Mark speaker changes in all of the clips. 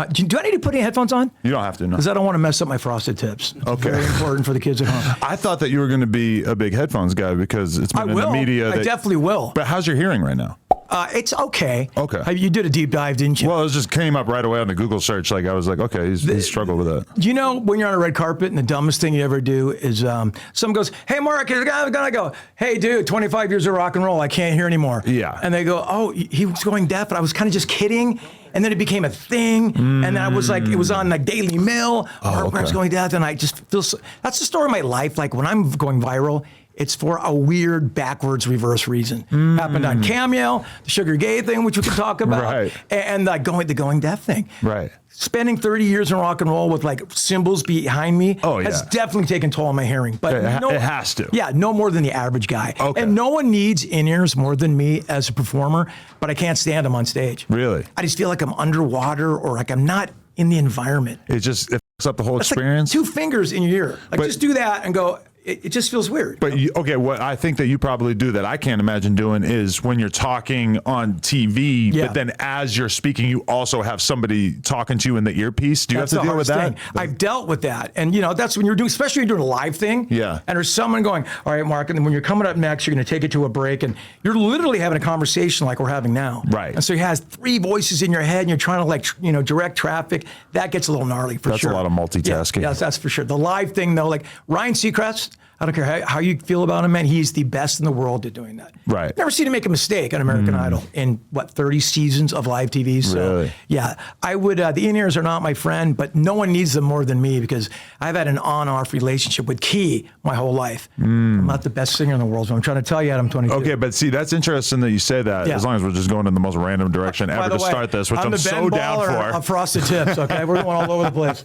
Speaker 1: Do I need to put any headphones on?
Speaker 2: You don't have to, no.
Speaker 1: Because I don't want to mess up my frosted tips. It's very important for the kids at home.
Speaker 2: I thought that you were going to be a big headphones guy because it's been in the media.
Speaker 1: I definitely will.
Speaker 2: But how's your hearing right now?
Speaker 1: It's okay.
Speaker 2: Okay.
Speaker 1: You did a deep dive, didn't you?
Speaker 2: Well, it just came up right away on the Google search. Like I was like, okay, he's struggled with that.
Speaker 1: You know, when you're on a red carpet and the dumbest thing you ever do is someone goes, hey, Mark, and I go, hey, dude, 25 years of rock and roll. I can't hear anymore.
Speaker 2: Yeah.
Speaker 1: And they go, oh, he was going deaf. And I was kind of just kidding. And then it became a thing. And then I was like, it was on like Daily Mail. Mark was going deaf. And I just feel that's the story of my life. Like when I'm going viral, it's for a weird backwards reverse reason. Happened on Cameo, the Sugar Gay thing, which we can talk about,
Speaker 2: right.
Speaker 1: And the going deaf thing.
Speaker 2: Right.
Speaker 1: Spending 30 years in rock and roll with like cymbals behind me has definitely taken toll on my hearing. But
Speaker 2: it has to.
Speaker 1: Yeah, no more than the average guy.
Speaker 2: Okay.
Speaker 1: And no one needs in-ears more than me as a performer, but I can't stand them on stage.
Speaker 2: Really?
Speaker 1: I just feel like I'm underwater or like I'm not in the environment.
Speaker 2: It fucks up the whole
Speaker 1: It's
Speaker 2: experience?
Speaker 1: like 2 fingers in your ear. Like just do that and go, it just feels weird.
Speaker 2: But what I think that you probably do that I can't imagine doing is when you're talking on TV, but then as you're speaking, you also have somebody talking to you in the earpiece. Do you have to deal with that?
Speaker 1: I've dealt with that. And that's when you're doing, especially when you're doing a live thing.
Speaker 2: Yeah.
Speaker 1: And there's someone going, all right, Mark, and then when you're coming up next, you're going to take it to a break and you're literally having a conversation like we're having now.
Speaker 2: Right.
Speaker 1: And so you have 3 voices in your head and you're trying to direct traffic. That gets a little gnarly for sure.
Speaker 2: That's a lot of multitasking.
Speaker 1: Yes, that's for sure. The live thing though, like Ryan Seacrest, I don't care how you feel about him, man. He's the best in the world at doing that.
Speaker 2: Right.
Speaker 1: Never seen him make a mistake on American Idol in 30 seasons of live TV. So
Speaker 2: really?
Speaker 1: Yeah, I would. The in-ears are not my friend, but no one needs them more than me because I've had an on-off relationship with Key my whole life. I'm not the best singer in the world, so I'm trying to tell you that I'm 22.
Speaker 2: Okay, but see, that's interesting that you say that. Yeah. As long as we're just going in the most random direction ever to start this, which I'm so down for.
Speaker 1: I'm frosted tips. Okay, we're going all over the place.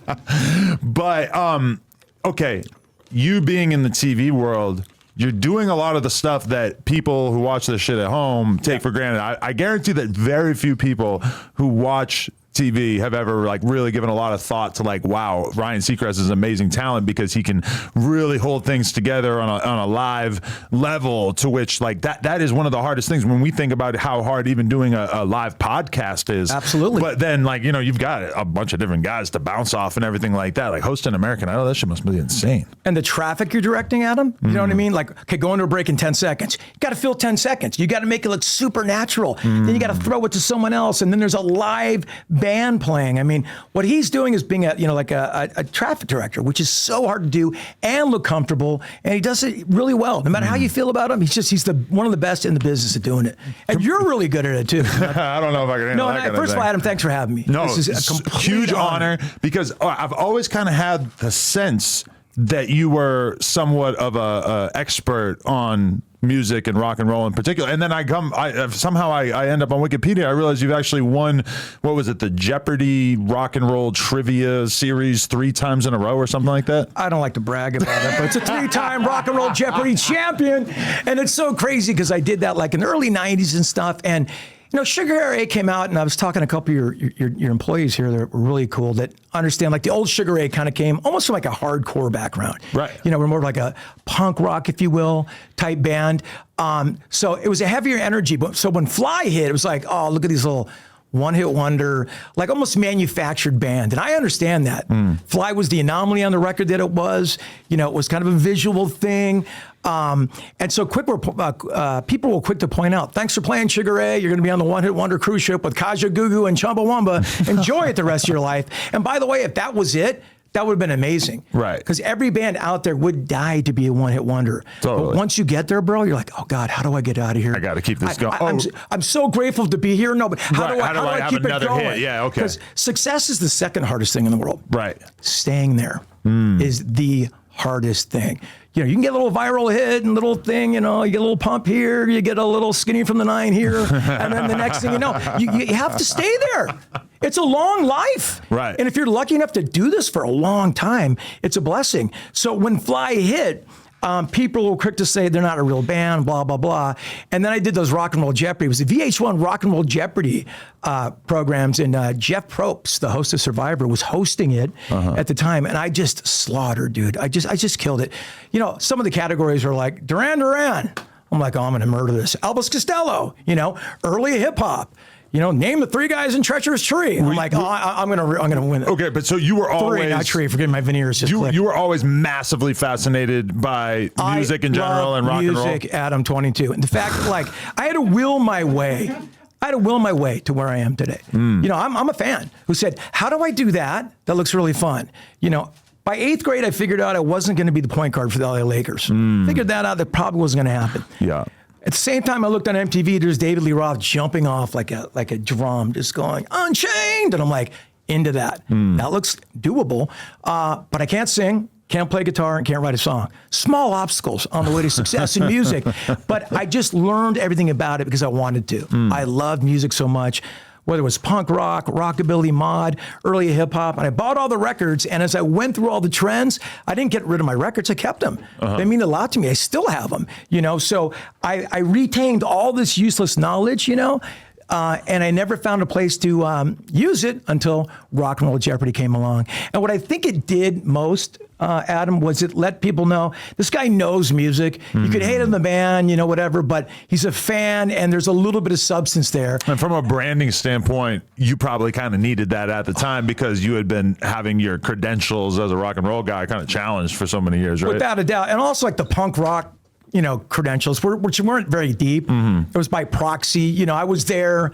Speaker 2: But okay. You being in the TV world, you're doing a lot of the stuff that people who watch this shit at home take for granted. I guarantee that very few people who watch TV have ever like really given a lot of thought to like, wow, Ryan Seacrest is amazing talent because he can really hold things together on a live level to which like that is one of the hardest things when we think about how hard even doing a live podcast is.
Speaker 1: Absolutely.
Speaker 2: But then like, you've got a bunch of different guys to bounce off and everything like that. Like hosting American Idol, that shit must be insane.
Speaker 1: And the traffic you're directing at him, you know what I mean? Like, okay, go into a break in 10 seconds. You got to fill 10 seconds. You got to make it look supernatural. Then you got to throw it to someone else. And then there's a live band playing. I mean, what he's doing is being a traffic director, which is so hard to do and look comfortable. And he does it really well. No matter how you feel about him, he's one of the best in the business at doing it. And you're really good at it too.
Speaker 2: I don't know if I can handle that kind of
Speaker 1: first
Speaker 2: thing.
Speaker 1: of all, Adam, thanks for having me.
Speaker 2: No,
Speaker 1: this is a complete
Speaker 2: huge honor because I've always kind of had the sense that you were somewhat of a expert on music and rock and roll in particular. And then I end up on Wikipedia. I realize you've actually won, what was it, the Jeopardy rock and roll trivia series 3 times in a row or something like that?
Speaker 1: I don't like to brag about it, but it's a 3-time rock and roll Jeopardy champion. And it's so crazy because I did that like in the early 90s and stuff. And Sugar Ray came out, and I was talking to a couple of your employees here that were really cool that understand, like the old Sugar Ray kind of came almost from like a hardcore background.
Speaker 2: Right.
Speaker 1: We're more like a punk rock, if you will, type band. So it was a heavier energy. But so when Fly hit, it was like, oh, look at these little one-hit wonder, like almost manufactured band. And I understand that. Fly was the anomaly on the record that it was. It was kind of a visual thing. And so people were quick to point out, thanks for playing Sugar Ray. You're going to be on the One Hit Wonder cruise ship with Kaja Gugu and Chumbawamba. Enjoy it the rest of your life. And by the way, if that was it, that would have been amazing.
Speaker 2: Right.
Speaker 1: Because every band out there would die to be a one-hit wonder.
Speaker 2: Totally.
Speaker 1: But once you get there, bro, you're like, oh God, how do I get out of here?
Speaker 2: I got to keep this going.
Speaker 1: I'm so grateful to be here. No, but how do I keep it going?
Speaker 2: Hit? Yeah, okay.
Speaker 1: Because success is the second hardest thing in the world.
Speaker 2: Right.
Speaker 1: Staying there is the hardest thing. You can get a little viral hit and little thing, you get a little pump here, you get a little skinny from the 9 here, and then the next thing you know, you have to stay there. It's a long life.
Speaker 2: Right.
Speaker 1: And if you're lucky enough to do this for a long time, it's a blessing. So when Fly hit, people were quick to say they're not a real band, blah, blah, blah. And then I did those Rock and Roll Jeopardy. It was the VH1 Rock and Roll Jeopardy programs. And Jeff Probst, the host of Survivor, was hosting it at the time. And I just slaughtered, dude. I just killed it. Some of the categories are like Duran Duran. I'm like, oh, I'm going to murder this. Elvis Costello, early hip hop. name the 3 guys in Treacherous Tree. I'm like, I'm gonna win it.
Speaker 2: Okay, but so you were always
Speaker 1: 3, not tree. Forgetting my veneers. Just
Speaker 2: you were always massively fascinated by music in general and rock and roll.
Speaker 1: Music, Adam 22. And the fact, like, I had to will my way. To where I am today. I'm a fan who said, how do I do that? That looks really fun. By 8th grade, I figured out I wasn't going to be the point guard for the LA Lakers. Figured that out. That probably wasn't going to happen.
Speaker 2: Yeah.
Speaker 1: At the same time, I looked on MTV. There's David Lee Roth jumping off like a drum, just going Unchained, and I'm like into that. That looks doable, but I can't sing. Can't play guitar and can't write a song. Small obstacles on the way to success in music. But I just learned everything about it because I wanted to. I loved music so much, whether it was punk rock, rockabilly, mod, early hip hop. And I bought all the records. And as I went through all the trends, I didn't get rid of my records. I kept them. They mean a lot to me. I still have them. So I retained all this useless knowledge, and I never found a place to use it until Rock and Roll Jeopardy came along. And what I think it did most, Adam, was it let people know this guy knows music. You could hate him, the band, whatever, but he's a fan, and there's a little bit of substance there.
Speaker 2: And from a branding standpoint, you probably kind of needed that at the time because you had been having your credentials as a rock and roll guy kind of challenged for so many years, right?
Speaker 1: Without a doubt. And also like the punk rock credentials, which weren't very deep. It was by proxy. I was there.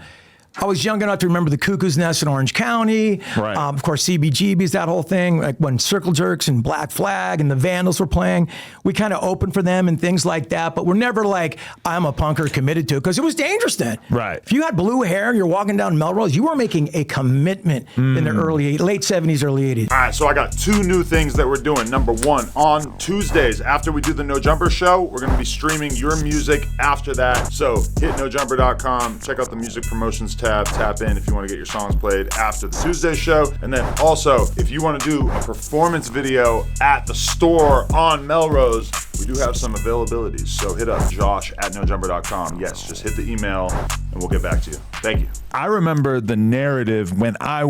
Speaker 1: I was young enough to remember the Cuckoo's Nest in Orange County.
Speaker 2: Right.
Speaker 1: Of course, CBGB's, that whole thing, like when Circle Jerks and Black Flag and the Vandals were playing. We kind of opened for them and things like that, but we're never like, I'm a punker committed to it, because it was dangerous then.
Speaker 2: Right.
Speaker 1: If you had blue hair and you're walking down Melrose, you were making a commitment in the late 70s, early 80s.
Speaker 2: All right, so I got 2 new things that we're doing. Number 1, on Tuesdays, after we do the No Jumper show, we're going to be streaming your music after that. So hit nojumper.com, check out the music promotions tab, tap in if you want to get your songs played after the Tuesday show. And then also, if you want to do a performance video at the store on Melrose, we do have some availabilities. So hit up josh@nojumper.com. Yes, just hit the email and we'll get back to you. Thank you. I remember the narrative when I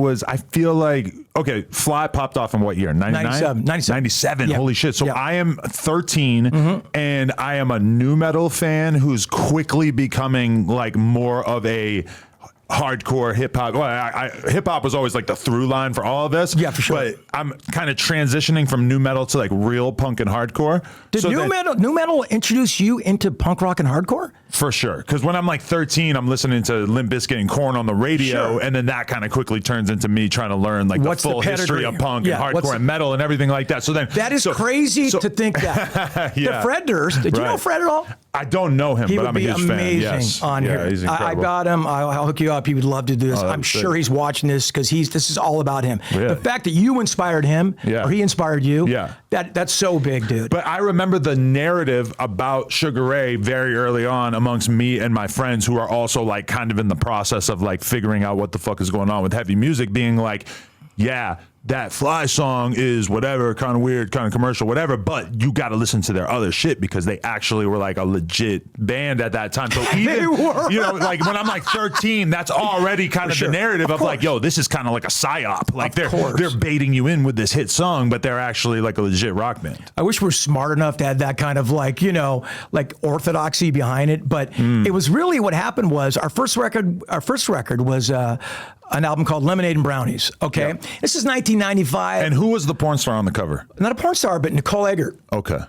Speaker 2: feel like, okay, Fly popped off in what year? 99? 97. Yep. Holy shit. So
Speaker 1: yep.
Speaker 2: I am 13 and I am a nu metal fan who's quickly becoming like more of a hardcore hip hop. Well, hip hop was always like the through line for all of this.
Speaker 1: Yeah, for sure.
Speaker 2: But I'm kind of transitioning from nu metal to like real punk and hardcore.
Speaker 1: Did nu metal introduce you into punk rock and hardcore?
Speaker 2: For sure. Because when I'm like 13, I'm listening to Limp Bizkit and Korn on the radio, and then that kind of quickly turns into me trying to learn like the full history of punk and hardcore and metal and everything like that. So then
Speaker 1: that is crazy to think that. The Fred Durst. Did you know Fred at all?
Speaker 2: I don't know him, but I'm a huge fan. Yes.
Speaker 1: On here.
Speaker 2: He's incredible.
Speaker 1: I got him. I'll hook you up. He would love to do this. I'm sure he's watching this because this is all about him. Yeah. The fact that you inspired him or he inspired you, that's so big, dude.
Speaker 2: But I remember the narrative about Sugar Ray very early on amongst me and my friends who are also like kind of in the process of like figuring out what the fuck is going on with heavy music, being like, yeah, that Fly song is whatever, kind of weird, kind of commercial, whatever, but you got to listen to their other shit because they actually were like a legit band at that time. So even, like when I'm like 13, that's already kind of the narrative of like, yo, this is kind of like a psyop. Like they're baiting you in with this hit song, but they're actually like a legit rock band.
Speaker 1: I wish we're smart enough to have that kind of like, like orthodoxy behind it. But it was really what happened was our first record was an album called Lemonade and Brownies. Okay. Yep. This is 1995.
Speaker 2: And who was the porn star on the cover?
Speaker 1: Not a porn star, but Nicole Eggert.
Speaker 2: Okay.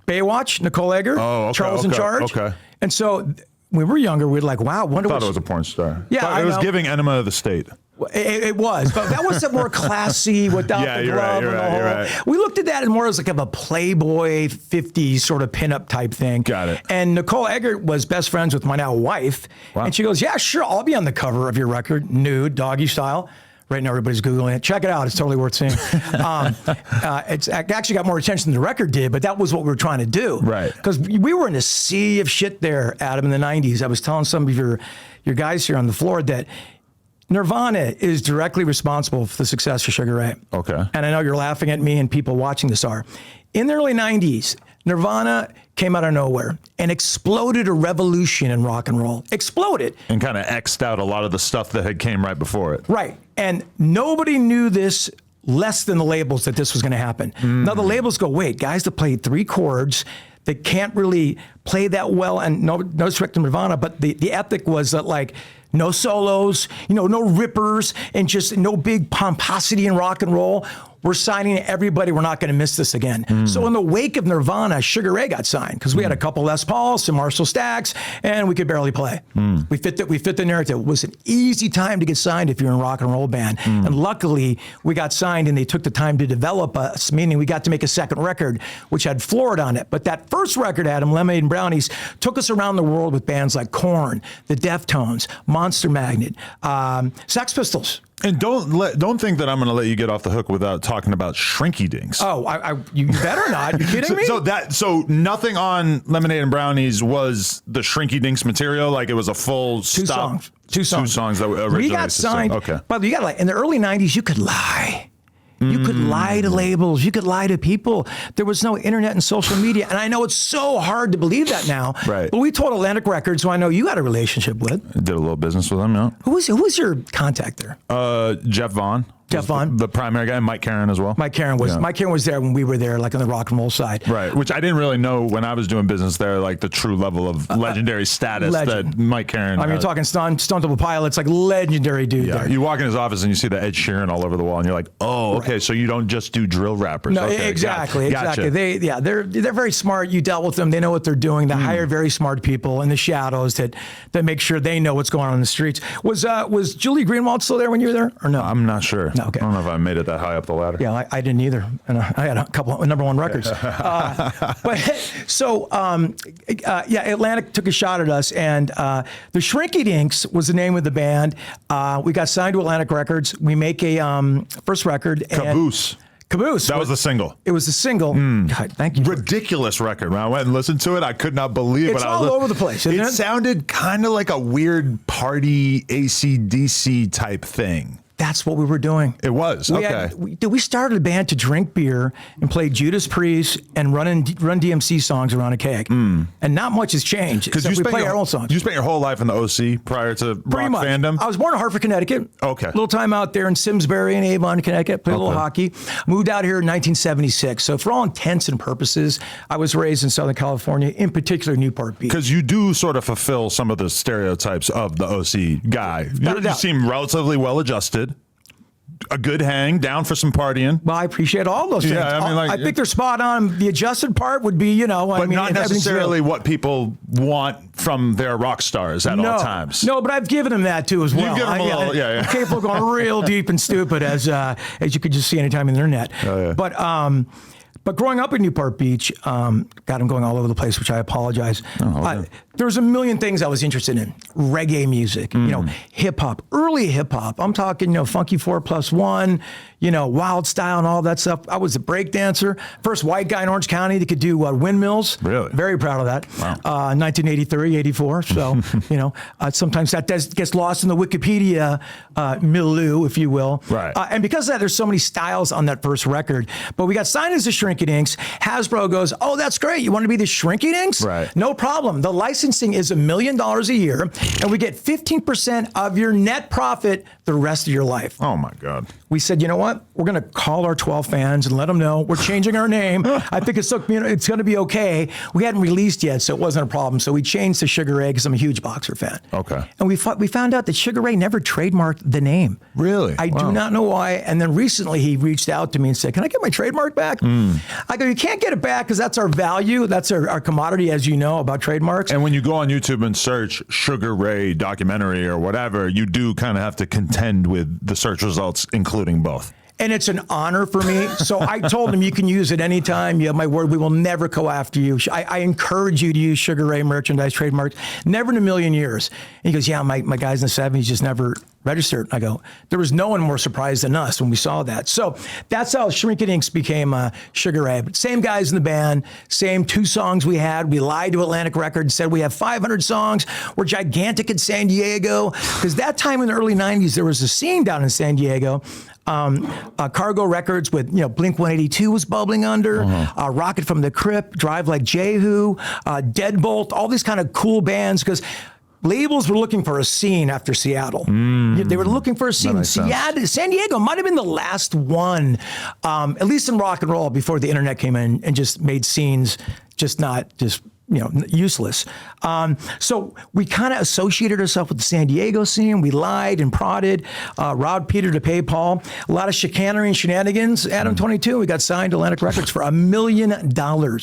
Speaker 1: Baywatch, Nicole Eggert.
Speaker 2: Oh, okay.
Speaker 1: Charles in Charge.
Speaker 2: Okay.
Speaker 1: And so when we were younger, we were like, wow,
Speaker 2: I thought it was a porn star.
Speaker 1: Yeah.
Speaker 2: It was giving Enema of the State.
Speaker 1: It was, but that was more classy without the glove.
Speaker 2: You're right.
Speaker 1: We looked at that as more as like a Playboy 50s sort of pinup type thing.
Speaker 2: Got it.
Speaker 1: And Nicole Eggert was best friends with my now wife. Wow. And she goes, yeah, sure, I'll be on the cover of your record, nude, doggy style. Right now, everybody's Googling it. Check it out. It's totally worth seeing. It's actually got more attention than the record did, but that was what we were trying to do.
Speaker 2: Right.
Speaker 1: Because we were in a sea of shit there, Adam, in the 90s. I was telling some of your guys here on the floor that Nirvana is directly responsible for the success of Sugar Ray.
Speaker 2: Okay.
Speaker 1: And I know you're laughing at me and people watching this are. In the early 90s, Nirvana came out of nowhere and exploded a revolution in rock and roll. Exploded.
Speaker 2: And kind of X'd out a lot of the stuff that had came right before it.
Speaker 1: Right. And nobody knew this less than the labels that this was going to happen. Now the labels go, wait, guys that played 3 chords that can't really play that well, and no disrespect to Nirvana, but the ethic was that like, no solos, no rippers, and just no big pomposity in rock and roll. We're signing everybody. We're not going to miss this again. So in the wake of Nirvana, Sugar Ray got signed because we had a couple Les Pauls, some Marshall Stacks, and we could barely play. We fit the narrative. It was an easy time to get signed if you're in a rock and roll band. And luckily, we got signed and they took the time to develop us, meaning we got to make a second record, which had Florida on it. But that first record, Adam, Lemonade and Brownies, took us around the world with bands like Korn, the Deftones, Monster Magnet, Sex Pistols.
Speaker 2: And don't think that I'm going to let you get off the hook without talking about Shrinky Dinx.
Speaker 1: Oh, you better not. You kidding me?
Speaker 2: So nothing on Lemonade and Brownies was the Shrinky Dinx material. Like it was a full
Speaker 1: Two songs
Speaker 2: that were originally.
Speaker 1: We got signed.
Speaker 2: Okay,
Speaker 1: but you got in the early '90s, you could lie. You could lie to labels. You could lie to people. There was no internet and social media. And I know it's so hard to believe that now.
Speaker 2: Right.
Speaker 1: But we told Atlantic Records, who I know you had a relationship with.
Speaker 2: I did a little business with them, yeah.
Speaker 1: Who was your contact there?
Speaker 2: Jeff Vaughn.
Speaker 1: Jeff Vaughn,
Speaker 2: the primary guy, Mike Karen as well.
Speaker 1: Mike Karen was there when we were there, like on the rock and roll side.
Speaker 2: Right, which I didn't really know when I was doing business there, like the true level of legendary status that Mike Karen.
Speaker 1: I mean, you're talking Stone Temple Pilots, like legendary dude there.
Speaker 2: You walk in his office and you see the Ed Sheeran all over the wall, and you're like, oh, okay, so you don't just do drill rappers.
Speaker 1: No,
Speaker 2: okay,
Speaker 1: exactly.
Speaker 2: Gotcha.
Speaker 1: They're very smart. You dealt with them. They know what they're doing. They hire very smart people in the shadows that make sure they know what's going on in the streets. Was Julie Greenwald still there when you were there, or no?
Speaker 2: I'm not sure.
Speaker 1: No, okay.
Speaker 2: I don't know if I made it that high up the ladder.
Speaker 1: Yeah, I didn't either, and I had a couple of number one records. Atlantic took a shot at us, and the Shrinky Dinx was the name of the band. We got signed to Atlantic Records. We make a first record.
Speaker 2: Caboose. That was the single.
Speaker 1: It was the single. God, thank you.
Speaker 2: Ridiculous record. When I went and listened to it, I could not believe
Speaker 1: it's all over the place. Isn't it?
Speaker 2: It sounded kind of like a weird party AC/DC type thing.
Speaker 1: That's what we were doing.
Speaker 2: It was.
Speaker 1: We started a band to drink beer and play Judas Priest and Run DMC songs around a keg. And not much has changed. Because we play our own songs.
Speaker 2: You spent your whole life in the OC prior to rock fandom?
Speaker 1: I was born in Hartford, Connecticut.
Speaker 2: Okay.
Speaker 1: Little time out there in Simsbury and Avon, Connecticut. Played a little hockey. Moved out here in 1976. So for all intents and purposes, I was raised in Southern California, in particular Newport Beach.
Speaker 2: Because you do sort of fulfill some of the stereotypes of the OC guy. You seem relatively well adjusted. A good hang, down for some partying.
Speaker 1: Well, I appreciate all those things.
Speaker 2: Yeah,
Speaker 1: I think they're spot on. The adjusted part would be,
Speaker 2: but not necessarily what people want from their rock stars at all times.
Speaker 1: No, but I've given them that too as well.
Speaker 2: You've given them a little,
Speaker 1: I'm capable of going real deep and stupid, as you could just see anytime on the internet.
Speaker 2: Oh, yeah.
Speaker 1: But growing up in Newport Beach, God, I'm going all over the place, which I apologize. There was a million things I was interested in. Reggae music, hip hop, early hip hop. I'm talking, Funky 4+1, Wild Style and all that stuff. I was a breakdancer. First white guy in Orange County that could do windmills.
Speaker 2: Really?
Speaker 1: Very proud of that.
Speaker 2: Wow.
Speaker 1: 1983, 84. So, sometimes that gets lost in the Wikipedia milieu, if you will.
Speaker 2: Right.
Speaker 1: And because of that, there's so many styles on that first record. But we got signed as the Shrinky Dinx. Hasbro goes, oh, that's great. You want to be the Shrinky Dinx?
Speaker 2: Right.
Speaker 1: No problem. The licensing is $1 million a year, and we get 15% of your net profit the rest of your life.
Speaker 2: Oh, my God.
Speaker 1: We said, you know what? We're going to call our 12 fans and let them know we're changing our name. I think it's going to be okay. We hadn't released yet, so it wasn't a problem. So we changed to Sugar Ray because I'm a huge Boxer fan.
Speaker 2: Okay.
Speaker 1: And we found out that Sugar Ray never trademarked the name.
Speaker 2: Really?
Speaker 1: I do not know why. And then recently he reached out to me and said, can I get my trademark back? I go, you can't get it back because that's our value. That's our commodity, as you know, about trademarks.
Speaker 2: And when you go on YouTube and search Sugar Ray documentary or whatever, you do kind of have to contend with the search results, including both.
Speaker 1: And it's an honor for me. So I told him, you can use it anytime. You have my word. We will never go after you. I encourage you to use Sugar Ray merchandise trademarks. Never in a million years. And he goes, yeah, my guys in the 70s just never registered. I go, there was no one more surprised than us when we saw that. So that's how Shrinky Dinx became Sugar Ray. But same guys in the band, same 2 songs we had. We lied to Atlantic Records, said we have 500 songs. We're gigantic in San Diego. Because that time in the early 90s, there was a scene down in San Diego. Cargo Records with, Blink 182 was bubbling under, Rocket from the Crypt, Drive Like Jehu, Deadbolt, all these kind of cool bands, because labels were looking for a scene after Seattle. They were looking for a scene. San Diego might have been the last one, at least in rock and roll, before the internet came in and just made scenes just useless. So we kind of associated ourselves with the San Diego scene. We lied and prodded, robbed Peter to pay Paul. A lot of chicanery and shenanigans. Adam 22, we got signed to Atlantic Records for $1 million.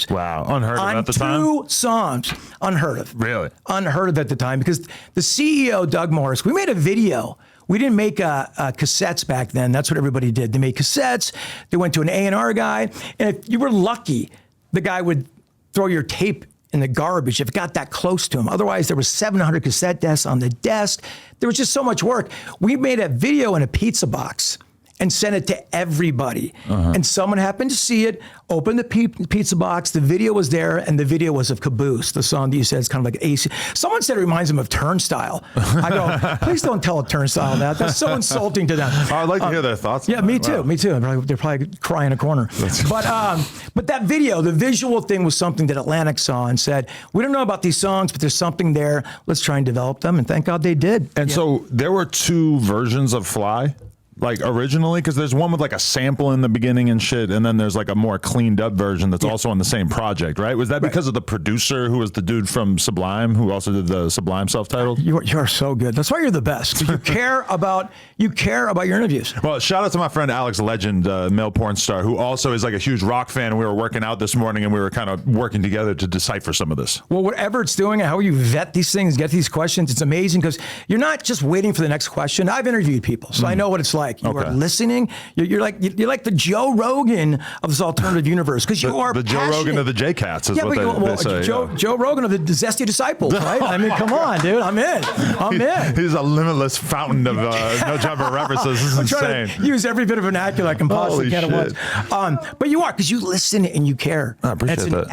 Speaker 2: Wow, unheard of at the time.
Speaker 1: On 2 songs, unheard of.
Speaker 2: Really?
Speaker 1: Unheard of at the time, because the CEO, Doug Morris, we made a video. We didn't make cassettes back then. That's what everybody did. They made cassettes. They went to an A&R guy. And if you were lucky, the guy would throw your tape in the garbage if it got that close to him. Otherwise, there was 700 cassette desks on the desk. There was just so much work. We made a video in a pizza box and sent it to everybody. And someone happened to see it, opened the pizza box, the video was there, and the video was of Caboose, the song that you said is kind of like AC. Someone said it reminds them of Turnstile. I go, please don't tell a Turnstile that. That's so insulting to them.
Speaker 2: I'd like to hear their thoughts.
Speaker 1: Yeah, me too, me too. They're probably crying in a corner. But that video, the visual thing was something that Atlantic saw and said, we don't know about these songs, but there's something there. Let's try and develop them. And thank God they did.
Speaker 2: And so there were 2 versions of Fly? Like originally, because there's one with like a sample in the beginning and shit, and then there's like a more cleaned up version that's also on the same project, right? Was that because of the producer who was the dude from Sublime, who also did the Sublime self-titled?
Speaker 1: You're so good. That's why you're the best. 'Cause you care about your interviews.
Speaker 2: Well, shout out to my friend Alex Legend, male porn star, who also is like a huge rock fan. We were working out this morning, and we were kind of working together to decipher some of this.
Speaker 1: Well, whatever it's doing, how you vet these things, get these questions, it's amazing because you're not just waiting for the next question. I've interviewed people, so I know what it's like. You are listening. You're like the Joe Rogan of this alternative universe because you are
Speaker 2: the Joe Rogan of the J-Cats is what they say.
Speaker 1: Joe Rogan of the Zesty disciples, right? I mean, come on, dude. I'm in.
Speaker 2: He's a limitless fountain of no jumper references. This is insane.
Speaker 1: To use every bit of vernacular I can possibly can at once. But you are, because you listen and you care.
Speaker 2: I appreciate that.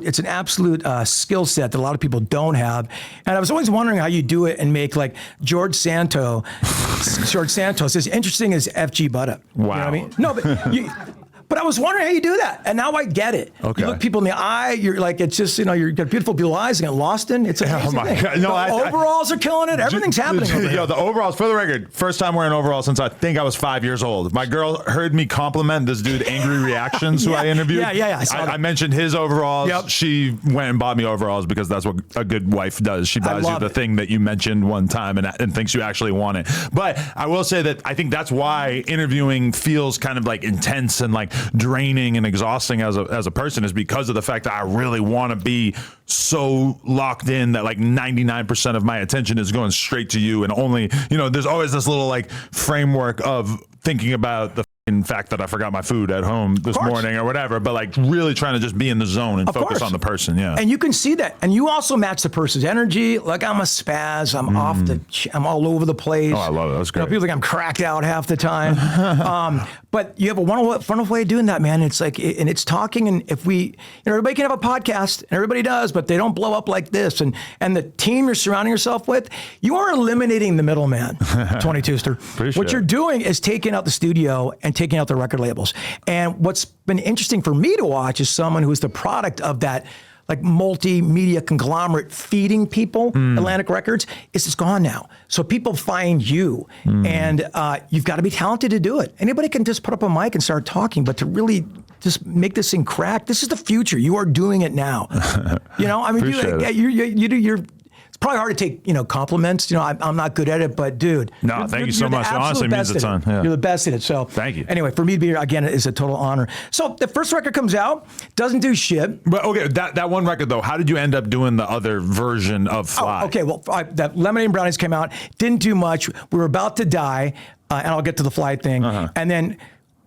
Speaker 1: It's an absolute skill set that a lot of people don't have. And I was always wondering how you do it and make like George Santos as interesting as FG Butta.
Speaker 2: Wow.
Speaker 1: You know what I mean? No, but I was wondering how you do that, and now I get it.
Speaker 2: Okay.
Speaker 1: You look people in the eye. You're like, it's just you've got beautiful blue eyes. You get lost in. It's amazing.
Speaker 2: Oh my
Speaker 1: thing.
Speaker 2: God. No,
Speaker 1: overalls are killing it. Everything's happening. Over
Speaker 2: Yo, the overalls, for the record, first time wearing overalls since I think I was 5 years old. My girl heard me compliment this dude, Angry Reactions, who I interviewed.
Speaker 1: Yeah.
Speaker 2: I mentioned his overalls. Yep. She went and bought me overalls because that's what a good wife does. She buys you the thing that you mentioned one time and thinks you actually want it. But I will say that I think that's why interviewing feels kind of like intense and like draining and exhausting as a person, is because of the fact that I really want to be so locked in that like 99% of my attention is going straight to you, and only, there's always this little like framework of thinking about the fact that I forgot my food at home this morning or whatever, but like really trying to just be in the zone and focus on the person. Yeah.
Speaker 1: And you can see that. And you also match the person's energy. Like, I'm a spaz. I'm I'm all over the place.
Speaker 2: Oh, I love it. That's great.
Speaker 1: People think I'm cracked out half the time. But you have a wonderful way of doing that, man. It's like, and it's talking. And if everybody can have a podcast, and everybody does, but they don't blow up like this. And the team you're surrounding yourself with, you are eliminating the middleman, 22ster. What you're doing is taking out the studio and taking out the record labels. And what's been interesting for me to watch is someone who's the product of that like multimedia conglomerate feeding people, Atlantic Records, it's gone now. So people find you, and you've got to be talented to do it. Anybody can just put up a mic and start talking, but to really just make this thing crack, this is the future. You are doing it now. I mean, you do your. It's probably hard to take, compliments. I'm not good at it, but dude.
Speaker 2: No, thank you so much. It honestly means a ton. Yeah.
Speaker 1: You're the best at it. So
Speaker 2: thank you.
Speaker 1: Anyway, for me to be here again is a total honor. So the first record comes out, doesn't do shit.
Speaker 2: But okay, that one record though, how did you end up doing the other version of Fly?
Speaker 1: Oh, okay, well, that Lemonade and Brownies came out, didn't do much. We were about to die, and I'll get to the Fly thing. And then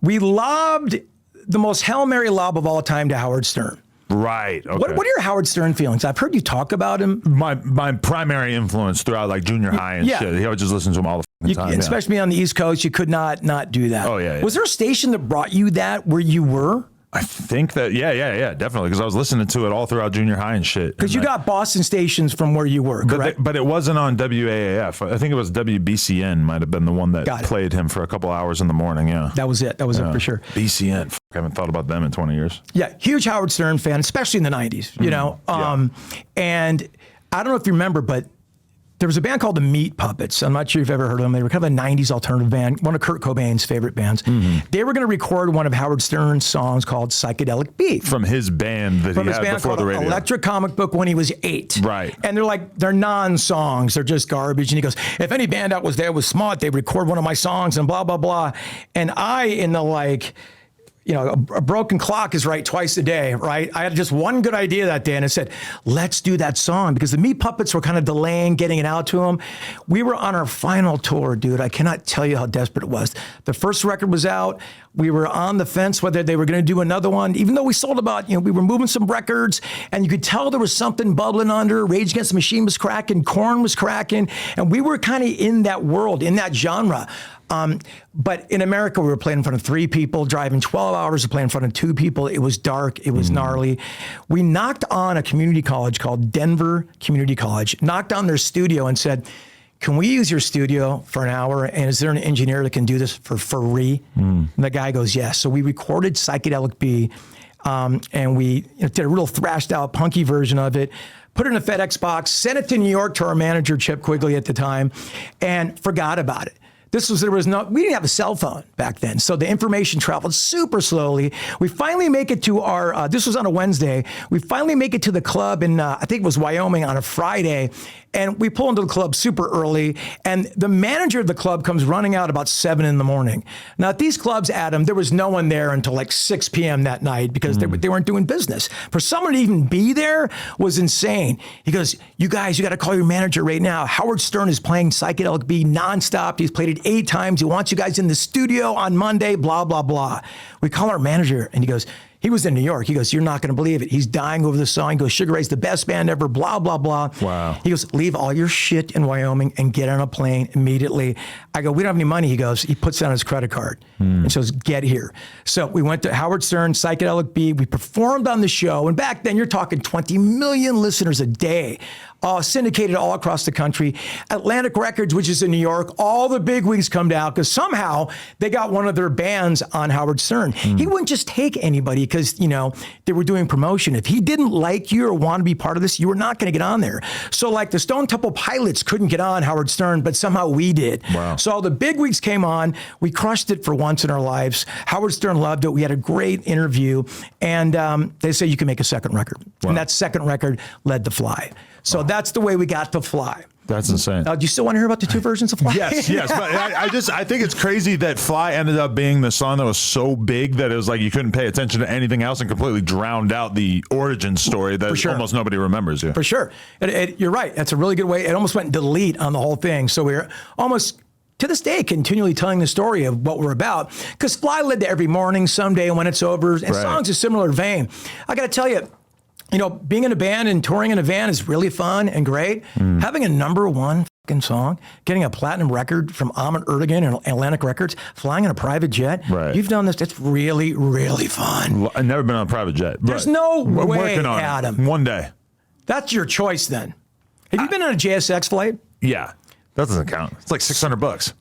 Speaker 1: we lobbed the most Hail Mary lob of all time to Howard Stern.
Speaker 2: Right. Okay.
Speaker 1: What are your Howard Stern feelings? I've heard you talk about him.
Speaker 2: My primary influence throughout like junior high and shit. He would just listen to him all the time.
Speaker 1: Especially on the East Coast, you could not do that.
Speaker 2: Oh yeah.
Speaker 1: Was there a station that brought you that where you were?
Speaker 2: I think that, yeah, definitely. Because I was listening to it all throughout junior high and shit.
Speaker 1: Because you got Boston stations from where you were, correct?
Speaker 2: But it wasn't on WAAF. I think it was WBCN might have been the one that played him for a couple hours in the morning, yeah.
Speaker 1: That was it. That was it for sure.
Speaker 2: BCN. I haven't thought about them in 20 years.
Speaker 1: Yeah, huge Howard Stern fan, especially in the 90s, And I don't know if you remember, but there was a band called the Meat Puppets. I'm not sure if you've ever heard of them. They were kind of a 90s alternative band, one of Kurt Cobain's favorite bands. They were going to record one of Howard Stern's songs called Psychedelic Bee.
Speaker 2: From his band that he had before the radio.
Speaker 1: Electric Comic Book when he was 8.
Speaker 2: Right.
Speaker 1: And they're non-songs. They're just garbage. And he goes, if any band out was smart, they'd record one of my songs and blah, blah, blah. And I, in the a broken clock is right twice a day, right? I had just one good idea that day, and I said, let's do that song, because the Meat Puppets were kind of delaying getting it out to them. We were on our final tour, dude. I cannot tell you how desperate it was. The first record was out. We were on the fence whether they were going to do another one, even though we sold about, we were moving some records, and you could tell there was something bubbling under. Rage Against the Machine was cracking, Korn was cracking, and we were kind of in that world, in that genre. But in America, we were playing in front of 3 people, driving 12 hours to play in front of 2 people. It was dark. It was gnarly. We knocked on a community college called Denver Community College, knocked on their studio and said, can we use your studio for an hour? And is there an engineer that can do this for free? And the guy goes, yes. So we recorded Psychedelic Bee, and we did a real thrashed out punky version of it, put it in a FedEx box, sent it to New York to our manager, Chip Quigley at the time, and forgot about it. We didn't have a cell phone back then. So the information traveled super slowly. We finally make it to our, this was on a Wednesday. We finally make it to the club in, I think it was Wyoming, on a Friday. And we pull into the club super early. And the manager of the club comes running out about 7 in the morning. Now at these clubs, Adam, there was no one there until like 6 p.m. that night, because they weren't doing business. For someone to even be there was insane. He goes, you guys, you got to call your manager right now. Howard Stern is playing Psychedelic Bee nonstop. He's played it 8 times. He wants you guys in the studio on Monday, blah, blah, blah. We call our manager, and he goes, he was in New York. He goes, you're not going to believe it. He's dying over the song. He goes, Sugar Ray's the best band ever, blah, blah, blah.
Speaker 2: Wow.
Speaker 1: He goes, leave all your shit in Wyoming and get on a plane immediately. I go, we don't have any money. He goes, he puts down his credit card and says, get here. So we went to Howard Stern, Psychedelic Bee. We performed on the show. And back then, you're talking 20 million listeners a day. Syndicated all across the country. Atlantic Records, which is in New York, all the big wigs come down because somehow they got one of their bands on Howard Stern. He wouldn't just take anybody because, they were doing promotion. If he didn't like you or want to be part of this, you were not going to get on there. So like the Stone Temple Pilots couldn't get on Howard Stern, but somehow we did.
Speaker 2: Wow.
Speaker 1: So all the big wigs came on. We crushed it for once in our lives. Howard Stern loved it. We had a great interview. And they say you can make a second record. Wow. And that second record led to Fly. So that's the way we got to Fly.
Speaker 2: That's insane.
Speaker 1: Do you still want to hear about the 2 versions of Fly?
Speaker 2: Yes. But I think it's crazy that Fly ended up being the song that was so big that it was like you couldn't pay attention to anything else and completely drowned out the origin story that almost nobody remembers. Yeah.
Speaker 1: For sure. You're right. That's a really good way. It almost went delete on the whole thing. So we're almost, to this day, continually telling the story of what we're about. Because Fly led to Every Morning, Someday, when it's over, and songs a similar vein. I got to tell you, being in a band and touring in a van is really fun and great. Having a #1 fucking song, getting a platinum record from Ahmet Ertegun and Atlantic Records, flying in a private jet. Right. You've done this. It's really, really fun.
Speaker 2: I've never been on a private jet.
Speaker 1: There's no way,
Speaker 2: working on
Speaker 1: Adam.
Speaker 2: One day.
Speaker 1: That's your choice then. Have you been on a JSX flight?
Speaker 2: Yeah. That doesn't count. It's like $600.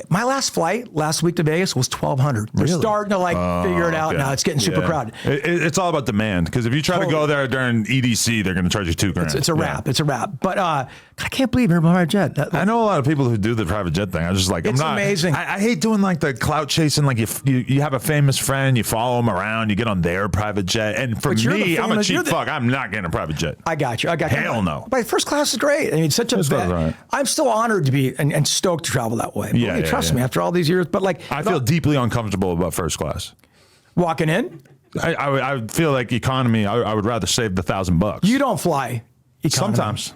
Speaker 1: My last flight last week to Vegas was $1,200. They're starting to figure it out now. It's getting super crowded.
Speaker 2: It's all about demand, because if you try to go there during EDC, they're going to charge you $2,000.
Speaker 1: It's a wrap. It's a wrap. But I can't believe you're on a private jet.
Speaker 2: I know a lot of people who do the private jet thing. I'm just like,
Speaker 1: it's amazing.
Speaker 2: I hate doing like the clout chasing. Like you have a famous friend, you follow them around, you get on their private jet. And for me, I'm a cheap fuck. I'm not getting a private jet.
Speaker 1: I got you.
Speaker 2: Hell no.
Speaker 1: But first class is great. I mean, such a
Speaker 2: right.
Speaker 1: I'm still honored to be and stoked to travel that way. Trust me, after all these years. But
Speaker 2: I feel deeply uncomfortable about first class.
Speaker 1: Walking in?
Speaker 2: I feel like economy. I would rather save the $1,000.
Speaker 1: You don't fly economy.
Speaker 2: Sometimes.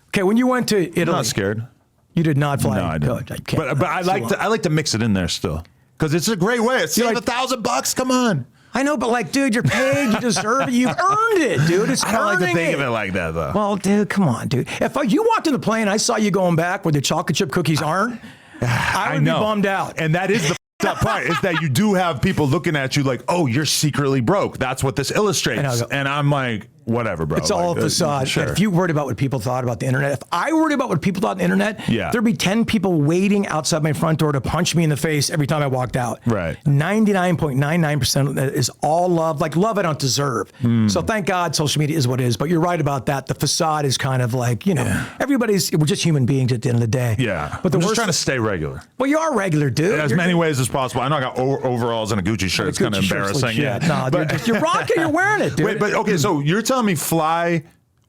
Speaker 1: Okay, when you went to Italy,
Speaker 2: I'm not scared.
Speaker 1: You did not fly.
Speaker 2: No, I didn't. But I like to mix it in there still, because it's a great way. It's like $1,000. Come on.
Speaker 1: I know, but dude, you're paid. You deserve it. You've earned it, dude.
Speaker 2: I don't like to think of it like that, though.
Speaker 1: Well, dude, come on, dude. If you walked in the plane, I saw you going back where the chocolate chip cookies aren't, I would be bummed out.
Speaker 2: And that is the that part, is that you do have people looking at you like, oh, you're secretly broke. That's what this illustrates. And I'm like, whatever, bro.
Speaker 1: It's all a facade.
Speaker 2: Sure.
Speaker 1: If you worried about what people thought about the internet, if I worried about what people thought on the internet, there'd be 10 people waiting outside my front door to punch me in the face every time I walked out.
Speaker 2: Right.
Speaker 1: 99.99% is all love, like love I don't deserve. So thank God social media is what it is. But you're right about that. The facade is kind of like, you know, we're just human beings at the end of the day.
Speaker 2: Yeah.
Speaker 1: But
Speaker 2: I'm just trying to stay regular.
Speaker 1: Well, you are regular, dude.
Speaker 2: In as many ways as possible. I know I got overalls and a Gucci shirt. It's kind of embarrassing.
Speaker 1: Yeah. No, but you're rocking, you're wearing it, dude.
Speaker 2: Wait, but okay, so you're telling me Fly,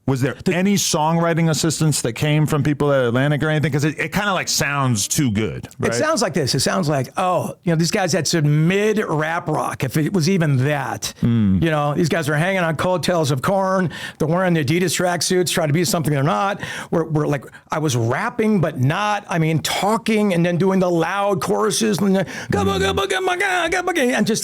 Speaker 2: was there any songwriting assistance that came from people at Atlantic or anything? Because it kind of like sounds too good, right?
Speaker 1: It sounds like this. It sounds like, oh, you know, these guys had some mid-rap rock, if it was even that. You know, these guys are hanging on coattails of Korn. They're wearing the Adidas tracksuits, trying to be something they're not. We're like, I was rapping, but not. I mean, talking and then doing the loud choruses and just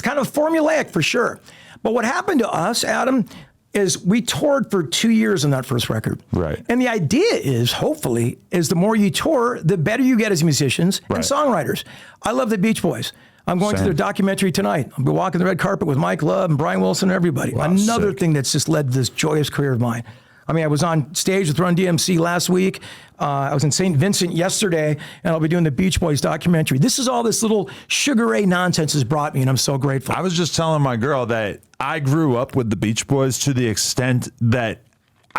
Speaker 1: kind of formulaic for sure. But what happened to us, Adam, is we toured for 2 years on that first record.
Speaker 2: Right.
Speaker 1: And the idea is, hopefully, is the more you tour, the better you get as musicians and songwriters. I love the Beach Boys. I'm going to their documentary tonight. I'll be walking the red carpet with Mike Love and Brian Wilson and everybody.
Speaker 2: Wow,
Speaker 1: Another
Speaker 2: sick.
Speaker 1: thing that's just led to this joyous career of mine. I mean, I was on stage with Run DMC last week. I was in St. Vincent yesterday, and I'll be doing the Beach Boys documentary. This is all this little Sugar Ray nonsense has brought me, and I'm so grateful.
Speaker 2: I was just telling my girl that I grew up with the Beach Boys to the extent that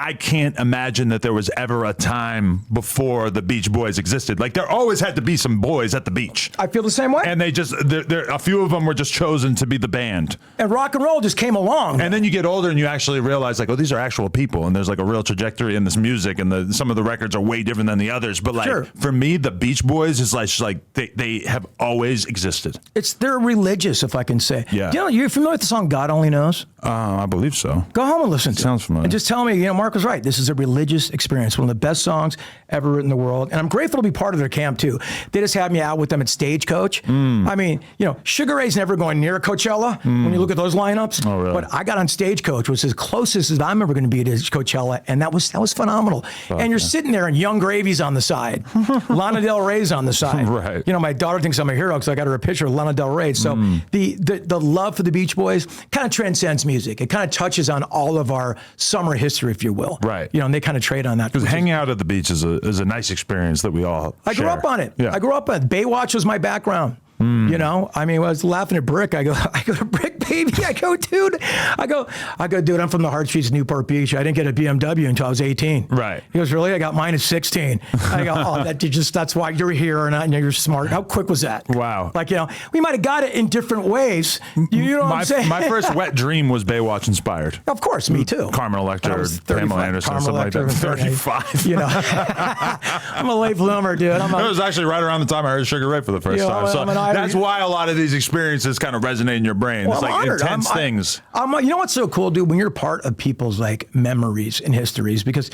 Speaker 2: I can't imagine that there was ever a time before the Beach Boys existed. Like, there always had to be some boys at the beach.
Speaker 1: I feel the same way.
Speaker 2: And they just, a few of them were just chosen to be the band.
Speaker 1: And rock and roll just came along.
Speaker 2: And then you get older and you actually realize, like, oh, these are actual people, and there's like a real trajectory in this music, and some of the records are way different than the others. But like, for me, the Beach Boys is like they have always existed.
Speaker 1: They're religious, if I can say.
Speaker 2: Yeah.
Speaker 1: You know, you're familiar with the song God Only Knows?
Speaker 2: I believe so.
Speaker 1: Go home and listen to it.
Speaker 2: Sounds familiar.
Speaker 1: And just tell me, you know, Mark was right. This is a religious experience, one of the best songs ever written in the world. And I'm grateful to be part of their camp, too. They just had me out with them at Stagecoach. I mean, you know, Sugar Ray's never going near Coachella when you look at those lineups.
Speaker 2: Oh, really?
Speaker 1: But I got on Stagecoach, which is as closest as I'm ever going to be to Coachella, and that was phenomenal. And you're sitting there, and Young Gravy's on the side. Lana Del Rey's on the side.
Speaker 2: Right.
Speaker 1: You know, my daughter thinks I'm a hero because I got her a picture of Lana Del Rey. So the love for the Beach Boys kind of transcends music. It kind of touches on all of our summer history, if you will.
Speaker 2: Right.
Speaker 1: You know, and they kind of trade on that.
Speaker 2: Because hanging out at the beach is a nice experience that we all
Speaker 1: I grew
Speaker 2: share.
Speaker 1: up on it.
Speaker 2: Yeah.
Speaker 1: I grew up on it. Baywatch was my background. You know, I mean, I was laughing at Brick. I go to Brick, baby. I go, dude, dude, I'm from the hard streets of Newport Beach. I didn't get a BMW until I was 18.
Speaker 2: Right.
Speaker 1: He goes, really? I got mine at 16. I go, oh, that's why you're here and you're smart. How quick was that?
Speaker 2: Wow.
Speaker 1: Like, you know, we might have got it in different ways. You know what I'm saying?
Speaker 2: My first wet dream was Baywatch inspired.
Speaker 1: Of course, me too.
Speaker 2: Carmen Electra, Pamela Anderson, something like that. 35.
Speaker 1: You know, I'm a late bloomer, dude.
Speaker 2: It was actually right around the time I heard Sugar Ray for the first time. So that's why a lot of these experiences kind of resonate in your brain.
Speaker 1: Well,
Speaker 2: it's like
Speaker 1: honored.
Speaker 2: intense things.
Speaker 1: You know what's so cool, dude? When you're part of people's like memories and histories, because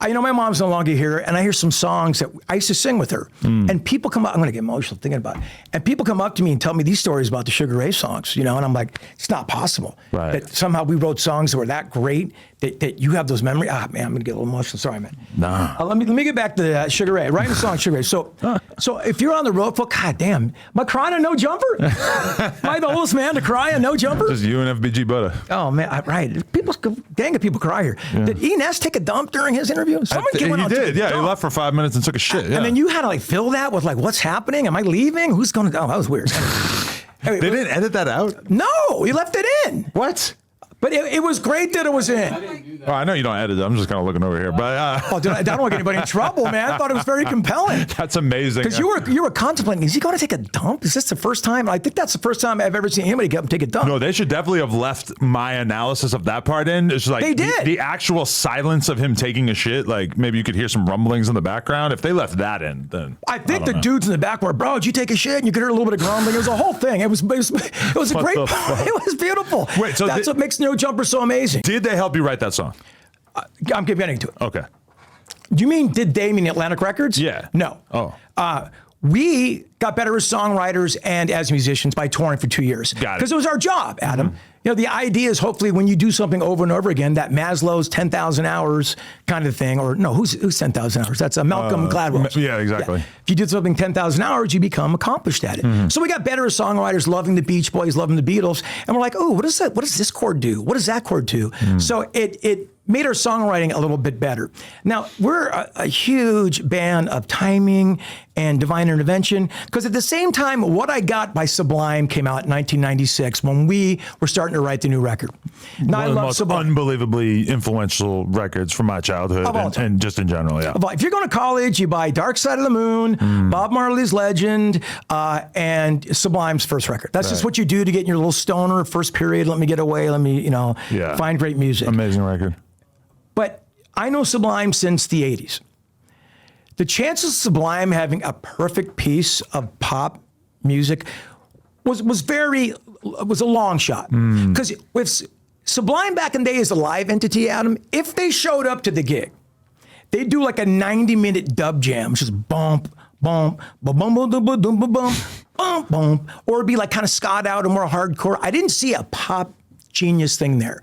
Speaker 1: you know, my mom's no longer here, and I hear some songs that I used to sing with her, and people come up. I'm going to get emotional thinking about it. And people come up to me and tell me these stories about the Sugar Ray songs, you know, and I'm like, it's not possible that somehow we wrote songs that were that great that you have those memories. Ah, man, I'm going to get a little emotional. Sorry, man.
Speaker 2: Nah.
Speaker 1: Let me get back to Sugar Ray. Writing the song Sugar Ray. So if you're on the road, God damn, am I crying on No Jumper? Am I the oldest man to cry on No Jumper?
Speaker 2: Just you and FBG Buddha.
Speaker 1: Oh man, right. Dang it, people cry here. Yeah. Did E. Ness take a dump during his interview?
Speaker 2: He did. Yeah, he left for 5 minutes and took a shit. Yeah.
Speaker 1: And then you had to like fill that with like, what's happening? Am I leaving? Who's going to? Oh, that was weird.
Speaker 2: They didn't edit that out?
Speaker 1: No, he left it in.
Speaker 2: What?
Speaker 1: But it was great that it was in.
Speaker 2: Oh, I know you don't edit it. I'm just kind of looking over here. But
Speaker 1: I don't want to get anybody in trouble, man. I thought it was very compelling.
Speaker 2: That's amazing.
Speaker 1: Because you were contemplating, is he going to take a dump? Is this the first time? I think that's the first time I've ever seen anybody get up and take a dump.
Speaker 2: No, they should definitely have left my analysis of that part in. It's like
Speaker 1: they did.
Speaker 2: The actual silence of him taking a shit, like maybe you could hear some rumblings in the background. If they left that in, then
Speaker 1: I think the dudes in the back were, bro, did you take a shit? And you could hear a little bit of grumbling. It was a whole thing. It was a great It was beautiful.
Speaker 2: Wait, so
Speaker 1: that's what makes No Jumper so amazing.
Speaker 2: Did they help you write that song?
Speaker 1: I'm getting to it.
Speaker 2: Okay.
Speaker 1: Do you mean did they mean Atlantic Records?
Speaker 2: Yeah.
Speaker 1: No.
Speaker 2: Oh.
Speaker 1: We got better as songwriters and as musicians by touring for 2 years.
Speaker 2: Got it.
Speaker 1: Because it was our job, Adam. You know, the idea is hopefully when you do something over and over again, that Maslow's 10,000 hours kind of thing, or no, who's 10,000 hours? That's Malcolm Gladwell.
Speaker 2: Yeah, exactly.
Speaker 1: Yeah. If you did something 10,000 hours, you become accomplished at it. So we got better as songwriters, loving the Beach Boys, loving the Beatles, and we're like, oh, what does this chord do? What does that chord do? So it made our songwriting a little bit better. Now, we're a huge band of timing and divine intervention, because at the same time, What I Got by Sublime came out in 1996 when we were starting to write the new record. Now,
Speaker 2: One of the most unbelievably influential records from my childhood and just in general, yeah.
Speaker 1: If you're going to college, you buy Dark Side of the Moon, Bob Marley's Legend, and Sublime's first record. That's just what you do to get in your little stoner first period. Let me get away. Let me, find great music.
Speaker 2: Amazing record.
Speaker 1: But I know Sublime since the 80s. The chances of Sublime having a perfect piece of pop music was a long shot. Because with Sublime back in the day as a live entity, Adam, if they showed up to the gig, they'd do like a 90-minute dub jam, which is bump, bump, bump, bump, bump, bump, bump, bump, bump, bump, or it'd be like kind of scott out and more hardcore. I didn't see a pop genius thing there,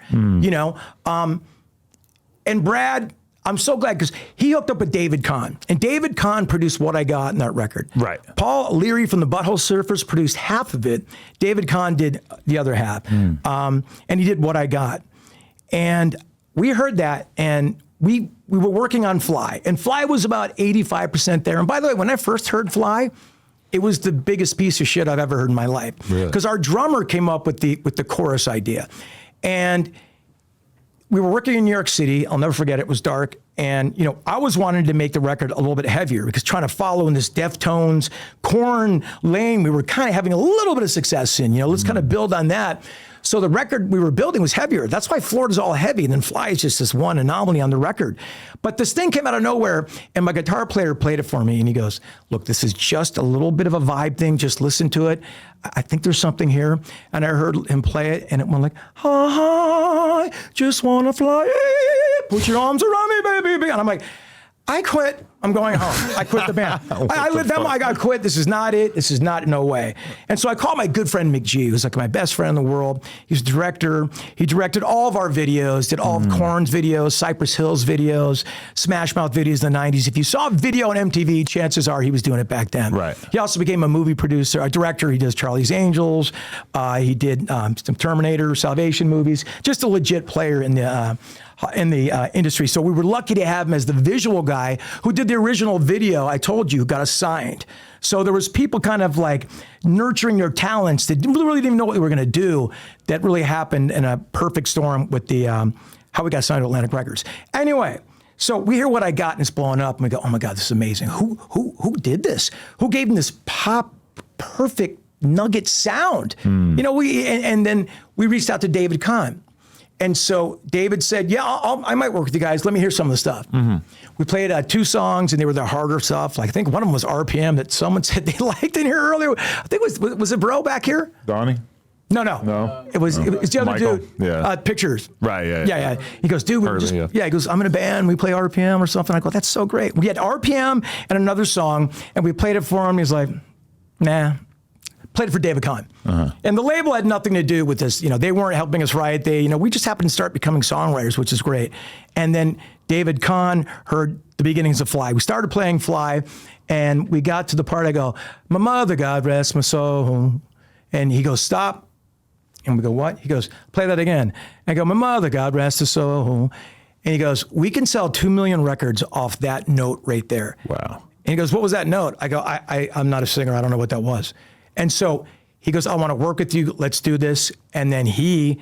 Speaker 1: and Brad, I'm so glad, because he hooked up with David Kahn. And David Kahn produced What I Got in that record.
Speaker 2: Right.
Speaker 1: Paul Leary from the Butthole Surfers produced half of it. David Kahn did the other half. And he did What I Got. And we heard that, and we were working on Fly. And Fly was about 85% there. And by the way, when I first heard Fly, it was the biggest piece of shit I've ever heard in my life. Because our drummer came up with the chorus idea. And we were working in New York City. I'll never forget it. It was dark. And, I was wanting to make the record a little bit heavier, because trying to follow in this Deftones, Korn lane, we were kind of having a little bit of success in, let's kind of build on that. So the record we were building was heavier. That's why Florida's all heavy, and then Fly is just this one anomaly on the record. But this thing came out of nowhere, and my guitar player played it for me, and he goes, look, this is just a little bit of a vibe thing. Just listen to it. I think there's something here. And I heard him play it, and it went like, I just want to fly. Put your arms around me, baby. And I'm like, I quit. I'm going home. I quit the band. I let them. I got quit. This is not it. This is not, no way. And so I called my good friend McG, who's like my best friend in the world. He's a director. He directed all of our videos, did all of Korn's videos, Cypress Hill's videos, Smash Mouth videos in the 90s. If you saw a video on MTV, chances are he was doing it back then.
Speaker 2: Right.
Speaker 1: He also became a movie producer, a director. He does Charlie's Angels. He did some Terminator, Salvation movies. Just a legit player in the industry. So we were lucky to have him as the visual guy who did the original video. I told you, got us signed. So there was people kind of like nurturing their talents that really didn't even know what they were going to do. That really happened in a perfect storm with the how we got signed to Atlantic Records. Anyway, so we hear What I Got, and it's blowing up, and we go, oh my God, this is amazing. Who did this? Who gave him this pop perfect nugget sound? And then we reached out to David Kahn. And so David said, yeah, I might work with you guys. Let me hear some of the stuff. We played 2 songs, and they were the harder stuff. Like, I think one of them was RPM that someone said they liked in here earlier. I think was it Bro back here?
Speaker 2: Donnie?
Speaker 1: No. It was the other
Speaker 2: Michael.
Speaker 1: dude.
Speaker 2: Yeah.
Speaker 1: Pictures.
Speaker 2: Right, yeah.
Speaker 1: He goes, dude, he goes, I'm in a band. We play RPM or something. I go, that's so great. We had RPM and another song, and we played it for him. He's like, nah. Played it for David Kahn. And the label had nothing to do with this. They weren't helping us write. We just happened to start becoming songwriters, which is great. And then David Kahn heard the beginnings of Fly. We started playing Fly, and we got to the part I go, my mother, God rest my soul. And he goes, stop. And we go, what? He goes, play that again. I go, my mother, God rest her soul. And he goes, we can sell 2 million records off that note right there.
Speaker 2: Wow.
Speaker 1: And he goes, what was that note? I go, I'm not a singer. I don't know what that was. And so he goes, I want to work with you. Let's do this. And then he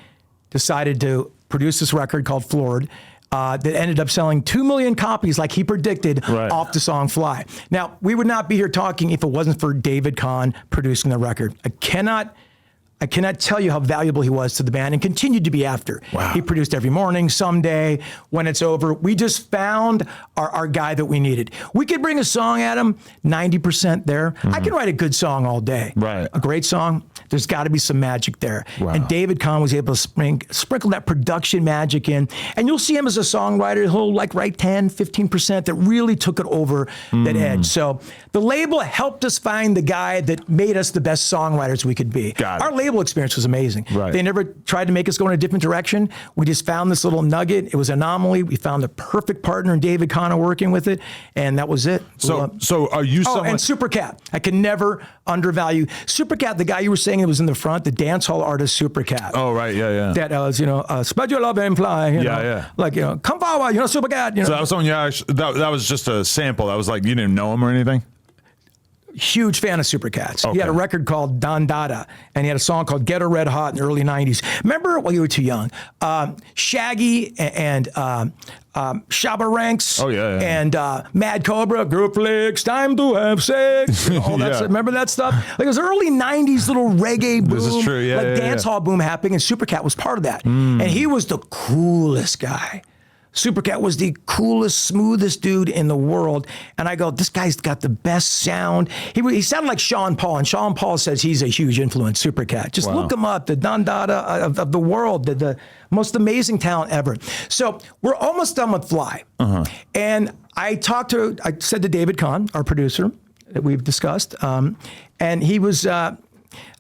Speaker 1: decided to produce this record called Floored that ended up selling 2 million copies like he predicted off the song Fly. Now, we would not be here talking if it wasn't for David Kahn producing the record. I cannot tell you how valuable he was to the band, and continued to be after.
Speaker 2: Wow.
Speaker 1: He produced Every Morning, Someday, When It's Over. We just found our guy that we needed. We could bring a song at him, 90% there. I can write a good song all day.
Speaker 2: Right.
Speaker 1: A great song, there's got to be some magic there.
Speaker 2: Wow.
Speaker 1: And David Kahn was able to sprinkle that production magic in. And you'll see him as a songwriter, he'll write 10, 15% that really took it over that edge. So the label helped us find the guy that made us the best songwriters we could be.
Speaker 2: Got it.
Speaker 1: Our label label experience was amazing.
Speaker 2: Right.
Speaker 1: They never tried to make us go in a different direction. We just found this little nugget. It was an anomaly. We found the perfect partner in David Connor working with it, and that was it.
Speaker 2: So are you
Speaker 1: Oh,
Speaker 2: someone...
Speaker 1: and Supercat. I can never undervalue Supercat. The guy you were saying that was in the front, the dance hall artist Supercat.
Speaker 2: Oh, right, yeah.
Speaker 1: That was, spread your love and fly. You know,
Speaker 2: Yeah.
Speaker 1: Like, come forward, Supercat.
Speaker 2: So that was someone that was just a sample. That was like, you didn't know him or anything?
Speaker 1: Huge fan of Supercats.
Speaker 2: Okay.
Speaker 1: He had a record called Don Dada, and he had a song called Get Her Red Hot in the early 90s. Remember? Well, you were too young. Shaggy and Shabba Ranks.
Speaker 2: Oh, yeah.
Speaker 1: And Mad Cobra, Group Flicks, Time to Have Sex. All that stuff. Remember that stuff? Like it was early 90s little reggae boom.
Speaker 2: This is true, yeah.
Speaker 1: Like dance hall boom happening, and Supercat was part of that. And he was the coolest guy. Supercat was the coolest, smoothest dude in the world. And I go, this guy's got the best sound. He sounded like Sean Paul, and Sean Paul says he's a huge influence, Supercat. Just look him up, the Don Dada of the world, the most amazing talent ever. So we're almost done with Fly. And I said to David Kahn, our producer that we've discussed, and he was...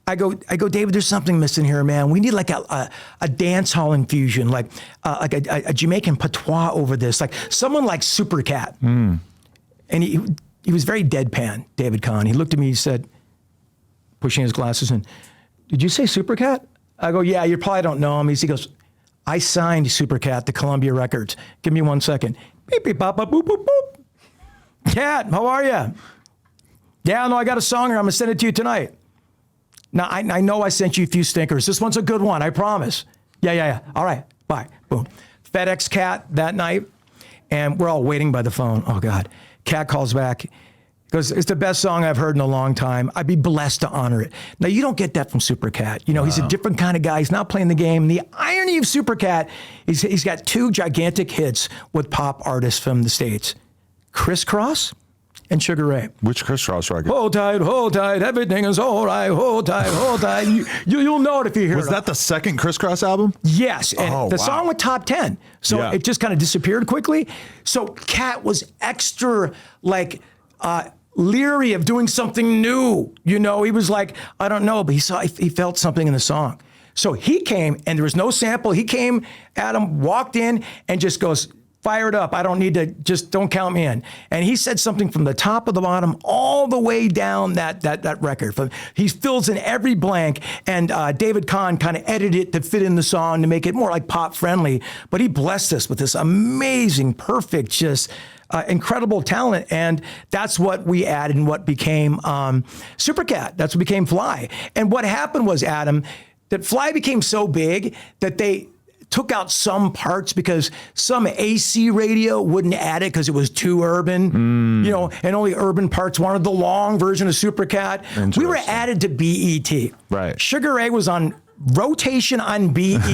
Speaker 1: I go, David, there's something missing here, man. We need like a dance hall infusion, like a Jamaican patois over this, like someone like Supercat. And he was very deadpan, David Kahn. He looked at me, he said, pushing his glasses in, did you say Supercat? I go, yeah, you probably don't know him. He goes, I signed Supercat to Columbia Records. Give me 1 second. Beep, beep, bop, bop, boop, boop, boop. Cat, how are you? Yeah, no, I got a song here. I'm going to send it to you tonight. Now, I know I sent you a few stinkers. This one's a good one, I promise. Yeah. All right, bye. Boom. FedEx Cat that night, and we're all waiting by the phone. Oh, God. Cat calls back. Goes, it's the best song I've heard in a long time. I'd be blessed to honor it. Now, you don't get that from Supercat. He's a different kind of guy. He's not playing the game. And the irony of Supercat is he's got 2 gigantic hits with pop artists from the States. Crisscross and Sugar Ray.
Speaker 2: Which Crisscross record?
Speaker 1: Hold tight, everything is all right. Hold tight. You'll know it if you hear it.
Speaker 2: Was that the second Crisscross album?
Speaker 1: Yes, and the song went top 10. So it just kind of disappeared quickly. So Cat was extra leery of doing something new. He was like, I don't know, but he felt something in the song. So he came, and there was no sample. He came, Adam walked in and just goes, fire it up. I don't need to, just don't count me in. And he said something from the top of the bottom all the way down that record. He fills in every blank, and David Kahn kind of edited it to fit in the song to make it more like pop friendly. But he blessed us with this amazing, perfect, just incredible talent. And that's what we added and what became Supercat. That's what became Fly. And what happened was, Adam, that Fly became so big that they took out some parts because some AC radio wouldn't add it because it was too urban, and only urban parts wanted the long version of Supercat. We were added to BET.
Speaker 2: Right.
Speaker 1: Sugar Ray was on rotation on BET.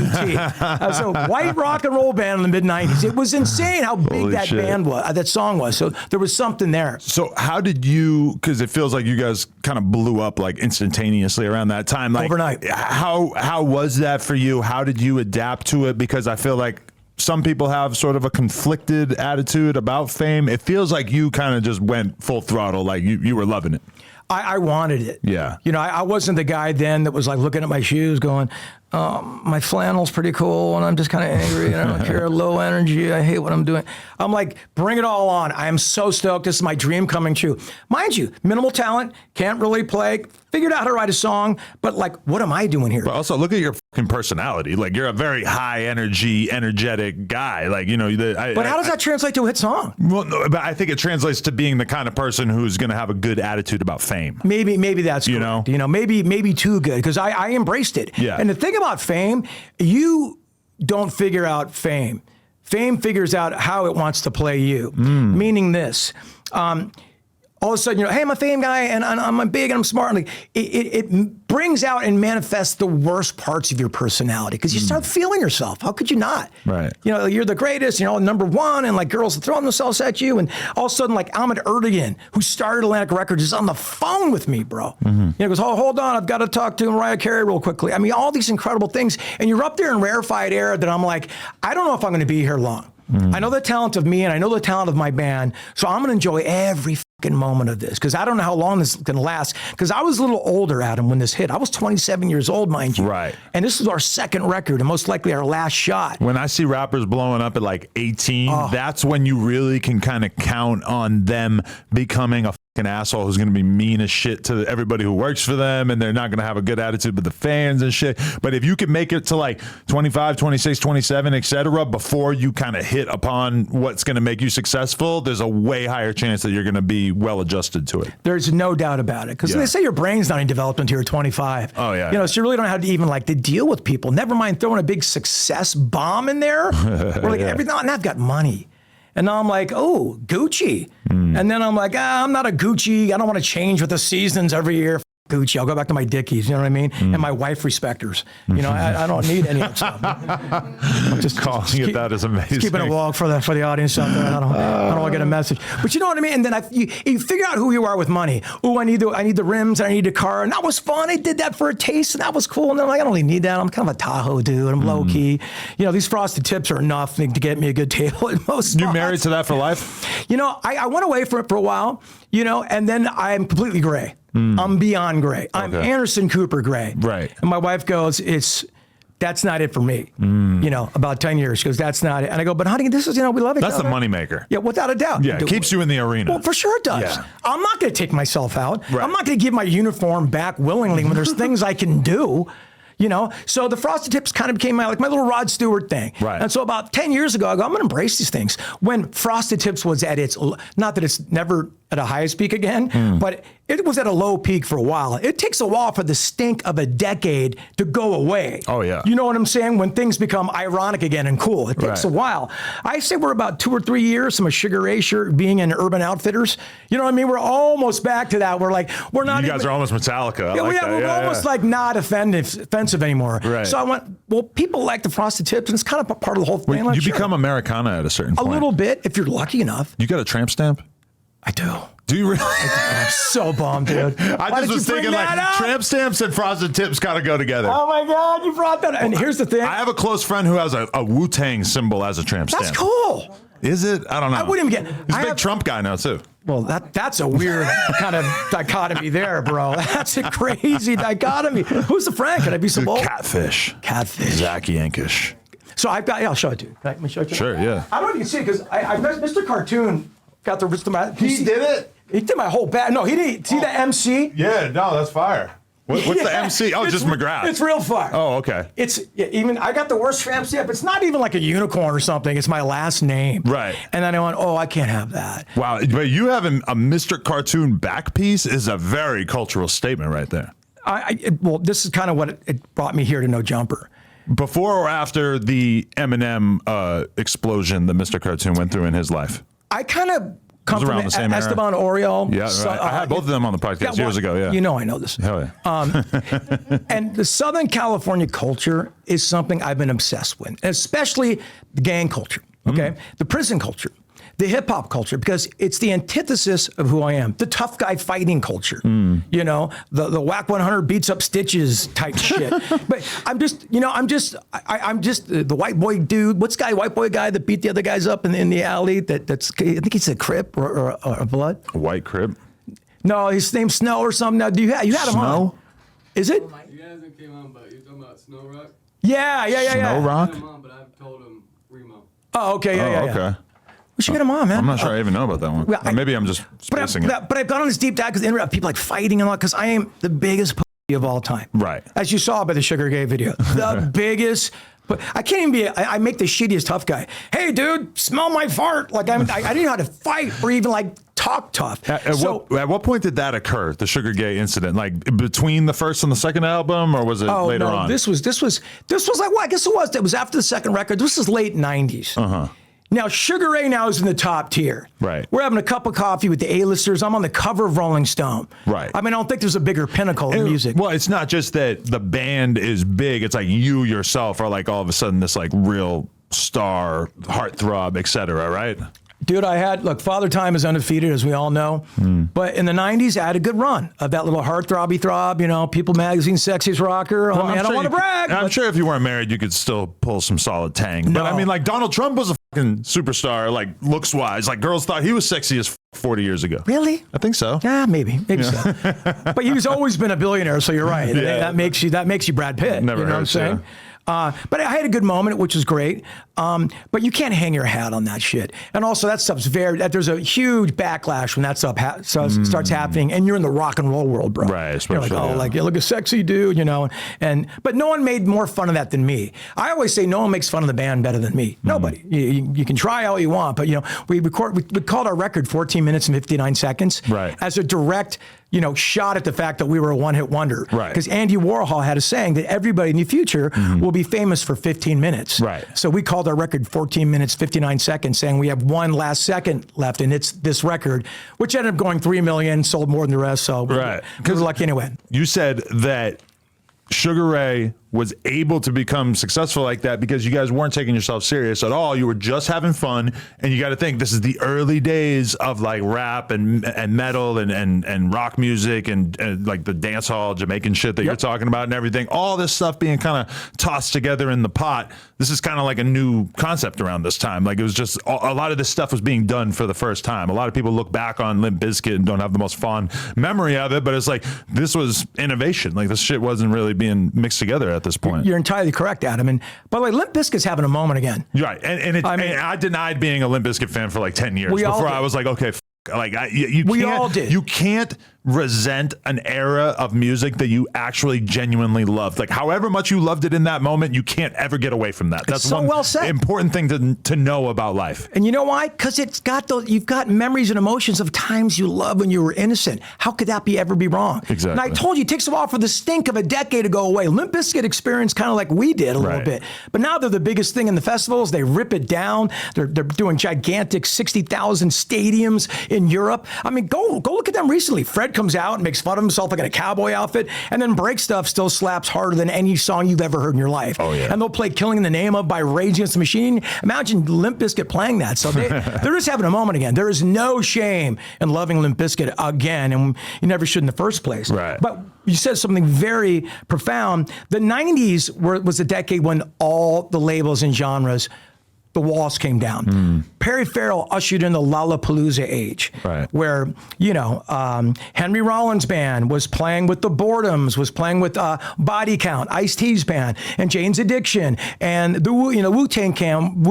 Speaker 1: As a white rock and roll band in the mid-90s. It was insane how big that band was, that song was. So there was something there.
Speaker 2: So how did you, because it feels like you guys kind of blew up like instantaneously around that time. Like,
Speaker 1: overnight.
Speaker 2: How was that for you? How did you adapt to it? Because I feel like some people have sort of a conflicted attitude about fame. It feels like you kind of just went full throttle, like you were loving it.
Speaker 1: I wanted it.
Speaker 2: Yeah.
Speaker 1: I wasn't the guy then that was like looking at my shoes going, my flannel's pretty cool and I'm just kind of angry and I don't care, low energy, I hate what I'm doing. I'm like, bring it all on. I am so stoked. This is my dream coming true. Mind you, minimal talent, can't really play, figured out how to write a song, but like, what am I doing here?
Speaker 2: But also look at your fucking personality. Like you're a very high energy, energetic guy. Like,
Speaker 1: but how does that translate to a hit song?
Speaker 2: Well, no, but I think it translates to being the kind of person who's going to have a good attitude about fame.
Speaker 1: Maybe that's correct. Maybe too good because I embraced it.
Speaker 2: Yeah.
Speaker 1: And the thing about fame, you don't figure out fame. Fame figures out how it wants to play you. Meaning this. All of a sudden, hey, I'm a fame guy and I'm big and I'm smart. Like, it brings out and manifests the worst parts of your personality because you start feeling yourself. How could you not?
Speaker 2: Right.
Speaker 1: You're the greatest, number one, and like girls are throwing themselves at you. And all of a sudden, like Ahmet Erdogan, who started Atlantic Records, is on the phone with me, bro. He goes, oh, hold on, I've got to talk to Mariah Carey real quickly. I mean, all these incredible things. And you're up there in rarefied air that I'm like, I don't know if I'm going to be here long. I know the talent of me and I know the talent of my band, so I'm going to enjoy every moment of this, because I don't know how long this is going to last, because I was a little older, Adam, when this hit. I was 27 years old, mind you.
Speaker 2: Right.
Speaker 1: And this was our second record and most likely our last shot.
Speaker 2: When I see rappers blowing up at like 18, that's when you really can kind of count on them becoming a fucking asshole who's going to be mean as shit to everybody who works for them, and they're not going to have a good attitude with the fans and shit. But if you can make it to like 25, 26, 27, etc., before you kind of hit upon what's going to make you successful, there's a way higher chance that you're going to be well adjusted to it.
Speaker 1: There's no doubt about it, because they say your brain's not even developed until you're 25.
Speaker 2: Oh yeah.
Speaker 1: You know, so you really don't have to even like to deal with people. Never mind throwing a big success bomb in there. We're like everything, and I've got money. And now I'm like, oh, Gucci. And then I'm like, I'm not a Gucci. I don't want to change with the seasons every year. Gucci. I'll go back to my Dickies. You know what I mean? And my wife respecters. You know, I don't need any of that stuff. I'm just
Speaker 2: Calling it that is amazing.
Speaker 1: Just keeping it walk for the audience out there. I don't want to get a message. But you know what I mean? And then you figure out who you are with money. Oh, I need the rims. I need a car. And that was fun. I did that for a taste, and that was cool. And then I'm like, I don't really need that. I'm kind of a Tahoe dude. I'm low key. You know, these frosted tips are enough to get me a good table at most spots.
Speaker 2: You married to that for life?
Speaker 1: You know, I went away from it for a while. You know, and then I'm completely gray. I'm beyond gray. I'm Anderson Cooper gray.
Speaker 2: Right.
Speaker 1: And my wife goes, that's not it for me. You know, about 10 years. She goes, that's not it. And I go, but honey, this is, you know, we love each other.
Speaker 2: That's the moneymaker.
Speaker 1: Yeah, without a doubt.
Speaker 2: Yeah, it keeps you in the arena.
Speaker 1: Well, for sure it does.
Speaker 2: Yeah.
Speaker 1: I'm not going to take myself out.
Speaker 2: Right.
Speaker 1: I'm not going to give my uniform back willingly when there's things I can do. You know, so the frosted tips kind of became my little Rod Stewart thing.
Speaker 2: Right.
Speaker 1: And so about 10 years ago, I go, I'm going to embrace these things. When frosted tips was at its, not that it's never at a highest peak again, but it was at a low peak for a while. It takes a while for the stink of a decade to go away.
Speaker 2: Oh, yeah.
Speaker 1: You know what I'm saying? When things become ironic again and cool, it takes a while. I say we're about 2 or 3 years from a Sugar Ray shirt being in Urban Outfitters. You know what I mean? We're almost back to that. We're like, we're not.
Speaker 2: You guys are almost Metallica.
Speaker 1: We're almost like not offensive anymore.
Speaker 2: Right.
Speaker 1: So I went, well, people like the frosted tips, and it's kind of a part of the whole thing.
Speaker 2: Wait, you become Americana at a certain point.
Speaker 1: A little bit, if you're lucky enough.
Speaker 2: You got a tramp stamp?
Speaker 1: I do.
Speaker 2: Do you really?
Speaker 1: I'm so bummed, dude.
Speaker 2: I just was thinking like tramp stamps and frosted tips got to go together.
Speaker 1: Oh my God, you brought that. And here's the thing.
Speaker 2: I have a close friend who has a Wu-Tang symbol as a tramp stamp.
Speaker 1: That's cool.
Speaker 2: Is it? I don't know.
Speaker 1: I wouldn't even get.
Speaker 2: He's a big Trump guy now too.
Speaker 1: Well, that's a weird kind of dichotomy there, bro. That's a crazy dichotomy. Who's the friend? Can I be so bold?
Speaker 2: Catfish.
Speaker 1: Zach
Speaker 2: Yankish.
Speaker 1: So I've got. Yeah, I'll show it to you. Let me show it to you.
Speaker 2: Sure. Yeah.
Speaker 1: I don't know if you can see it because I Mr. Cartoon got the wrist of my.
Speaker 2: He did it.
Speaker 1: He did my whole back. No, he didn't. See the MC?
Speaker 2: Yeah. No, that's fire. What's the MC? Oh, just McGrath.
Speaker 1: It's real fire.
Speaker 2: Oh, okay.
Speaker 1: It's even. I got the worst tramp stamp. It's not even like a unicorn or something. It's my last name.
Speaker 2: Right.
Speaker 1: And then I went, oh, I can't have that.
Speaker 2: Wow. But you having a Mr. Cartoon back piece is a very cultural statement right there.
Speaker 1: Well, this is kind of what it brought me here to No Jumper.
Speaker 2: Before or after the Eminem explosion that Mr. Cartoon went through in his life?
Speaker 1: I kind of come
Speaker 2: around
Speaker 1: from
Speaker 2: the same era.
Speaker 1: Esteban Oriol.
Speaker 2: Yeah, right. I had both of them on the podcast years ago. Yeah,
Speaker 1: you know I know this.
Speaker 2: Hell yeah.
Speaker 1: And the Southern California culture is something I've been obsessed with, especially the gang culture. Okay, the prison culture, the hip hop culture, because it's the antithesis of who I am. The tough guy fighting culture. You know, the Whack 100 beats up stitches type shit. But I'm just the white boy dude. What's white boy guy that beat the other guys up in the alley? That's I think he's a Crip or a Blood.
Speaker 2: A white Crip?
Speaker 1: No, his name's Snow or something. Now, you had him
Speaker 2: Snow?
Speaker 1: on? Is it?
Speaker 3: You hasn't came on, but you're talking about Snow Rock.
Speaker 1: Yeah.
Speaker 2: Snow Rock?
Speaker 3: I had him on, but I've told him Remo.
Speaker 1: Oh, okay. Yeah.
Speaker 2: Okay.
Speaker 1: We should get him on, man.
Speaker 2: I'm not sure I even know about that one.
Speaker 1: Well,
Speaker 2: Maybe I'm just spacing it.
Speaker 1: But I've gone on this deep dive because people like fighting and all, because I am the biggest pussy of all time.
Speaker 2: Right.
Speaker 1: As you saw by the Sugar Gay video. The biggest. But I can't even be, I make the shittiest tough guy. Hey, dude, smell my fart. Like, I didn't know how to fight or even like talk tough.
Speaker 2: At what point did that occur, the Sugar Gay incident? Like between the first and the second album, or was it later on?
Speaker 1: This was like, well, I guess it was after the second record. This is late 90s.
Speaker 2: Uh-huh.
Speaker 1: Now, Sugar Ray now is in the top tier.
Speaker 2: Right.
Speaker 1: We're having a cup of coffee with the A-listers. I'm on the cover of Rolling Stone.
Speaker 2: Right.
Speaker 1: I mean, I don't think there's a bigger pinnacle in music.
Speaker 2: Well, it's not just that the band is big. It's like you yourself are like all of a sudden this like real star, heartthrob, et cetera, right?
Speaker 1: Dude, Father Time is undefeated, as we all know. But in the 90s, I had a good run of that little heartthrobby throb, People Magazine, Sexiest Rocker.
Speaker 2: Well,
Speaker 1: I don't want to brag.
Speaker 2: I'm sure if you weren't married, you could still pull some solid tang.
Speaker 1: No.
Speaker 2: But I mean, like Donald Trump was a fucking superstar, like looks wise. Like girls thought he was sexy as fuck 40 years ago.
Speaker 1: Really?
Speaker 2: I think so.
Speaker 1: Yeah, maybe so. But he's always been a billionaire, so you're right.
Speaker 2: Yeah.
Speaker 1: That makes you Brad Pitt.
Speaker 2: Never
Speaker 1: you know what I'm
Speaker 2: hurts,
Speaker 1: saying? But I had a good moment, which was great. But you can't hang your hat on that shit. And also, that stuff's there's a huge backlash when that stuff starts happening, and you're in the rock and roll world, bro.
Speaker 2: Right,
Speaker 1: You're like,
Speaker 2: especially,
Speaker 1: like, you look a ssexy dude, you know. But no one made more fun of that than me. I always say no one makes fun of the band better than me. Nobody. You can try all you want, but you know, we called our record 14 minutes and 59 seconds as a direct, you know, shot at the fact that we were a one-hit wonder.
Speaker 2: Right.
Speaker 1: Because Andy Warhol had a saying that everybody in the future will be famous for 15 minutes.
Speaker 2: Right.
Speaker 1: So we called our record 14 minutes, 59 seconds, saying we have one last second left, and it's this record, which ended up going 3 million, sold more than the rest. So we were lucky anyway.
Speaker 2: You said that Sugar Ray was able to become successful like that because you guys weren't taking yourself serious at all. You were just having fun, and you got to think this is the early days of like rap and metal and rock music and like the dance hall Jamaican shit that you're talking about and everything. All this stuff being kind of tossed together in the pot. This is kind of like a new concept around this time. Like it was just a lot of this stuff was being done for the first time. A lot of people look back on Limp Bizkit and don't have the most fond memory of it, but it's like this was innovation. Like this shit wasn't really being mixed together at this point.
Speaker 1: You're entirely correct, Adam. And by the way, Limp Bizkit's having a moment again.
Speaker 2: Right. And I denied being a Limp Bizkit fan for like 10 years before I was like, okay, we
Speaker 1: all did.
Speaker 2: You can't resent an era of music that you actually genuinely loved. Like however much you loved it in that moment, you can't ever get away from that. That's
Speaker 1: so
Speaker 2: one
Speaker 1: well said.
Speaker 2: important thing to know about life.
Speaker 1: And you know why? Because you've got memories and emotions of times you loved when you were innocent. How could that ever be wrong?
Speaker 2: Exactly.
Speaker 1: And I told you, it takes a while for the stink of a decade to go away. Limp Bizkit experienced kind of like we did a little bit. But now they're the biggest thing in the festivals. They rip it down. They're doing gigantic 60,000 stadiums in Europe. I mean, go look at them recently. Fred comes out and makes fun of himself like in a cowboy outfit, and then Break Stuff still slaps harder than any song you've ever heard in your life. Oh, yeah. And they'll play Killing in the Name of by Rage Against the Machine. Imagine Limp Bizkit playing that. So they're just having a moment again. There is no shame in loving Limp Bizkit again, and you never should in the first place.
Speaker 2: Right.
Speaker 1: But you said something very profound. The 90s was a decade when all the labels and genres, the walls came down. Perry Farrell ushered in the Lollapalooza age, where, you know, Henry Rollins' band was playing with the Boredoms, was playing with Body Count, Ice-T's band, and Jane's Addiction, and the Wu-Tang Clan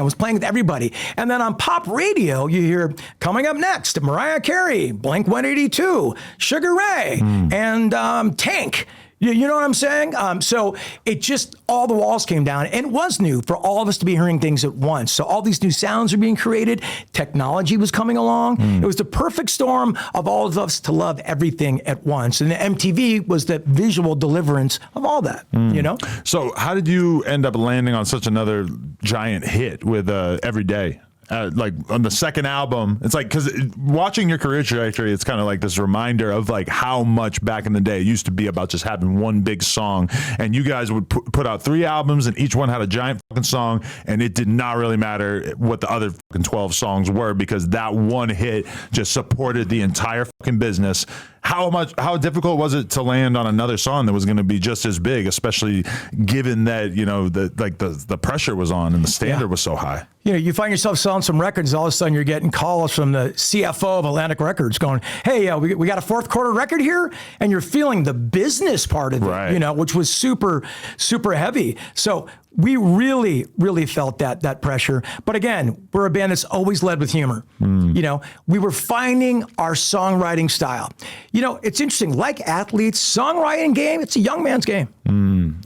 Speaker 1: was playing with everybody. And then on pop radio, you hear coming up next, Mariah Carey, Blink-182, Sugar Ray, and Tank. You know what I'm saying? So it just, all the walls came down, and it was new for all of us to be hearing things at once. So all these new sounds are being created. Technology was coming along. It was the perfect storm of all of us to love everything at once. And the MTV was the visual deliverance of all that, you know?
Speaker 2: So how did you end up landing on such another giant hit with Every Day? Like on the second album, it's like, because watching your career trajectory, it's kind of like this reminder of like how much back in the day it used to be about just having one big song, and you guys would put out 3 albums and each one had a giant fucking song, and it did not really matter what the other fucking 12 songs were because that one hit just supported the entire fucking business. How difficult was it to land on another song that was going to be just as big, especially given that, you know, the pressure was on and the standard was so high?
Speaker 1: You know, you find yourself selling some records, all of a sudden you're getting calls from the CFO of Atlantic Records going, hey, we got a fourth quarter record here, and you're feeling the business part of it, you know, which was super, super heavy. So we really, really felt that pressure. But again, we're a band that's always led with humor. You know, we were finding our songwriting style. You know, it's interesting, like athletes, songwriting game, it's a young man's game.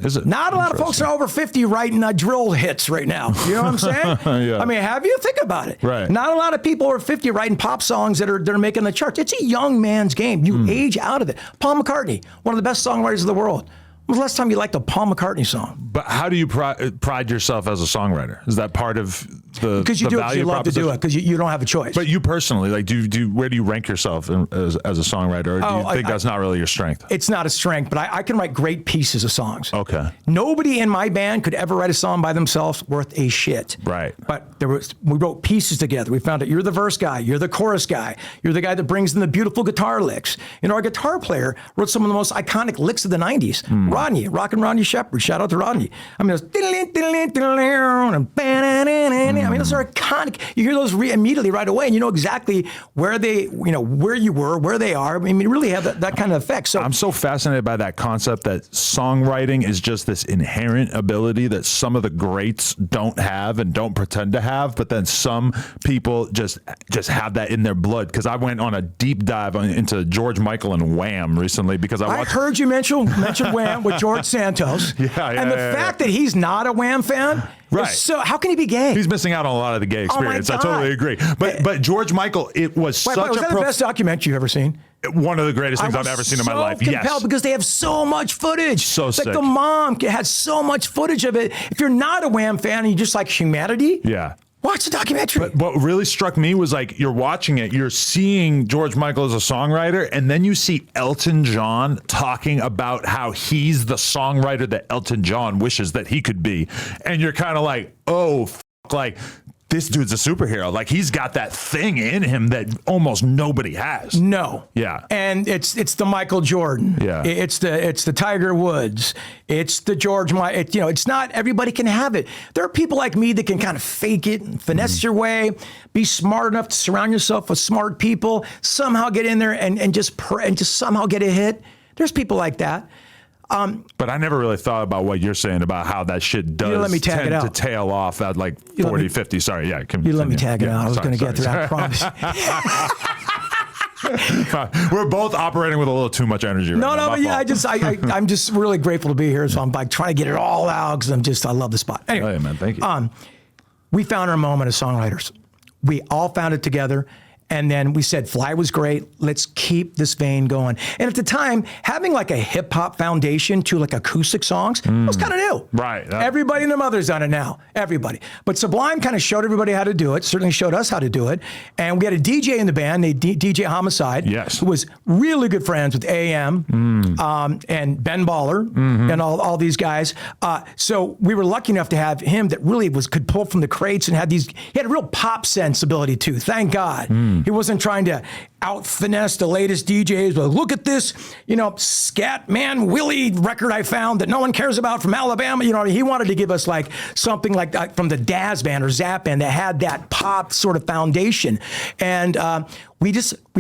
Speaker 2: Is it?
Speaker 1: Not a lot of folks are over 50 writing drill hits right now. You know what I'm saying? I mean, have you think about it? Not a lot of people over 50 writing pop songs that are making the charts. It's a young man's game. You age out of it. Paul McCartney, one of the best songwriters of the world. When was the last time you liked a Paul McCartney song?
Speaker 2: But how do you pride yourself as a songwriter? Is that part of the
Speaker 1: because you do it, you love to do it because you don't have a choice.
Speaker 2: But you personally, like, where do you rank yourself as a songwriter? Or do you think that's not really your strength?
Speaker 1: It's not a strength, but I can write great pieces of songs.
Speaker 2: Okay.
Speaker 1: Nobody in my band could ever write a song by themselves worth a shit.
Speaker 2: Right.
Speaker 1: But we wrote pieces together. We found out you're the verse guy, you're the chorus guy, you're the guy that brings in the beautiful guitar licks. You know, our guitar player wrote some of the most iconic licks of the 90s. Rodney, Rockin' Rodney Shepherd. Shout out to Rodney. I mean, it was, I mean, those are iconic. You hear those immediately right away, and you know exactly where where you were, where they are. I mean, you really have that kind of effect. So
Speaker 2: I'm so fascinated by that concept that songwriting is just this inherent ability that some of the greats don't have and don't pretend to have, but then some people just have that in their blood. Because I went on a deep dive into George Michael and Wham recently because I
Speaker 1: heard you mention Wham with George Santos. And the fact that he's not a Wham fan,
Speaker 2: right?
Speaker 1: So how can he be gay?
Speaker 2: He's missing out on a lot of the gay experience. I totally agree. But George Michael, it was was that
Speaker 1: the best documentary you've ever seen?
Speaker 2: One of the greatest things I've ever seen in my life.
Speaker 1: Yes, because they have so much footage.
Speaker 2: So sick.
Speaker 1: Like the mom had so much footage of it. If you're not a Wham fan and you just like humanity,
Speaker 2: yeah.
Speaker 1: Watch the documentary.
Speaker 2: But what really struck me was like you're watching it, you're seeing George Michael as a songwriter, and then you see Elton John talking about how he's the songwriter that Elton John wishes that he could be. And you're kind of like, oh, like this dude's a superhero. Like he's got that thing in him that almost nobody has.
Speaker 1: No.
Speaker 2: Yeah.
Speaker 1: And it's the Michael Jordan.
Speaker 2: Yeah.
Speaker 1: It's the Tiger Woods. It's the George. It's not everybody can have it. There are people like me that can kind of fake it and finesse your way, be smart enough to surround yourself with smart people, somehow get in there and just somehow get a hit. There's people like that.
Speaker 2: But I never really thought about what you're saying about how that shit does tend to tail off at like 40, 50. Sorry, yeah.
Speaker 1: You let me tag it out. I was going to get through that, I promise.
Speaker 2: We're both operating with a little too much energy right now.
Speaker 1: But yeah, I'm just really grateful to be here. So I'm like trying to get it all out because I love the spot. Anyway,
Speaker 2: hey, man, thank you.
Speaker 1: We found our moment as songwriters. We all found it together. And then we said, Fly was great. Let's keep this vein going. And at the time, having like a hip hop foundation to like acoustic songs was kind of new.
Speaker 2: Right.
Speaker 1: Everybody and their mother's done it now. Everybody. But Sublime kind of showed everybody how to do it, certainly showed us how to do it. And we had a DJ in the band, DJ Homicide,
Speaker 2: yes,
Speaker 1: who was really good friends with AM and Ben Baller and all these guys. So we were lucky enough to have him that really could pull from the crates and he had a real pop sensibility too, thank God. He wasn't trying to out-finesse the latest DJs, but look at this, Scat Man Willie record I found that no one cares about from Alabama. He wanted to give us like something like from the Daz Band or Zap Band that had that pop sort of foundation. And we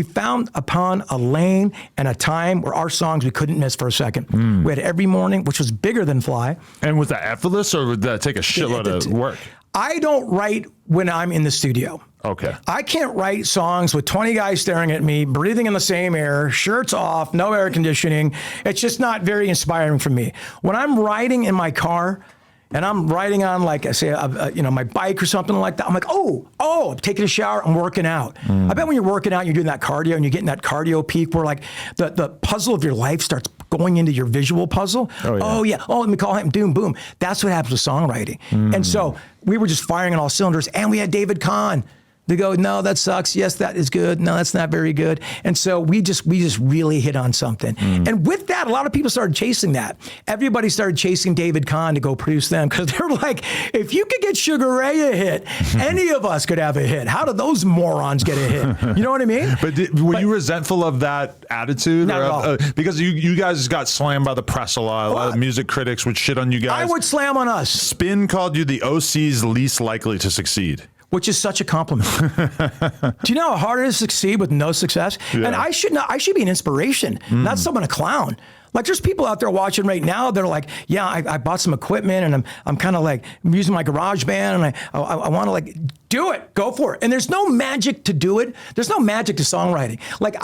Speaker 1: found upon a lane and a time where our songs we couldn't miss for a second. We had Every Morning, which was bigger than Fly.
Speaker 2: And was that effortless or would that take a shitload of work?
Speaker 1: I don't write when I'm in the studio.
Speaker 2: Okay.
Speaker 1: I can't write songs with 20 guys staring at me, breathing in the same air, shirts off, no air conditioning. It's just not very inspiring for me. When I'm riding in my car and I'm riding on, like I say, my bike or something like that, I'm like, I'm taking a shower, I'm working out. I bet when you're working out, you're doing that cardio and you're getting that cardio peak where like the puzzle of your life starts going into your visual puzzle. Oh yeah. Let me call him, doom, boom. That's what happens with songwriting. And so we were just firing on all cylinders, and we had David Kahn. They go, no, that sucks. Yes, that is good. No, that's not very good. And so we just really hit on something. And with that, a lot of people started chasing that. Everybody started chasing David Kahn to go produce them because they're like, if you could get Sugar Ray a hit, any of us could have a hit. How do those morons get a hit? You know what I mean?
Speaker 2: But were you resentful of that attitude?
Speaker 1: Not at all.
Speaker 2: Because you guys got slammed by the press a lot. A lot of music critics would shit on you guys.
Speaker 1: I would slam on us.
Speaker 2: Spin called you the OC's least likely to succeed.
Speaker 1: Which is such a compliment. Do you know how hard it is to succeed with no success? Yeah. And I should be an inspiration, not someone a clown. Like there's people out there watching right now that are like, yeah, I bought some equipment and I'm kind of like I'm using my garage band and I want to like do it, go for it. And there's no magic to do it. There's no magic to songwriting. Like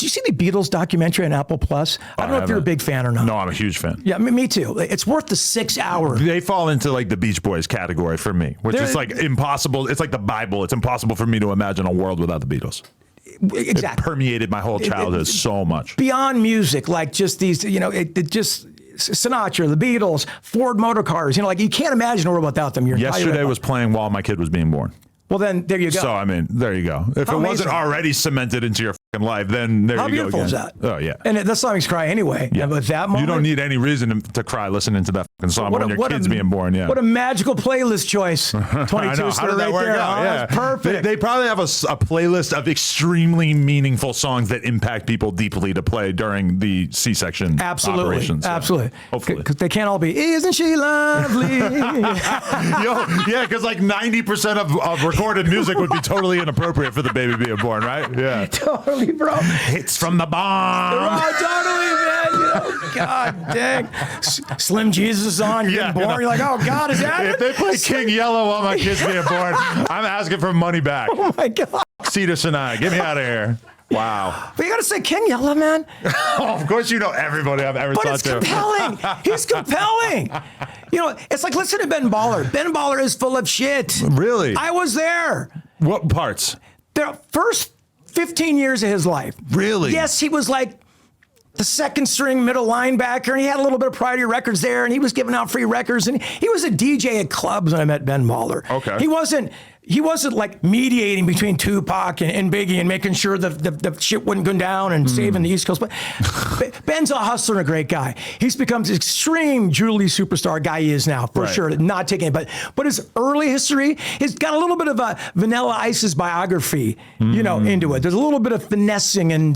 Speaker 1: you see the Beatles documentary on Apple Plus? I don't know if you're a big fan or not.
Speaker 2: No, I'm a huge fan.
Speaker 1: Yeah, me too. It's worth the 6 hour.
Speaker 2: They fall into like the Beach Boys category for me, which is like impossible. It's like the Bible. It's impossible for me to imagine a world without the Beatles.
Speaker 1: Exactly.
Speaker 2: It permeated my whole childhood so much.
Speaker 1: Beyond music, like just these, it just Sinatra, the Beatles, Ford motor cars, like you can't imagine a world without them.
Speaker 2: Yesterday was playing while my kid was being born.
Speaker 1: Well, then there you go.
Speaker 2: So, I mean, there you go. If it wasn't already cemented into your life, then there
Speaker 1: How
Speaker 2: you go
Speaker 1: beautiful
Speaker 2: again.
Speaker 1: is that?
Speaker 2: Oh yeah.
Speaker 1: And that song makes you cry anyway.
Speaker 2: Yeah.
Speaker 1: And with that moment,
Speaker 2: you don't need any reason to cry listening to that fucking song when your kid's being born. Yeah.
Speaker 1: What a magical playlist choice. 22
Speaker 2: I know. How did that
Speaker 1: right
Speaker 2: work
Speaker 1: there.
Speaker 2: out?
Speaker 1: Oh,
Speaker 2: Yeah.
Speaker 1: that's perfect.
Speaker 2: They probably have a playlist of extremely meaningful songs that impact people deeply to play during the C-section
Speaker 1: Absolutely.
Speaker 2: operations.
Speaker 1: Absolutely.
Speaker 2: Hopefully.
Speaker 1: Because they can't all be, isn't she lovely?
Speaker 2: Yeah, because like 90% of recorded music would be totally inappropriate for the baby being born, right? Yeah.
Speaker 1: Totally, bro.
Speaker 2: Hits from the bomb.
Speaker 1: Oh, totally, man. God dang. Slim Jesus is on, you're getting born. You're like, oh, God, is that
Speaker 2: If
Speaker 1: it?
Speaker 2: they play King Yella while my kid's being born, I'm asking for money back.
Speaker 1: Oh, my God.
Speaker 2: Cedar Sinai, get me out of here. Wow.
Speaker 1: But you got to say King Yella, man.
Speaker 2: Oh, of course you know everybody I've ever
Speaker 1: But
Speaker 2: talked
Speaker 1: it's
Speaker 2: to.
Speaker 1: compelling. He's compelling. It's like, listen to Ben Baller. Ben Baller is full of shit.
Speaker 2: Really?
Speaker 1: I was there.
Speaker 2: What parts?
Speaker 1: The first 15 years of his life.
Speaker 2: Really?
Speaker 1: Yes, he was like the second string middle linebacker, and he had a little bit of Priority Records there, and he was giving out free records, and he was a DJ at clubs when I met Ben Baller.
Speaker 2: Okay.
Speaker 1: He wasn't like mediating between Tupac and Biggie and making sure the shit wouldn't go down and saving the East Coast. But Ben's a hustler and a great guy. He's become this extreme jewelry superstar guy he is now, for sure. Not taking it, but his early history, he's got a little bit of a Vanilla Ice's biography, into it. There's a little bit of finessing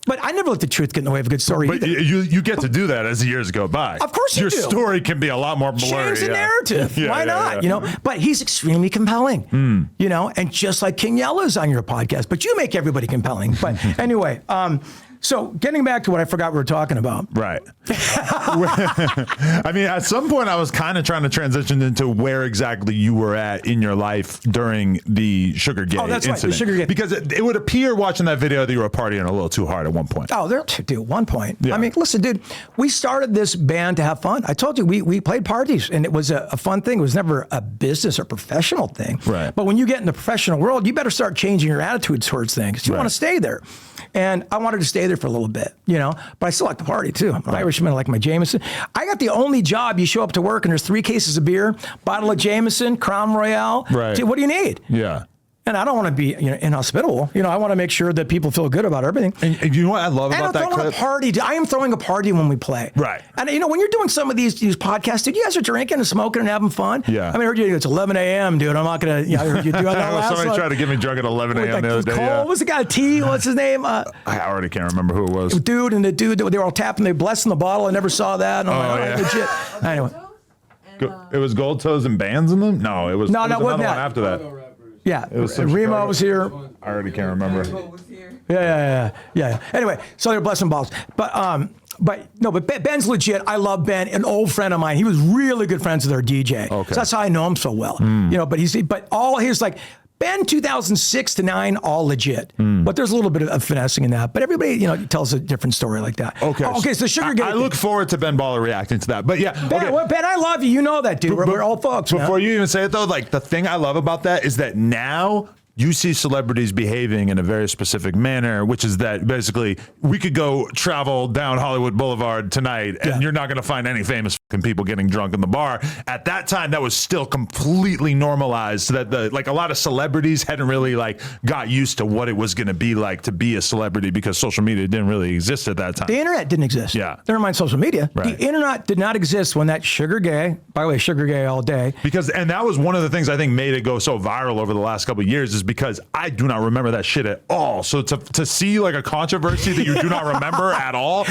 Speaker 1: but I never let the truth get in the way of a good story.
Speaker 2: But
Speaker 1: either.
Speaker 2: you get to do that as the years go by.
Speaker 1: Of course you
Speaker 2: Your
Speaker 1: do.
Speaker 2: story can be a lot more blurry.
Speaker 1: Change the narrative.
Speaker 2: Yeah,
Speaker 1: Why not? But he's extremely compelling. And just like King Yella's on your podcast, but you make everybody compelling. But anyway, so getting back to what I forgot we were talking about.
Speaker 2: Right. I mean, at some point I was kind of trying to transition into where exactly you were at in your life during the Sugargate
Speaker 1: that's right, the
Speaker 2: incident.
Speaker 1: Sugargate.
Speaker 2: Because it would appear watching that video that you were partying a little too hard at one point.
Speaker 1: Oh, dude, one point.
Speaker 2: Yeah.
Speaker 1: I mean, listen, dude, we started this band to have fun. I told you, we played parties, and it was a fun thing. It was never a business or professional thing.
Speaker 2: Right.
Speaker 1: But when you get in the professional world, you better start changing your attitude towards things. You want to stay there. And I wanted to stay there for a little bit, but I still like to party too. I'm an Irishman, I like my Jameson. I got the only job, you show up to work and there's 3 cases of beer, bottle of Jameson, Crown Royale.
Speaker 2: Right.
Speaker 1: Dude, what do you need?
Speaker 2: Yeah.
Speaker 1: And I don't want to be inhospitable. I want to make sure that people feel good about everything.
Speaker 2: And you know what I love
Speaker 1: And
Speaker 2: about
Speaker 1: I'm
Speaker 2: that
Speaker 1: throwing
Speaker 2: clip?
Speaker 1: a party. I am throwing a party when we play.
Speaker 2: Right.
Speaker 1: And when you're doing some of these podcasts, dude, you guys are drinking and smoking and having fun.
Speaker 2: Yeah.
Speaker 1: I mean, I heard you. It's 11 a.m., dude. I'm not gonna. I heard you doing that last
Speaker 2: Somebody
Speaker 1: one.
Speaker 2: tried to get me drunk at 11 a.m. the other day.
Speaker 1: Cole,
Speaker 2: Yeah.
Speaker 1: what's the guy? T. What's his name?
Speaker 2: I already can't remember who it was.
Speaker 1: Dude, and the dude, they were all tapping, they blessing the bottle. I never saw that. And I'm like, legit. Anyway.
Speaker 2: It was Gold Toes and Bands in them? No, it was,
Speaker 1: No,
Speaker 2: it was
Speaker 1: that wasn't
Speaker 2: another one
Speaker 1: that.
Speaker 2: after that.
Speaker 1: Yeah.
Speaker 2: It was some
Speaker 1: Remo
Speaker 2: Chicago-
Speaker 1: was here.
Speaker 2: I already can't remember.
Speaker 1: Yeah. Anyway, so they're blessing bottles. But Ben's legit. I love Ben, an old friend of mine. He was really good friends with our DJ.
Speaker 2: Okay.
Speaker 1: So that's how I know him so well. But all his Ben 2006 to 9, all legit. But there's a little bit of finessing in that. But everybody, tells a different story like that.
Speaker 2: Okay.
Speaker 1: Okay, so Sugargate.
Speaker 2: I look forward to Ben Baller reacting to that. But yeah.
Speaker 1: Ben,
Speaker 2: Okay.
Speaker 1: Ben, I love you. You know that, dude. We're old folks, man.
Speaker 2: Before you even say it though, the thing I love about that is that now you see celebrities behaving in a very specific manner, which is that basically we could go travel down Hollywood Boulevard tonight and you're not going to find any famous fucking people getting drunk in the bar. At that time, that was still completely normalized, so that a lot of celebrities hadn't really got used to what it was going to be like to be a celebrity, because social media didn't really exist at that time.
Speaker 1: The internet didn't exist.
Speaker 2: Yeah.
Speaker 1: Never mind social media.
Speaker 2: Right.
Speaker 1: The internet did not exist when that Sugargate, by the way, Sugargate all day.
Speaker 2: And that was one of the things I think made it go so viral over the last couple of years, is because I do not remember that shit at all. So to see a controversy that you do not remember at all,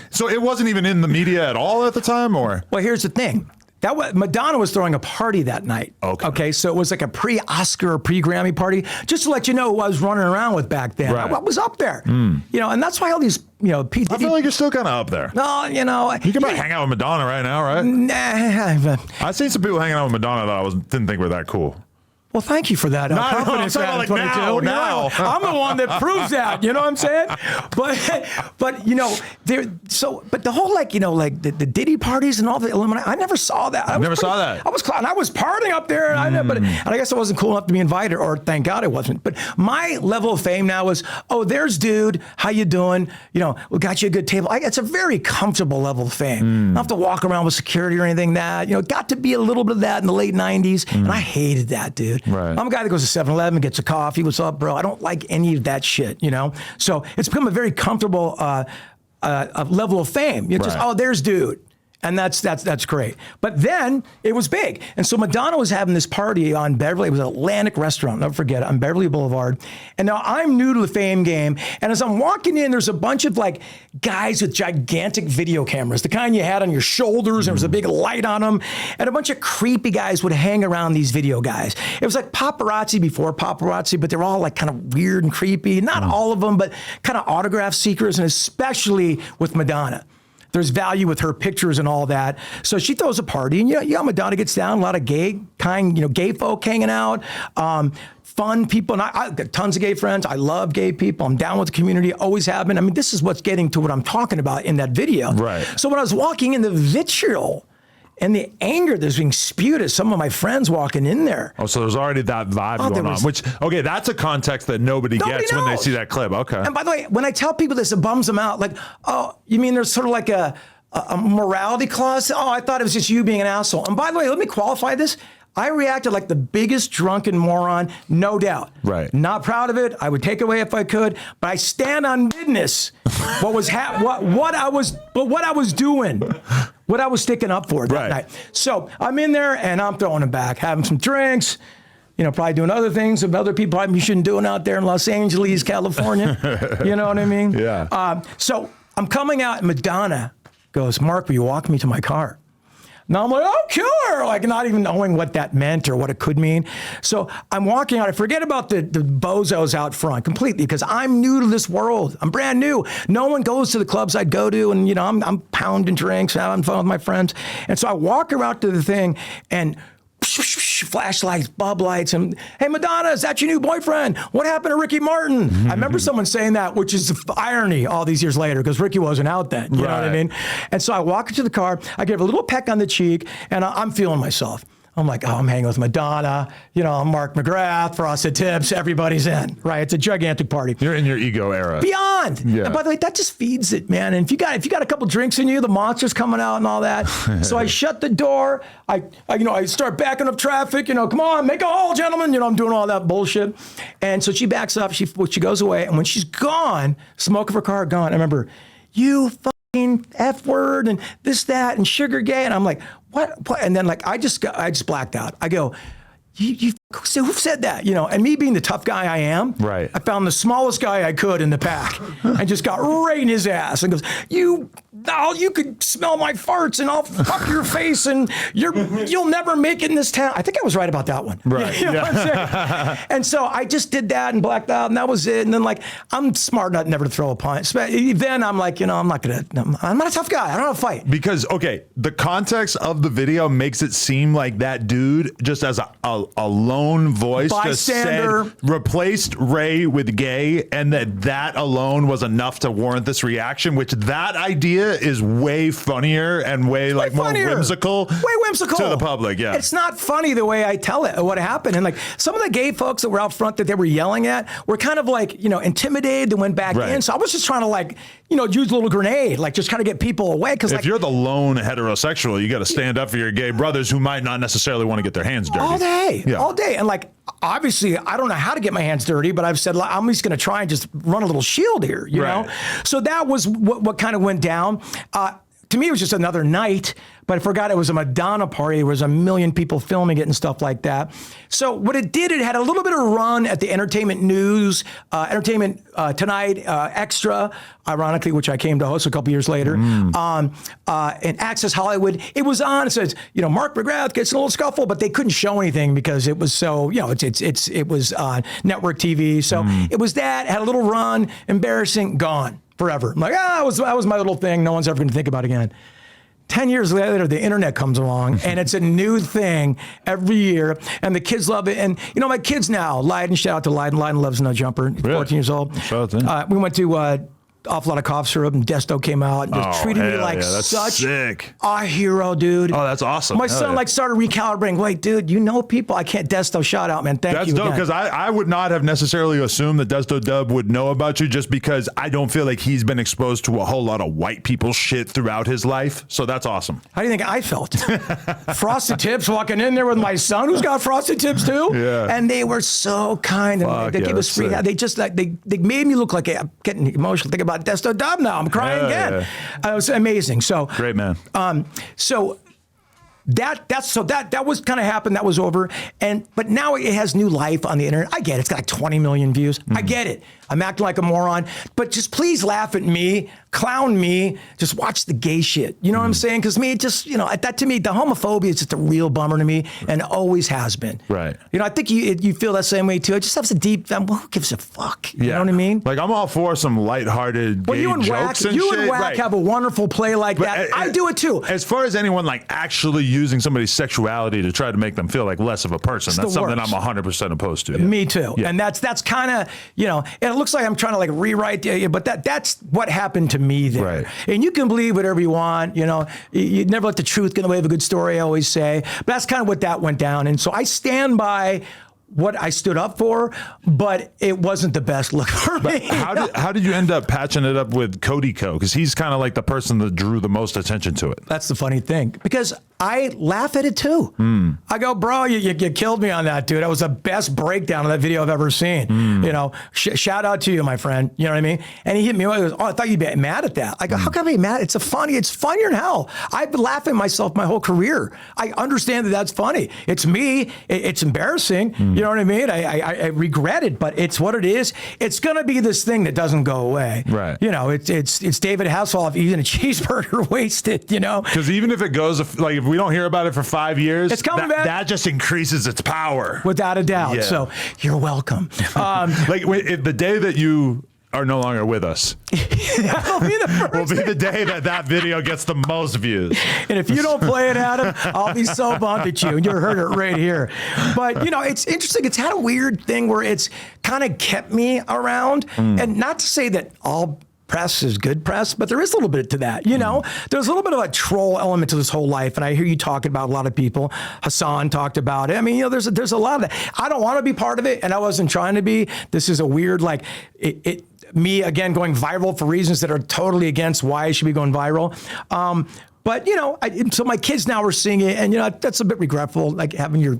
Speaker 2: so it wasn't even in the media at all at the time, or?
Speaker 1: Well, here's the thing. Madonna was throwing a party that night. Okay. So it was like a pre-Oscar or pre-Grammy party. Just to let you know who I was running around with back then.
Speaker 2: Right.
Speaker 1: I was up there. And that's why all these, P.
Speaker 2: I feel like you're still kind of up there.
Speaker 1: No,
Speaker 2: You can probably hang out with Madonna right now, right?
Speaker 1: Nah.
Speaker 2: I've seen some people hanging out with Madonna that I didn't think were that cool.
Speaker 1: Well, thank you for that confidence.
Speaker 2: I'm talking about
Speaker 1: Adam 22.
Speaker 2: now.
Speaker 1: I'm the one that proves that. You know what I'm saying? But but the whole the Diddy parties and all the Illuminati, I never saw that. I
Speaker 2: saw that.
Speaker 1: I was partying up there, and I guess I wasn't cool enough to be invited, or thank God I wasn't. But my level of fame now is, there's dude, how you doing? We got you a good table. It's a very comfortable level of fame. I don't have to walk around with security or anything. Got to be a little bit of that in the late '90s, and I hated that, dude.
Speaker 2: Right.
Speaker 1: I'm a guy that goes to 7-Eleven, gets a coffee. What's up, bro? I don't like any of that shit, you know? So it's become a very comfortable level of fame. You're just,
Speaker 2: Right.
Speaker 1: oh, there's dude. And that's great. But then it was big. And so Madonna was having this party on Beverly. It was an Atlantic restaurant, never forget it, on Beverly Boulevard. And now I'm new to the fame game. And as I'm walking in, there's a bunch of like guys with gigantic video cameras, the kind you had on your shoulders. And there was a big light on them. And a bunch of creepy guys would hang around these video guys. It was like paparazzi before paparazzi, but they're all like kind of weird and creepy. Not all of them, but kind of autograph seekers, and especially with Madonna. There's value with her pictures and all that. So she throws a party, and Madonna gets down. A lot of gay folk hanging out, fun people. And I got tons of gay friends. I love gay people. I'm down with the community. Always have been. I mean, this is what's getting to what I'm talking about in that video.
Speaker 2: Right.
Speaker 1: So when I was walking in, the vitriol and the anger that's being spewed at some of my friends walking in there.
Speaker 2: Oh, so there's already that vibe going on. Which, okay, that's a context that nobody gets when they see that clip. Okay.
Speaker 1: And by the way, when I tell people this, it bums them out. Like, oh, you mean there's sort of like a morality clause? Oh, I thought it was just you being an asshole. And by the way, let me qualify this. I reacted like the biggest drunken moron, no doubt.
Speaker 2: Right.
Speaker 1: Not proud of it. I would take it away if I could, but I stand on business. What I was doing, what I was sticking up for that night. So I'm in there and I'm throwing them back, having some drinks. Probably doing other things that other people probably shouldn't doing out there in Los Angeles, California. You know what I mean?
Speaker 2: Yeah.
Speaker 1: So I'm coming out, and Madonna goes, "Mark, will you walk me to my car?" Now I'm like, "Oh, killer!" Like not even knowing what that meant or what it could mean. So I'm walking out. I forget about the bozos out front completely because I'm new to this world. I'm brand new. No one goes to the clubs I'd go to, and I'm pounding drinks, having fun with my friends. And so I walk around to the thing, and flashlights, bub lights, and hey, Madonna, is that your new boyfriend? What happened to Ricky Martin? I remember someone saying that, which is the irony all these years later, because Ricky wasn't out then. You know what I mean? And so I walk into the car, I give a little peck on the cheek, and I'm feeling myself. I'm like, oh, I'm hanging with Madonna. I'm Mark McGrath, Frosted Tips. Everybody's in, right? It's a gigantic party.
Speaker 2: You're in your ego era.
Speaker 1: Beyond.
Speaker 2: Yeah.
Speaker 1: And by the way, that just feeds it, man. And if you got a couple drinks in you, the monster's coming out and all that. So I shut the door. I start backing up traffic. Come on, make a hole, gentlemen. I'm doing all that bullshit. And so she backs up. She goes away. And when she's gone, smoke of her car gone. I remember, you fucking F word and this, that, and sugar gay. And I'm like, what? And then I just blacked out. I go, who said that? And me being the tough guy I am,
Speaker 2: right.
Speaker 1: I found the smallest guy I could in the pack and just got right in his ass and goes, you could smell my farts and I'll fuck your face and you'll never make it in this town. I think I was right about that one.
Speaker 2: Right.
Speaker 1: You know what I'm saying? And so I just did that and blacked out and that was it. And then I'm smart enough never to throw a punch. Then I'm like, I'm not a tough guy. I don't have to fight.
Speaker 2: Because, okay, the context of the video makes it seem like that dude just as a lone voice
Speaker 1: bystander
Speaker 2: just said, replaced Ray with gay, and that alone was enough to warrant this reaction, which that idea is way funnier and way more whimsical.
Speaker 1: Way whimsical.
Speaker 2: To the public, yeah.
Speaker 1: It's not funny the way I tell it, what happened. And some of the gay folks that were out front that they were yelling at were kind of intimidated and went back in. So I was just trying to use a little grenade, just trying to get people away. Because
Speaker 2: if you're the lone heterosexual, you got to stand up for your gay brothers who might not necessarily want to get their hands dirty.
Speaker 1: All day. And obviously, I don't know how to get my hands dirty, but I've said, I'm just going to try and just run a little shield here, you know? So that was what kind of went down. To me, it was just another night, but I forgot it was a Madonna party. There was a million people filming it and stuff like that. So what it did, it had a little bit of run at the Entertainment News, Entertainment Tonight, Extra, ironically, which I came to host a couple years later, and Access Hollywood. It was on. It says, Mark McGrath gets in a little scuffle, but they couldn't show anything because it was so, it was network TV. So it was that, had a little run, embarrassing, gone. Forever. I'm like, that was my little thing. No one's ever going to think about it again. 10 years later, the internet comes along, and it's a new thing every year, and the kids love it. And, my kids now, Leiden, shout out to Leiden. Leiden loves No Jumper. He's 14 years old.
Speaker 2: Shout out to him.
Speaker 1: We went to awful lot of cough syrup, and Desto came out and just treated me like
Speaker 2: that's
Speaker 1: such
Speaker 2: sick.
Speaker 1: a hero, dude.
Speaker 2: Oh, that's awesome.
Speaker 1: My son like started recalibrating. Wait, dude, you know people. I can't. Desto, shout out, man. Thank you.
Speaker 2: That's dope, because I would not have necessarily assumed that Desto Dubb would know about you, just because I don't feel like he's been exposed to a whole lot of white people shit throughout his life. So that's awesome.
Speaker 1: How do you think I felt? Frosted Tips, walking in there with my son, who's got frosted tips too.
Speaker 2: Yeah.
Speaker 1: And they were so kind. And they gave us free. They just like they made me look like I'm getting emotional thinking about Desto Dubb now. I'm crying again. It was amazing. So
Speaker 2: great, man.
Speaker 1: So that was kind of happened. That was over. But now it has new life on the internet. I get it. It's got like 20 million views. I get it. I'm acting like a moron, but just please laugh at me, clown me, just watch the gay shit. You know what I'm saying? Because me, just, that to me, the homophobia is just a real bummer to me, and always has been.
Speaker 2: Right.
Speaker 1: I think you feel that same way too. It just has a deep, well, who gives a fuck? You know what I mean?
Speaker 2: Like, I'm all for some lighthearted gay jokes and shit.
Speaker 1: You and Wack have a wonderful play like that. I do it too.
Speaker 2: As far as anyone like actually using somebody's sexuality to try to make them feel like less of a person, that's something I'm 100% opposed to.
Speaker 1: Me too.
Speaker 2: Yeah.
Speaker 1: And that's kind of, and it looks like I'm trying to like rewrite the, but that's what happened to me there.
Speaker 2: Right.
Speaker 1: And you can believe whatever you want, you never let the truth get in the way of a good story, I always say. But that's kind of what that went down. And so I stand by what I stood up for, but it wasn't the best look for me.
Speaker 2: How did you end up patching it up with Cody Co? Because he's kind of like the person that drew the most attention to it.
Speaker 1: That's the funny thing, because I laugh at it too. I go, bro, you killed me on that, dude. That was the best breakdown of that video I've ever seen. Shout out to you, my friend. You know what I mean? And he hit me. He goes, I thought you'd be mad at that. I go, how can I be mad? It's funnier than hell. I've been laughing at myself my whole career. I understand that that's funny. It's me. It's embarrassing. You know what I mean? I regret it, but it's what it is. It's gonna be this thing that doesn't go away.
Speaker 2: Right.
Speaker 1: It's David Hasselhoff eating a cheeseburger wasted.
Speaker 2: Because even if it goes, like, if we don't hear about it for 5 years,
Speaker 1: it's coming back.
Speaker 2: That just increases its power.
Speaker 1: Without a doubt.
Speaker 2: Yeah.
Speaker 1: So you're welcome.
Speaker 2: If the day that you are no longer with us,
Speaker 1: that'll be the first
Speaker 2: will be the day that video gets the most views.
Speaker 1: And if you don't play it, Adam, I'll be so bummed at you. And you heard it right here. But, it's interesting. It's had a weird thing where it's kind of kept me around. And not to say that all press is good press, but there is a little bit to that. There's a little bit of a troll element to this whole life, and I hear you talking about a lot of people. Hassan talked about it. I mean, there's a lot of that. I don't want to be part of it, and I wasn't trying to be. This is a weird, me again going viral for reasons that are totally against why I should be going viral. But so my kids now are seeing it, and that's a bit regretful, like having your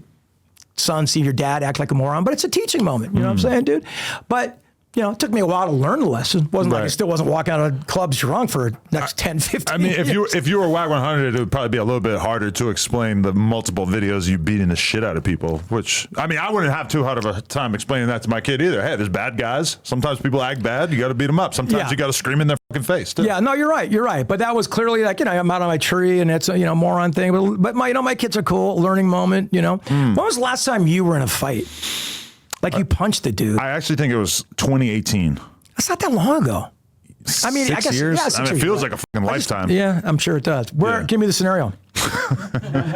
Speaker 1: son see your dad act like a moron. But it's a teaching moment. You know what I'm saying, dude? But it took me a while to learn the lesson. It wasn't like I still wasn't walking out of clubs drunk for the next 10, 15 years.
Speaker 2: if you were Wack 100, it would probably be a little bit harder to explain the multiple videos you beating the shit out of people, which, I wouldn't have too hard of a time explaining that to my kid either. Hey, there's bad guys. Sometimes people act bad. You got to beat them up. Sometimes you got to scream in their fucking face, too.
Speaker 1: Yeah, no, you're right. But that was clearly like, I'm out on my tree and it's a, moron thing. But my kids are cool. Learning moment, When was the last time you were in a fight? Like you punched the dude?
Speaker 2: I actually think it was 2018.
Speaker 1: That's not that long ago.
Speaker 2: 6 years?
Speaker 1: Yeah, 6 years.
Speaker 2: It feels like a fucking lifetime.
Speaker 1: Yeah, I'm sure it does. Give me the scenario.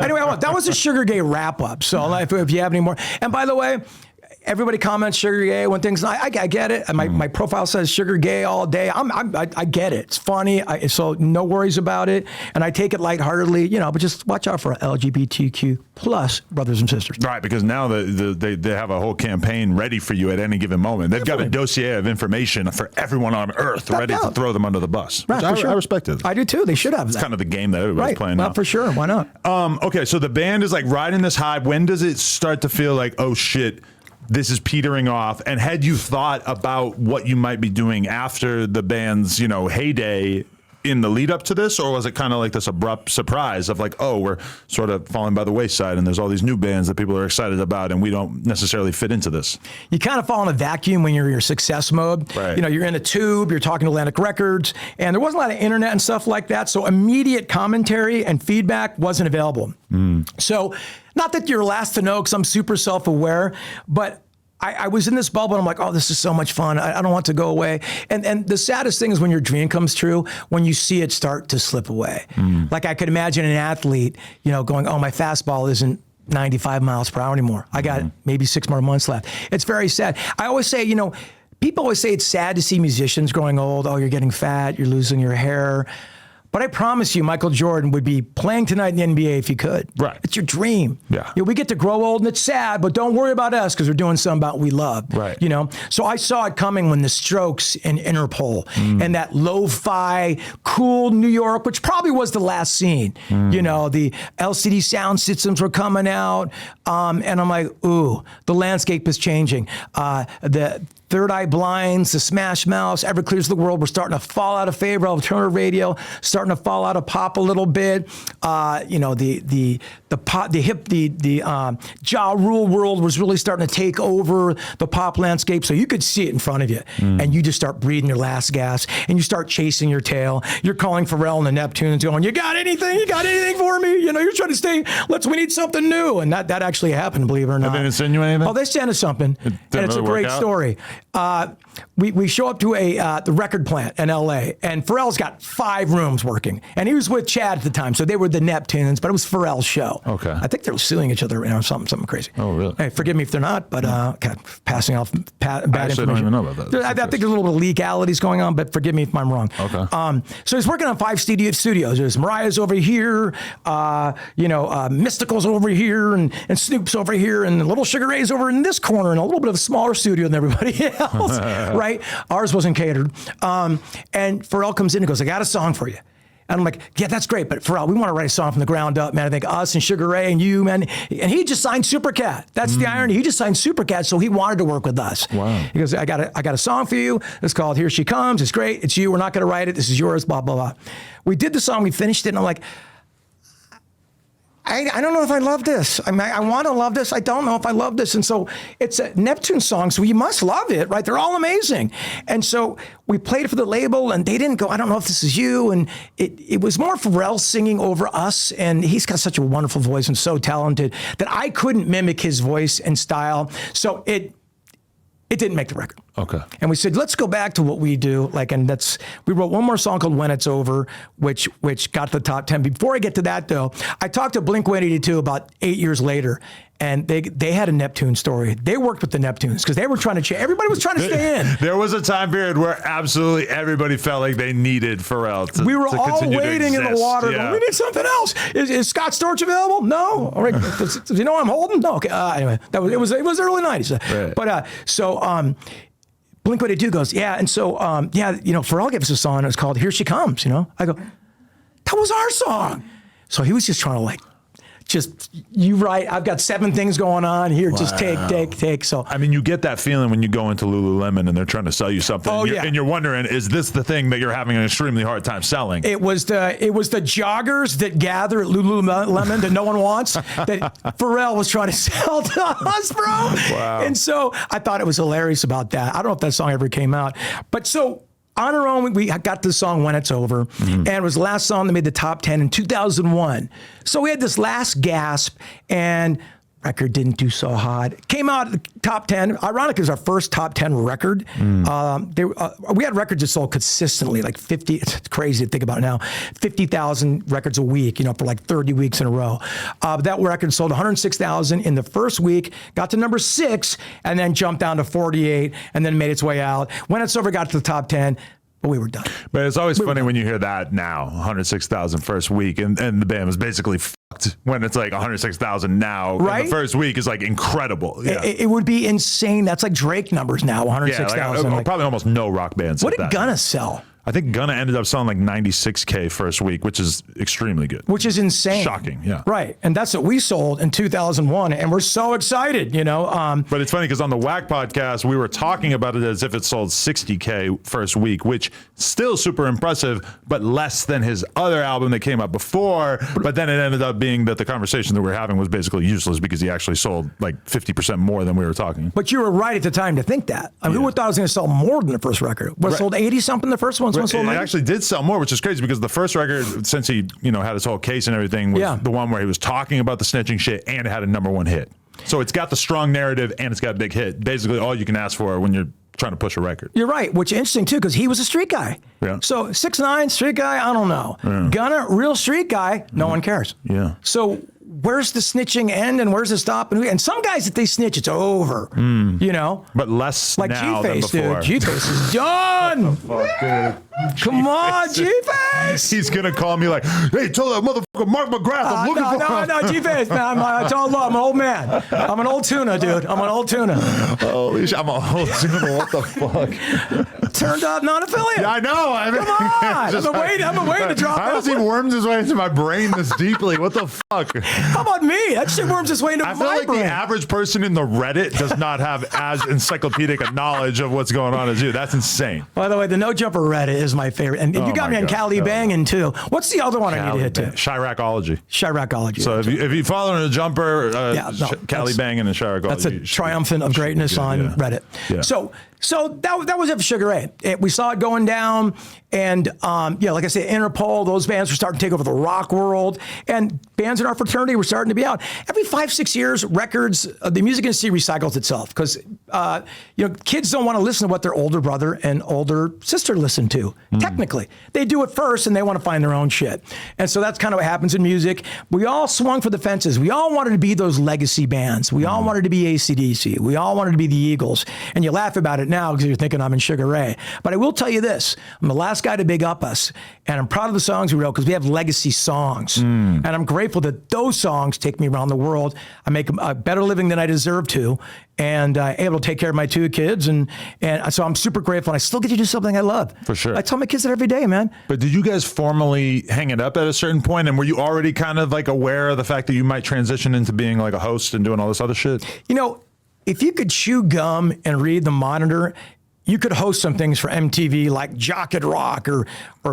Speaker 1: Anyway, that was a Sugar Gay wrap up. So if you have any more, and by the way, everybody comments Sugar Gay when things. I get it. And my profile says Sugar Gay all day. I get it. It's funny. So no worries about it. And I take it lightheartedly. But just watch out for LGBTQ plus brothers and sisters.
Speaker 2: Right, because now they have a whole campaign ready for you at any given moment. They've got a dossier of information for everyone on Earth ready to throw them under the bus.
Speaker 1: Right,
Speaker 2: which I respect it.
Speaker 1: I do too. They should have.
Speaker 2: It's kind of the game that everybody's playing now.
Speaker 1: For sure. Why not?
Speaker 2: Okay, so the band is like riding this high. When does it start to feel like, oh shit, this is petering off? And had you thought about what you might be doing after the band's, heyday in the lead up to this? Or was it kind of like this abrupt surprise of like, oh, we're sort of falling by the wayside and there's all these new bands that people are excited about and we don't necessarily fit into this?
Speaker 1: You kind of fall in a vacuum when you're in your success mode.
Speaker 2: Right.
Speaker 1: You're in a tube, you're talking to Atlantic Records, and there wasn't a lot of internet and stuff like that. So immediate commentary and feedback wasn't available. So not that you're last to know because I'm super self-aware, but I was in this bubble and I'm like, oh, this is so much fun. I don't want to go away. And the saddest thing is when your dream comes true, when you see it start to slip away. Like I could imagine an athlete, going, oh, my fastball isn't 95 miles per hour anymore. I got maybe 6 more months left. It's very sad. I always say, people always say it's sad to see musicians growing old. Oh, you're getting fat, you're losing your hair. But I promise you, Michael Jordan would be playing tonight in the NBA if he could.
Speaker 2: Right.
Speaker 1: It's your dream.
Speaker 2: Yeah.
Speaker 1: You know, we get to grow old and it's sad, but don't worry about us because we're doing something about what we love.
Speaker 2: Right.
Speaker 1: You know? So I saw it coming when the Strokes and Interpol and that lo-fi, cool New York, which probably was the last scene. You know, the LCD sound systems were coming out. And I'm like, ooh, the landscape is changing. The Third Eye Blinds, the Smash Mouths, Everclears of the world were starting to fall out of favor. Alternative radio starting to fall out of pop a little bit. You know, the pop, the hip, the Ja Rule world was really starting to take over the pop landscape. So you could see it in front of you, and you just start breathing your last gas, and you start chasing your tail. You're calling Pharrell and the Neptunes, going, "You got anything? You got anything for me?" You know, you're trying to stay. We need something new, and that actually happened, believe it or not.
Speaker 2: They didn't send you anything?
Speaker 1: Oh, they sent us something, and it's a
Speaker 2: really
Speaker 1: great
Speaker 2: work out?
Speaker 1: story. We show up to the record plant in LA, and Pharrell's got 5 rooms working, and he was with Chad at the time, so they were the Neptunes, but it was Pharrell's show.
Speaker 2: Okay.
Speaker 1: I think they were suing each other or something crazy.
Speaker 2: Oh, really?
Speaker 1: Hey, forgive me if they're not, but passing off bad
Speaker 2: I actually
Speaker 1: information.
Speaker 2: don't even know about that.
Speaker 1: I think there's a little bit of legalities going on, but forgive me if I'm wrong.
Speaker 2: Okay.
Speaker 1: So he's working on 5 studios. There's Mariah's over here, Mystical's over here, and Snoop's over here, and Little Sugar Ray's over in this corner, and a little bit of a smaller studio than everybody else, right? Ours wasn't catered. And Pharrell comes in and goes, "I got a song for you." And I'm like, "Yeah, that's great, but Pharrell, we want to write a song from the ground up, man. I think us and Sugar Ray and you, man." And he just signed Supercat. That's the irony. He just signed Supercat, so he wanted to work with us.
Speaker 2: Wow.
Speaker 1: He goes, I got a song for you. It's called Here She Comes. It's great. It's you. We're not going to write it. This is yours, blah, blah, blah. We did the song. We finished it, and I'm like, I don't know if I love this. I mean, I want to love this. I don't know if I love this. And so it's a Neptune song, so you must love it, right? They're all amazing. And so we played it for the label, and they didn't go, "I don't know if this is you." And it was more Pharrell singing over us, and he's got such a wonderful voice and so talented that I couldn't mimic his voice and style. So it didn't make the record.
Speaker 2: Okay.
Speaker 1: And we said, let's go back to what we do. We wrote one more song called When It's Over, which got to the top 10. Before I get to that though, I talked to Blink-182 about 8 years later, and they had a Neptune story. They worked with the Neptunes because they were trying to change. Everybody was trying to stay in.
Speaker 2: There was a time period where absolutely everybody felt like they needed Pharrell to
Speaker 1: We were
Speaker 2: to
Speaker 1: all
Speaker 2: continue to
Speaker 1: waiting in the
Speaker 2: exist.
Speaker 1: water.
Speaker 2: Yeah.
Speaker 1: Going, we need something else. Is Scott Storch available? No. All right. Does you know I'm holding? No. Okay. Anyway, it was the early 90s.
Speaker 2: Right.
Speaker 1: But Blink-182 goes, yeah. And so, Pharrell gave us a song. It was called Here She Comes, you know. I go, that was our song. So he was just trying to you write, I've got 7 things going on here. Just take. So
Speaker 2: I mean, you get that feeling when you go into Lululemon and they're trying to sell you something.
Speaker 1: Oh, yeah.
Speaker 2: And you're wondering, is this the thing that you're having an extremely hard time selling?
Speaker 1: It was the joggers that gather at Lululemon that no one wants that Pharrell was trying to sell to us, bro.
Speaker 2: Wow.
Speaker 1: And so I thought it was hilarious about that. I don't know if that song ever came out, but so on our own, we got the song When It's Over, and it was the last song that made the top 10 in 2001. So we had this last gasp, and record didn't do so hot. It came out at the top 10. Ironically, it was our first top 10 record. We had records that sold consistently, like 50. It's crazy to think about it now. 50,000 records a week, for like 30 weeks in a row. That record sold 106,000 in the first week, got to number 6, and then jumped down to 48, and then made its way out. When It's Over got to the top 10. But we were done.
Speaker 2: But it's always funny when you hear that now, 106,000 first week, and the band was basically fucked when it's like 106,000 now.
Speaker 1: Right?
Speaker 2: And the first week is like incredible. Yeah.
Speaker 1: It would be insane. That's like Drake numbers now, 106,000.
Speaker 2: Probably almost no rock bands.
Speaker 1: What
Speaker 2: at
Speaker 1: did
Speaker 2: that.
Speaker 1: Gunna sell?
Speaker 2: I think Gunna ended up selling like 96K first week, which is extremely good.
Speaker 1: Which is insane.
Speaker 2: Shocking, yeah.
Speaker 1: Right. And that's what we sold in 2001. And we're so excited,
Speaker 2: But it's funny because on the Wack podcast, we were talking about it as if it sold 60K first week, which still super impressive, but less than his other album that came out before. But then it ended up being that the conversation that we were having was basically useless because he actually sold like 50% more than we were talking.
Speaker 1: But you were right at the time to think that. I mean, who thought it was going to sell more than the first record? What, sold 80 something the first one?
Speaker 2: It actually did sell more, which is crazy because the first record, since he had his whole case and everything, was the one where he was talking about the snitching shit and it had a #1 hit. So it's got the strong narrative and it's got a big hit. Basically, all you can ask for when you're trying to push a record.
Speaker 1: You're right, which is interesting too, because he was a street guy.
Speaker 2: Yeah.
Speaker 1: So 6ix9ine, street guy, I don't know.
Speaker 2: Yeah.
Speaker 1: Gunna, real street guy, no one cares.
Speaker 2: Yeah.
Speaker 1: So where's the snitching end and where's the stop? And some guys, if they snitch, it's over. You know,
Speaker 2: but less
Speaker 1: like
Speaker 2: now than
Speaker 1: G-Face,
Speaker 2: before.
Speaker 1: dude. G-Face is done.
Speaker 2: Fuck, dude.
Speaker 1: Come on, G-Face.
Speaker 2: He's gonna call me like, "Hey, tell that motherfucker Mark McGrath I'm looking for."
Speaker 1: No, G-Face, man. I told I'm an old man. I'm an old tuna, dude. I'm an old tuna.
Speaker 2: Holy shit, I'm a whole tuna. What the fuck?
Speaker 1: Turned up non-affiliate.
Speaker 2: Yeah, I know.
Speaker 1: Come on. I've been waiting to drop
Speaker 2: How
Speaker 1: that
Speaker 2: has he
Speaker 1: one.
Speaker 2: wormed his way into my brain this deeply? What the fuck?
Speaker 1: How about me? That shit worms its way into
Speaker 2: I
Speaker 1: my
Speaker 2: feel like
Speaker 1: brain.
Speaker 2: the average person in the Reddit does not have as encyclopedic a knowledge of what's going on as you. That's insane.
Speaker 1: By the way, the No Jumper Reddit is my favorite. And you got
Speaker 2: my
Speaker 1: me on
Speaker 2: God.
Speaker 1: Cali Bangin' too. What's the other one I need to hit to?
Speaker 2: Chiracology.
Speaker 1: Chiracology.
Speaker 2: So if you follow the jumper, Cali
Speaker 1: that's-
Speaker 2: Bangin' and Chiracology.
Speaker 1: That's a triumphant of greatness on Reddit.
Speaker 2: Yeah.
Speaker 1: So that was it for Sugar Ray. We saw it going down, and like I said, Interpol, those bands were starting to take over the rock world, and bands in our fraternity were starting to be out. Every 5-6 years, records, the music industry recycles itself because kids don't want to listen to what their older brother and older sister listen to. Technically, they do it first, and they want to find their own shit. And so that's kind of what happens in music. We all swung for the fences. We all wanted to be those legacy bands. We all wanted to be AC/DC. We all wanted to be the Eagles. And you laugh about it now because you're thinking I'm in Sugar Ray. But I will tell you this. I'm the last guy to big up us. And I'm proud of the songs we wrote because we have legacy songs. And I'm grateful that those songs take me around the world. I make a better living than I deserve to. And able to take care of my 2 kids. And so I'm super grateful. And I still get to do something I love.
Speaker 2: For sure.
Speaker 1: I tell my kids that every day, man.
Speaker 2: But did you guys formally hang it up at a certain point? And were you already kind of like aware of the fact that you might transition into being like a host and doing all this other shit?
Speaker 1: You know, if you could chew gum and read the monitor, you could host some things for MTV like Jock and Rock or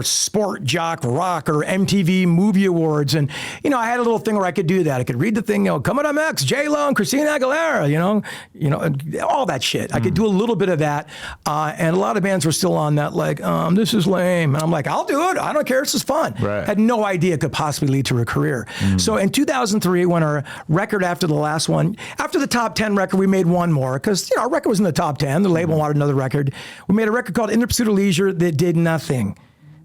Speaker 1: Sport Jock Rock or MTV Movie Awards. And, I had a little thing where I could do that. I could read the thing, coming up next, J-Lo and Christina Aguilera, and all that shit. I could do a little bit of that. And a lot of bands were still on that, like, this is lame. And I'm like, I'll do it. I don't care. This is fun.
Speaker 2: Right.
Speaker 1: Had no idea it could possibly lead to a career. So in 2003, when our record after the last one, after the top 10 record, we made one more because, our record was in the top 10. The label wanted another record. We made a record called In the Pursuit of Leisure that did nothing.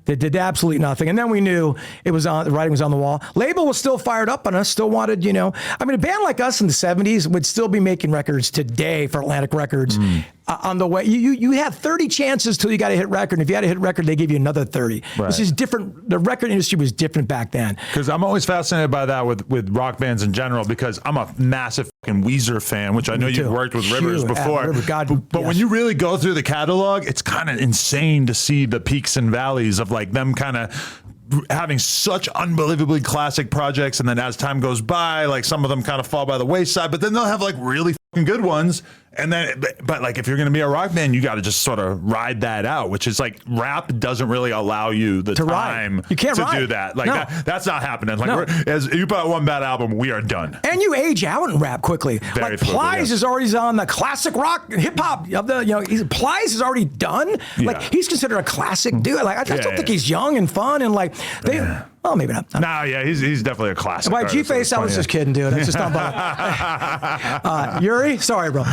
Speaker 1: That did absolutely nothing. And then we knew it was the writing was on the wall. Label was still fired up on us, still wanted, a band like us in the 70s would still be making records today for Atlantic Records. On the way, you had 30 chances till you got a hit record. And if you had a hit record, they give you another 30.
Speaker 2: Right.
Speaker 1: This is different. The record industry was different back then.
Speaker 2: Because I'm always fascinated by that with rock bands in general, because I'm a massive fucking Weezer fan, which I know you've worked with Rivers before.
Speaker 1: River, God,
Speaker 2: but when you really go through the catalog, it's kind of insane to see the peaks and valleys of like them kind of having such unbelievably classic projects, and then as time goes by, like some of them kind of fall by the wayside, but then they'll have like really fucking good ones. And then, but like if you're going to be a rock band, you got to just sort of ride that out, which is like rap doesn't really allow you the time
Speaker 1: You can't
Speaker 2: to
Speaker 1: ride.
Speaker 2: do that. Like
Speaker 1: No.
Speaker 2: that's not happening. Like
Speaker 1: No.
Speaker 2: as you put out one bad album, we are done.
Speaker 1: And you age out in rap quickly.
Speaker 2: Very
Speaker 1: like
Speaker 2: quickly,
Speaker 1: Plies
Speaker 2: yes.
Speaker 1: is already on the classic rock hip hop of the Plies is already done. Like he's considered a classic dude. Like I still think he's young and fun and like they. Well, maybe not.
Speaker 2: No, yeah, he's definitely a classic.
Speaker 1: By
Speaker 2: artist,
Speaker 1: G-Face,
Speaker 2: so
Speaker 1: I was
Speaker 2: it's
Speaker 1: just
Speaker 2: funny,
Speaker 1: kidding, dude. That's just not bad. Yuri, sorry, bro.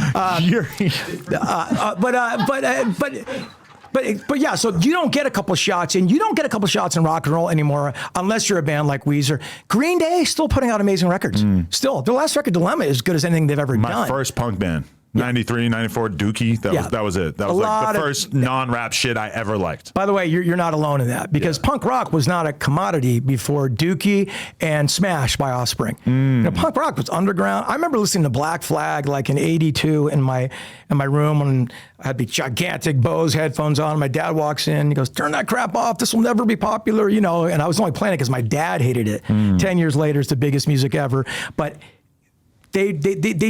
Speaker 2: Yuri.
Speaker 1: But yeah, so you don't get a couple shots, and you don't get a couple shots in rock and roll anymore unless you're a band like Weezer. Green Day still putting out amazing records. Still, their last record, Dilemma, is as good as anything they've ever
Speaker 2: My
Speaker 1: done.
Speaker 2: first punk band. 93, 94, Dookie. That was it. That was like the first non-rap shit I ever liked.
Speaker 1: By the way, you're not alone in that because punk rock was not a commodity before Dookie and Smash by Offspring. Punk rock was underground. I remember listening to Black Flag like in '82 in my room when I had the gigantic Bose headphones on. My dad walks in, he goes, "Turn that crap off. This will never be popular," And I was only playing it because my dad hated it. 10 years later, it's the biggest music ever, but. They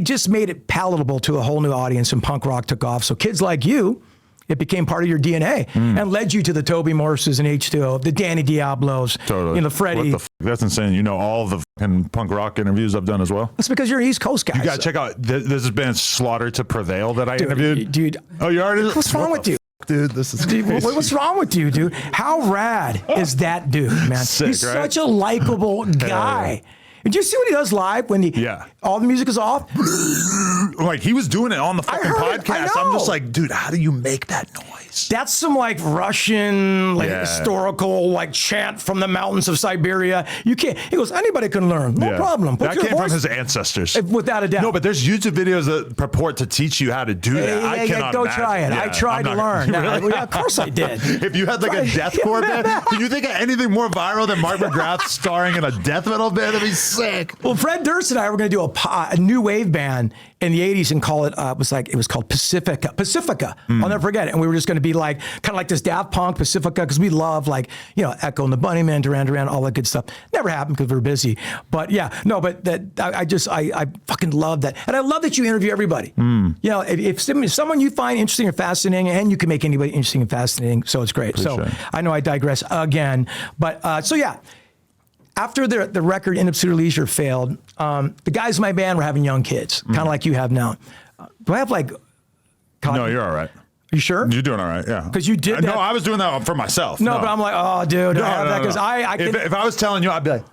Speaker 1: just made it palatable to a whole new audience, and punk rock took off. So kids like you, it became part of your DNA and led you to the Toby Morses and H2O, the Danny Diablos,
Speaker 2: Totally.
Speaker 1: Freddie.
Speaker 2: What the that's insane. All the fucking punk rock interviews I've done as well.
Speaker 1: That's because you're an East Coast guy.
Speaker 2: You got to check out this band Slaughter to Prevail that I interviewed.
Speaker 1: Dude.
Speaker 2: Oh, you already?
Speaker 1: What's wrong with you?
Speaker 2: Dude, this is crazy.
Speaker 1: What's wrong with you, dude? How rad is that dude, man?
Speaker 2: Sick,
Speaker 1: He's
Speaker 2: right?
Speaker 1: such a likable guy. Did you see what he does live when all the music is off?
Speaker 2: Like he was doing it on the fucking
Speaker 1: heard it.
Speaker 2: podcast.
Speaker 1: I
Speaker 2: I'm
Speaker 1: know.
Speaker 2: just like, dude, how do you make that noise?
Speaker 1: That's some like Russian, like historical, like chant from the mountains of Siberia. You can't. He goes, anybody can learn, no problem. Put
Speaker 2: That
Speaker 1: your
Speaker 2: came from
Speaker 1: voice-
Speaker 2: his ancestors,
Speaker 1: without a doubt.
Speaker 2: No, but there's YouTube videos that purport to teach you how to do that. I cannot
Speaker 1: go
Speaker 2: imagine.
Speaker 1: try it.
Speaker 2: Yeah,
Speaker 1: I tried to learn.
Speaker 2: Really?
Speaker 1: Yeah, of course I did.
Speaker 2: If you had like a deathcore band, can you think of anything more viral than Mark McGrath starring in a death metal band? That'd be sick.
Speaker 1: Well, Fred Durst and I were going to do a new wave band in the 80s and call it, it was called Pacifica. Pacifica. I'll never forget it. And we were just going to be like, kind of like this Daft Punk Pacifica, because we love like, Echo and the Bunnymen, Duran Duran, all that good stuff. Never happened because we were busy. But I fucking love that. And I love that you interview everybody. If someone you find interesting or fascinating, and you can make anybody interesting and fascinating, so it's great.
Speaker 2: Appreciate it.
Speaker 1: I know I digress again. But after the record In Pursuit of Leisure failed, the guys in my band were having young kids, kind of like you have now. Do I have like...
Speaker 2: No, you're all right.
Speaker 1: You sure?
Speaker 2: You're doing all right, yeah.
Speaker 1: Because you did that.
Speaker 2: No, I was doing that for myself.
Speaker 1: No, but I'm like, oh, dude.
Speaker 2: No,
Speaker 1: I have that
Speaker 2: no.
Speaker 1: because I can...
Speaker 2: If I was telling you, I'd be like...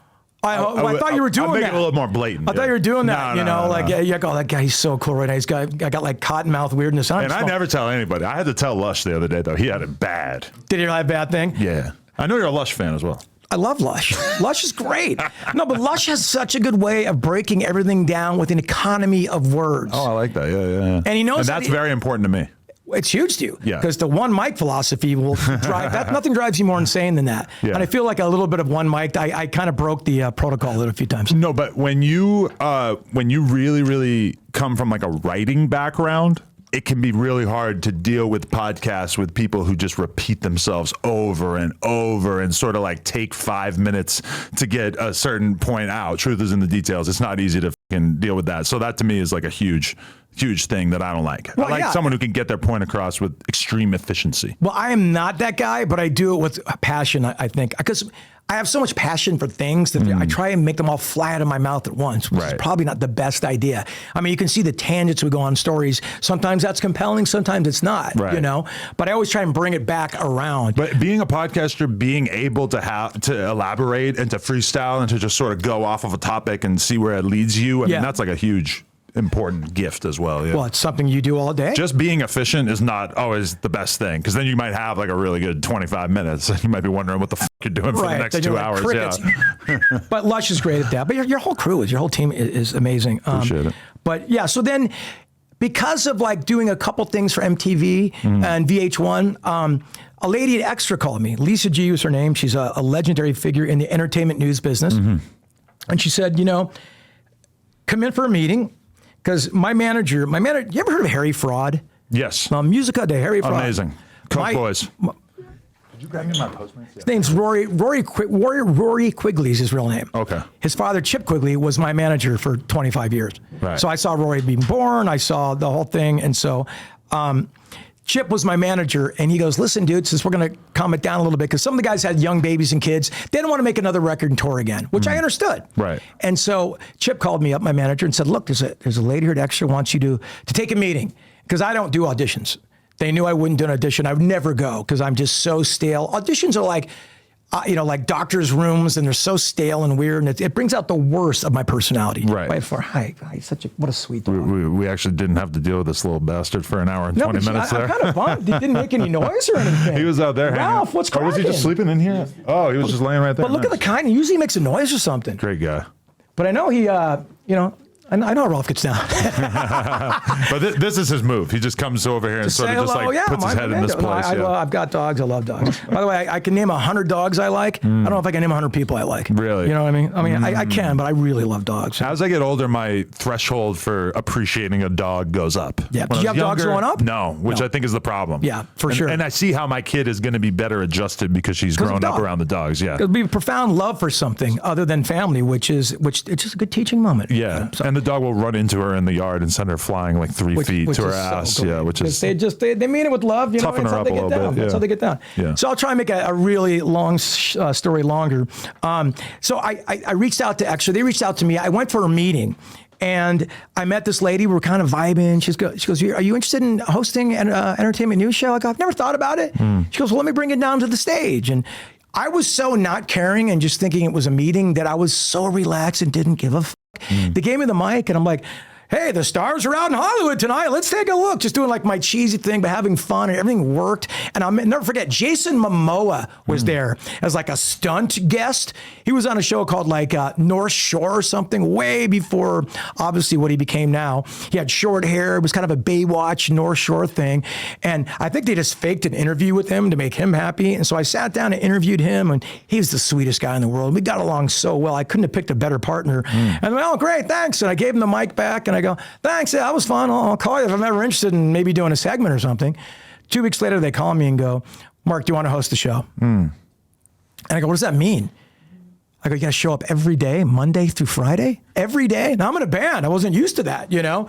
Speaker 1: I thought you were doing
Speaker 2: I'll make
Speaker 1: that.
Speaker 2: it a little more blatant.
Speaker 1: I thought you were doing that,
Speaker 2: No.
Speaker 1: that guy, he's so cool right now. I got like cotton mouth weirdness on him.
Speaker 2: And I never tell anybody. I had to tell Lush the other day, though. He had it bad.
Speaker 1: Did he have a bad thing?
Speaker 2: Yeah. I know you're a Lush fan as well.
Speaker 1: I love Lush. Lush is great. No, but Lush has such a good way of breaking everything down with an economy of words.
Speaker 2: Oh, I like that. Yeah.
Speaker 1: And he knows
Speaker 2: and
Speaker 1: that
Speaker 2: that's very important to me.
Speaker 1: It's huge to you.
Speaker 2: Yeah.
Speaker 1: Because the one mic philosophy will drive that. Nothing drives you more insane than that.
Speaker 2: Yeah.
Speaker 1: And I feel like a little bit of one mic. I kind of broke the protocol a few times.
Speaker 2: No, but when you really, really come from like a writing background, it can be really hard to deal with podcasts with people who just repeat themselves over and over and sort of like take 5 minutes to get a certain point out. Truth is in the details. It's not easy to fucking deal with that. So that to me is like a huge thing that I don't like.
Speaker 1: Well,
Speaker 2: I like someone who can get their point across with extreme efficiency.
Speaker 1: Well, I am not that guy, but I do it with passion, I think. Because I have so much passion for things that I try and make them all fly out of my mouth at once, which is probably not the best idea. I mean, you can see the tangents we go on stories. Sometimes that's compelling, sometimes it's not, But I always try and bring it back around.
Speaker 2: But being a podcaster, being able to elaborate and to freestyle and to just sort of go off of a topic and see where it leads you, I mean, that's like a huge important gift as well. Yeah.
Speaker 1: Well, it's something you do all day.
Speaker 2: Just being efficient is not always the best thing, because then you might have like a really good 25 minutes and you might be wondering what the fuck you're doing for the next 2 hours. Yeah.
Speaker 1: But Lush is great at that. But your whole crew, your whole team is amazing.
Speaker 2: Appreciate it.
Speaker 1: But yeah, so then because of like doing a couple things for MTV and VH1, a lady at Extra called me. Lisa G was her name. She's a legendary figure in the entertainment news business. And she said, come in for a meeting. Because my manager, you ever heard of Harry Fraud?
Speaker 2: Yes.
Speaker 1: Musica de Harry Fraud.
Speaker 2: Amazing. Coke Boys. Did you grab me my Postmates?
Speaker 1: His name's Rory Quigley is his real name.
Speaker 2: Okay.
Speaker 1: His father, Chip Quigley, was my manager for 25 years.
Speaker 2: Right.
Speaker 1: So I saw Rory being born. I saw the whole thing. And so Chip was my manager, and he goes, listen, dude, since we're going to calm it down a little bit, because some of the guys had young babies and kids, they didn't want to make another record and tour again, which I understood.
Speaker 2: Right.
Speaker 1: And so Chip called me up, my manager, and said, look, there's a lady here at Extra wants you to take a meeting, because I don't do auditions. They knew I wouldn't do an audition. I would never go, because I'm just so stale. Auditions are like, like doctors' rooms, and they're so stale and weird, and it brings out the worst of my personality.
Speaker 2: Right.
Speaker 1: Hi, what a sweet dog.
Speaker 2: We actually didn't have to deal with this little bastard for an hour and 20 minutes there.
Speaker 1: I'm kind of bummed. He didn't make any noise or anything.
Speaker 2: He was out there hanging
Speaker 1: Ralph,
Speaker 2: out.
Speaker 1: what's
Speaker 2: Or was he just sleeping in here? Oh, he was just laying right there.
Speaker 1: But look at the kind. He usually makes a noise or something.
Speaker 2: Great guy.
Speaker 1: But I know he, I know how Ralph gets down.
Speaker 2: But this is his move. He just comes over here and sort of just like puts his head in this place.
Speaker 1: I've got dogs. I love dogs. By the way, I can name 100 dogs I like. I don't know if I can name 100 people I like.
Speaker 2: Really?
Speaker 1: You know what I mean? I can, but I really love dogs.
Speaker 2: As I get older, my threshold for appreciating a dog goes up.
Speaker 1: Yeah. Did you have dogs growing up?
Speaker 2: No, which I think is the problem.
Speaker 1: Yeah, for sure.
Speaker 2: And I see how my kid is going to be better adjusted because she's grown up around the dogs. Yeah.
Speaker 1: It'll be a profound love for something other than family, which it's just a good teaching moment.
Speaker 2: Yeah. And the dog will run into her in the yard and send her flying like 3 feet to her ass.
Speaker 1: So
Speaker 2: yeah, which is
Speaker 1: they mean it with love. You know,
Speaker 2: toughen
Speaker 1: that's
Speaker 2: her
Speaker 1: how
Speaker 2: up
Speaker 1: they
Speaker 2: a
Speaker 1: get
Speaker 2: little
Speaker 1: down.
Speaker 2: bit.
Speaker 1: That's how they get down.
Speaker 2: Yeah.
Speaker 1: So I'll try and make a really long story longer. So I reached out to Extra. They reached out to me. I went for a meeting. And I met this lady. We were kind of vibing. She goes, are you interested in hosting an entertainment news show? I go, I've never thought about it. She goes, well, let me bring it down to the stage. And I was so not caring and just thinking it was a meeting that I was so relaxed and didn't give a fuck. They gave me the mic and I'm like, hey, the stars are out in Hollywood tonight. Let's take a look. Just doing like my cheesy thing, but having fun and everything worked. And I'll never forget, Jason Momoa was there as like a stunt guest. He was on a show called like North Shore or something way before obviously what he became now. He had short hair. It was kind of a Baywatch North Shore thing. And I think they just faked an interview with him to make him happy. And so I sat down and interviewed him and he's the sweetest guy in the world. We got along so well. I couldn't have picked a better partner. And I went, oh, great, thanks. And I gave him the mic back and I go, thanks, yeah, that was fun. I'll call you if I'm ever interested in maybe doing a segment or something. 2 weeks later, they call me and go, Mark, do you want to host the show? And I go, what does that mean? I go, you got to show up every day, Monday through Friday, every day. Now I'm in a band. I wasn't used to that, you know?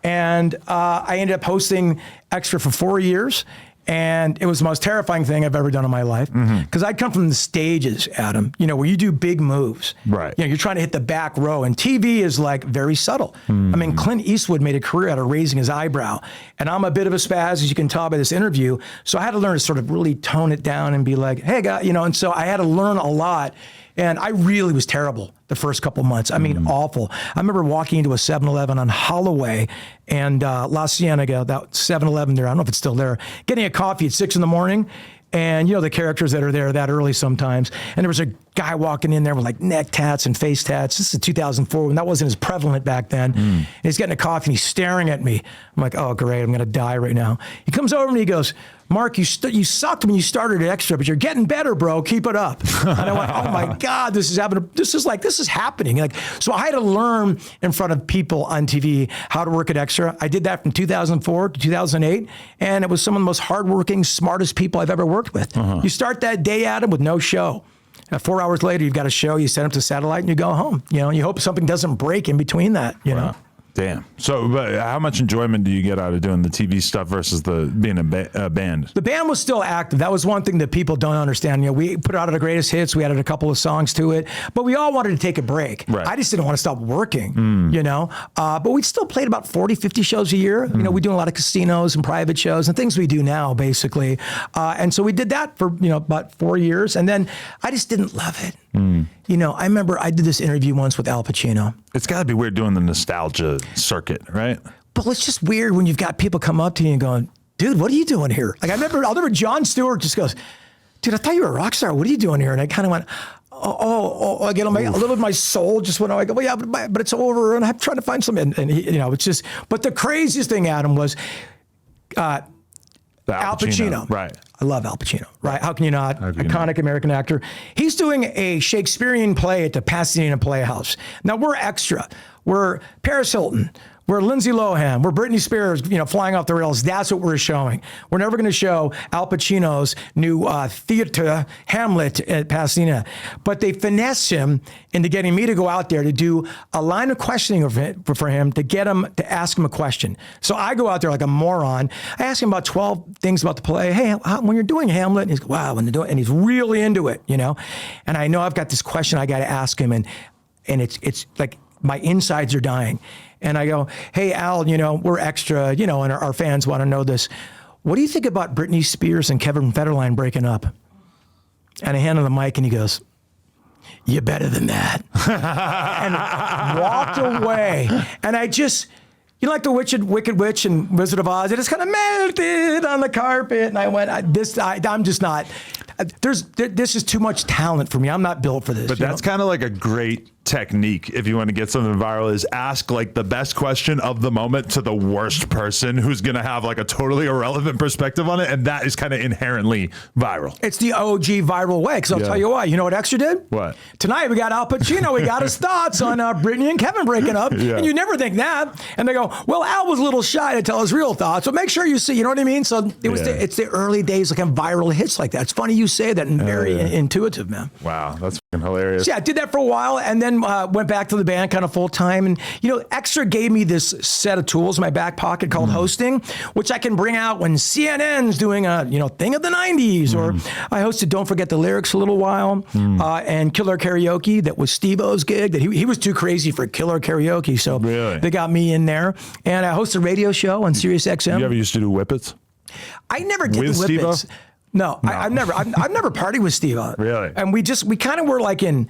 Speaker 1: And I ended up hosting Extra for 4 years. And it was the most terrifying thing I've ever done in my life. Because I'd come from the stages, Adam, you know, where you do big moves.
Speaker 2: Right.
Speaker 1: You know, you're trying to hit the back row. And TV is like very subtle. I mean, Clint Eastwood made a career out of raising his eyebrow. And I'm a bit of a spaz, as you can tell by this interview. So I had to learn to sort of really tone it down and be like, hey, guy, you know, and so I had to learn a lot. And I really was terrible the first couple months. I mean, awful. I remember walking into a 7-Eleven on Holloway and La Cienega, that 7-Eleven there, I don't know if it's still there, getting a coffee at 6 a.m. And you know the characters that are there that early sometimes. And there was a guy walking in there with like neck tats and face tats. This is 2004 when that wasn't as prevalent back then. And he's getting a coffee and he's staring at me. I'm like, oh great, I'm gonna die right now. He comes over and he goes, Mark, you sucked when you started at Extra, but you're getting better, bro. Keep it up. And I went, oh my God, this is happening. This is happening. Like, so I had to learn in front of people on TV how to work at Extra. I did that from 2004 to 2008, and it was some of the most hardworking, smartest people I've ever worked with. You start that day, Adam, with no show. 4 hours later, you've got a show. You set up to satellite, and you go home. You know, you hope something doesn't break in between that. You know.
Speaker 2: Damn. So, but how much enjoyment do you get out of doing the TV stuff versus the being a band?
Speaker 1: The band was still active. That was one thing that people don't understand. You know, we put out our greatest hits. We added a couple of songs to it, but we all wanted to take a break.
Speaker 2: Right.
Speaker 1: I just didn't want to stop working, you know, but we still played about 40, 50 shows a year. You know, we do a lot of casinos and private shows and things we do now, basically. And so we did that for, you know, about 4 years. And then I just didn't love it. You know, I remember I did this interview once with Al Pacino.
Speaker 2: It's got to be weird doing the nostalgia circuit, right?
Speaker 1: But it's just weird when you've got people come up to you and going, dude, what are you doing here? Like, I'll remember Jon Stewart just goes, dude, I thought you were a rock star. What are you doing here? And I kind of went, I get on a little bit of my soul just went, I go, well, yeah, but it's over. And I'm trying to find something. And he, you know, it's just, but the craziest thing, Adam, was Al Pacino.
Speaker 2: Right.
Speaker 1: I love Al Pacino, right? How can you not? Iconic American actor. He's doing a Shakespearean play at the Pasadena Playhouse. Now we're Extra. We're Paris Hilton. We're Lindsay Lohan. We're Britney Spears, you know, flying off the rails. That's what we're showing. We're never going to show Al Pacino's new theater, Hamlet, at Pasadena. But they finesse him into getting me to go out there to do a line of questioning for him to get him to ask him a question. So I go out there like a moron. I ask him about 12 things about the play. Hey, when you're doing Hamlet, and he's wow, when they're doing, and he's really into it, you know. And I know I've got this question I got to ask him, and it's like my insides are dying. And I go, hey, Al, you know, we're Extra, you know, and our fans want to know this. What do you think about Britney Spears and Kevin Federline breaking up? And I hand him the mic and he goes, you're better than that. And walked away. And I just, you know, like the Wicked Witch and Wizard of Oz, it just kind of melted on the carpet. And I went, I'm just not, this is too much talent for me. I'm not built for this.
Speaker 2: But that's kind of like a great technique if you want to get something viral, is ask like the best question of the moment to the worst person who's going to have like a totally irrelevant perspective on it, and that is kind of inherently viral.
Speaker 1: It's the OG viral way, because I'll tell you why. You know what Extra did?
Speaker 2: What?
Speaker 1: Tonight we got Al Pacino. We got his thoughts on Britney and Kevin breaking up, and you never think that. And they go, well, Al was a little shy to tell his real thoughts, but make sure you see, you know what I mean? So it was it's the early days like viral hits like that. It's funny you say that, and very intuitive, man.
Speaker 2: Wow, that's fucking hilarious.
Speaker 1: So yeah, I did that for a while, and then went back to the band kind of full time. And, you know, Extra gave me this set of tools in my back pocket called hosting, which I can bring out when CNN's doing a, you know, thing of the 90s. Or I hosted Don't Forget the Lyrics a little while, and Killer Karaoke. That was Steve-O's gig. That he was too crazy for Killer Karaoke. So they got me in there. And I hosted a radio show on Sirius XM.
Speaker 2: You ever used to do Whippets?
Speaker 1: I never did
Speaker 2: with
Speaker 1: the Whippets.
Speaker 2: Steve-O?
Speaker 1: No, I've never partied with Steve.
Speaker 2: Really?
Speaker 1: And we kind of were like in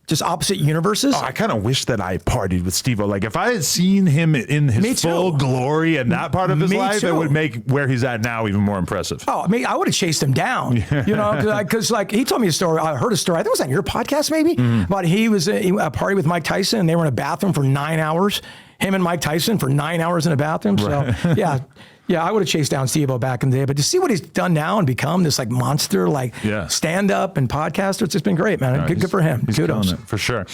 Speaker 1: just opposite universes.
Speaker 2: Oh, I kind of wish that I partied with Steve-O. Like if I had seen him in his full glory and that part of his life, it would make where he's at now even more impressive.
Speaker 1: Oh, I mean, I would have chased him down, you know, because like he told me a story. I heard a story. I think it was on your podcast maybe, but he was at a party with Mike Tyson and they were in a bathroom for 9 hours. Him and Mike Tyson for 9 hours in a bathroom. So yeah, I would have chased down Steve-O back in the day, but to see what he's done now and become this like monster, like stand-up and podcaster, it's just been great, man. Good for him. Kudos.
Speaker 2: For sure.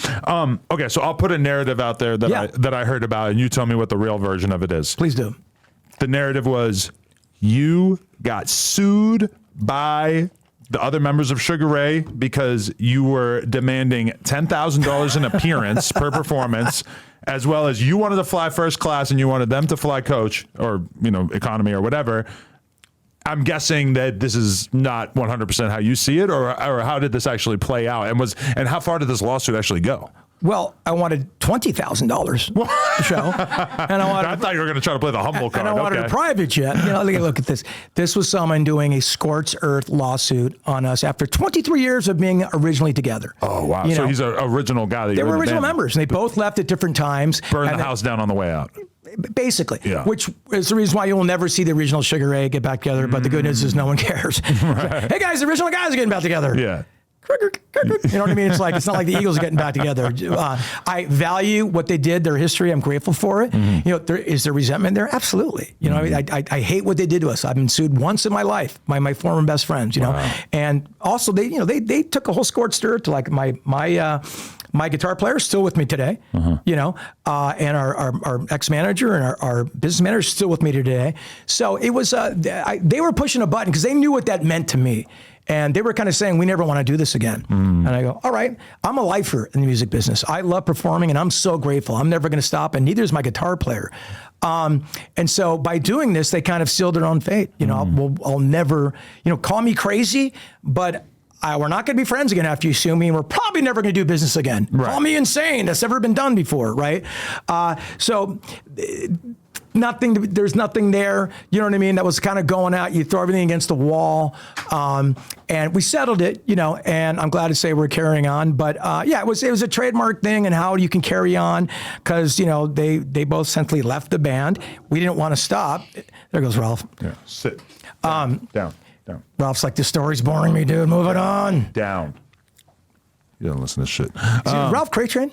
Speaker 2: Okay, so I'll put a narrative out there that I heard about, and you tell me what the real version of it is.
Speaker 1: Please do.
Speaker 2: The narrative was you got sued by the other members of Sugar Ray because you were demanding $10,000 an appearance per performance, as well as you wanted to fly first class and you wanted them to fly coach or, you know, economy or whatever. I'm guessing that this is not 100% how you see it, or how did this actually play out? And how far did this lawsuit actually go?
Speaker 1: Well, I wanted $20,000 to show, and
Speaker 2: I thought you were going to try to play the humble card.
Speaker 1: And I wanted a private jet. You know, look at this. This was someone doing a scorched earth lawsuit on us after 23 years of being originally together.
Speaker 2: Oh wow! So he's an original guy.
Speaker 1: They were original members, and they both left at different times.
Speaker 2: Burned the house down on the way out.
Speaker 1: Basically, which is the reason why you will never see the original Sugar Ray get back together. But the good news is no one cares. Right. Hey guys, the original guys are getting back together.
Speaker 2: Yeah.
Speaker 1: You know what I mean? It's not like the Eagles are getting back together. I value what they did, their history. I'm grateful for it. You know, is there resentment there? Absolutely. You know, I hate what they did to us. I've been sued once in my life by my former best friends. You know, and also they took a whole scorched earth to like my guitar player is still with me today, you know, and our ex-manager and our business manager is still with me today. So it was, they were pushing a button because they knew what that meant to me. And they were kind of saying, we never want to do this again. And I go, all right, I'm a lifer in the music business. I love performing and I'm so grateful. I'm never going to stop. And neither is my guitar player. And so by doing this, they kind of sealed their own fate. You know, I'll never, you know, call me crazy, but we're not going to be friends again after you sue me, and we're probably never going to do business again. Right. Call me insane. That's never been done before, right? So there's nothing there. You know what I mean? That was kind of going out. You throw everything against the wall. And we settled it, you know, and I'm glad to say we're carrying on. But yeah, it was a trademark thing and how you can carry on because, you know, they both essentially left the band. We didn't want to stop. There goes Ralph.
Speaker 2: Yeah, sit. Down.
Speaker 1: Ralph's like, this story's boring me, dude. Move it on.
Speaker 2: Down. You don't listen to shit.
Speaker 1: Ralph crate train?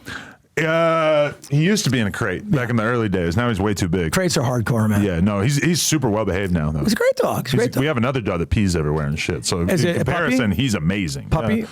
Speaker 2: He used to be in a crate back in the early days. Now he's way too big.
Speaker 1: Crates are hardcore, man.
Speaker 2: Yeah, no, he's super well behaved now, though.
Speaker 1: He's a great dog.
Speaker 2: We have another dog that pees everywhere and shit. So in comparison, he's amazing.
Speaker 1: Puppy?